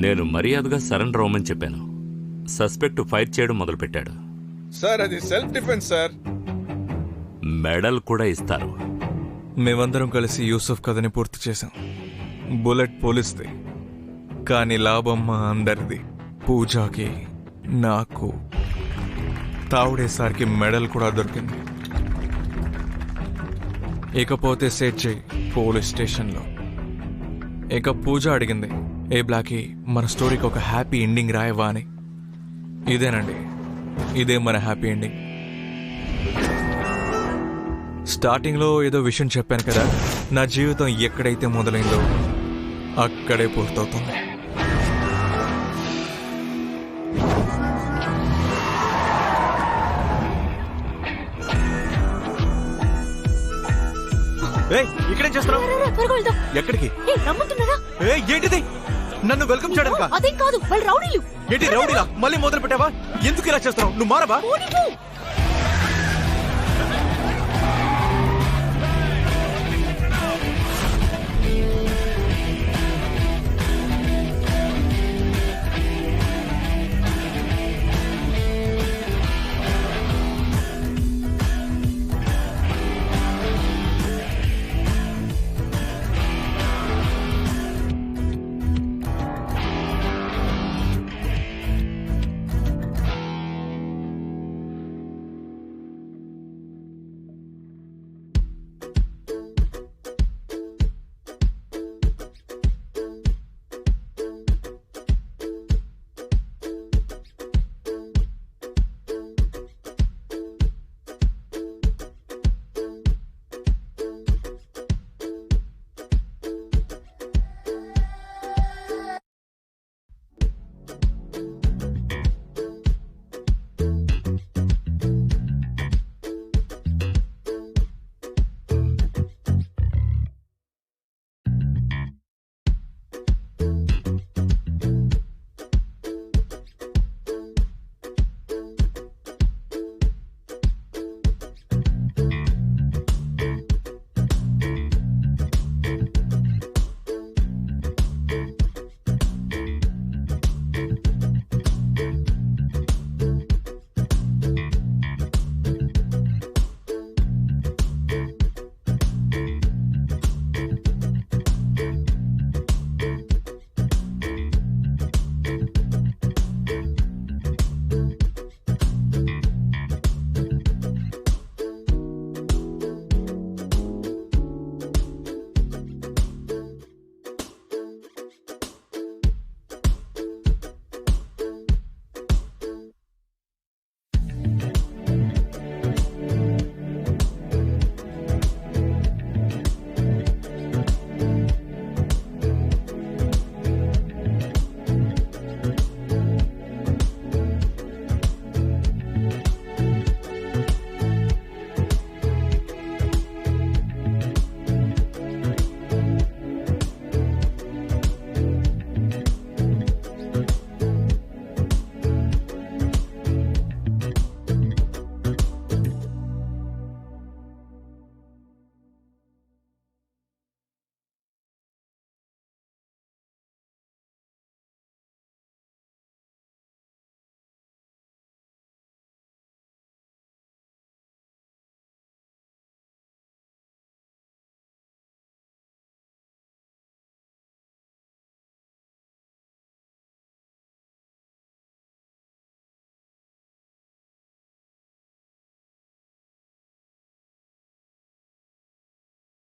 నేను మర్యాదగా సరెండర్ అవ్వమని చెప్పాను. సస్పెక్ట్ ఫైర్ చేయడం మొదలుపెట్టాడు. సార్ అది సెల్ఫ్ డిఫెన్స్ సార్. మెడల్ కూడా ఇస్తారు. మేమందరం కలిసి యూసుఫ్ కథని పూర్తి చేశాం. బుల్లెట్ పోలీస్ది, కానీ లాభం మా అందరిది. పూజాకి, నాకు, తావుడేసారికి మెడల్ కూడా దొరికింది. ఇకపోతే సెట్ చేయి పోలీస్ స్టేషన్లో. ఇక పూజ అడిగింది, ఏ బ్లాకీ మన స్టోరీకి ఒక హ్యాపీ ఎండింగ్ రాయవా అని. ఇదేనండి, ఇదే మన హ్యాపీ ఎండింగ్. స్టార్టింగ్లో ఏదో విషయం చెప్పాను కదా, నా జీవితం ఎక్కడైతే మొదలైందో అక్కడే పూర్తవుతుంది. ఇక్కడే చేస్తున్నావు? ఎక్కడికి? ఏంటిది? నన్ను వెల్కమ్ చేయడానికి? అదేం కాదు, వాళ్ళు రౌడీలు. ఏంటి రౌడీలా? మళ్ళీ మొదలు పెట్టావా? ఎందుకు ఇలా చేస్తున్నావు? నువ్వు మారవా?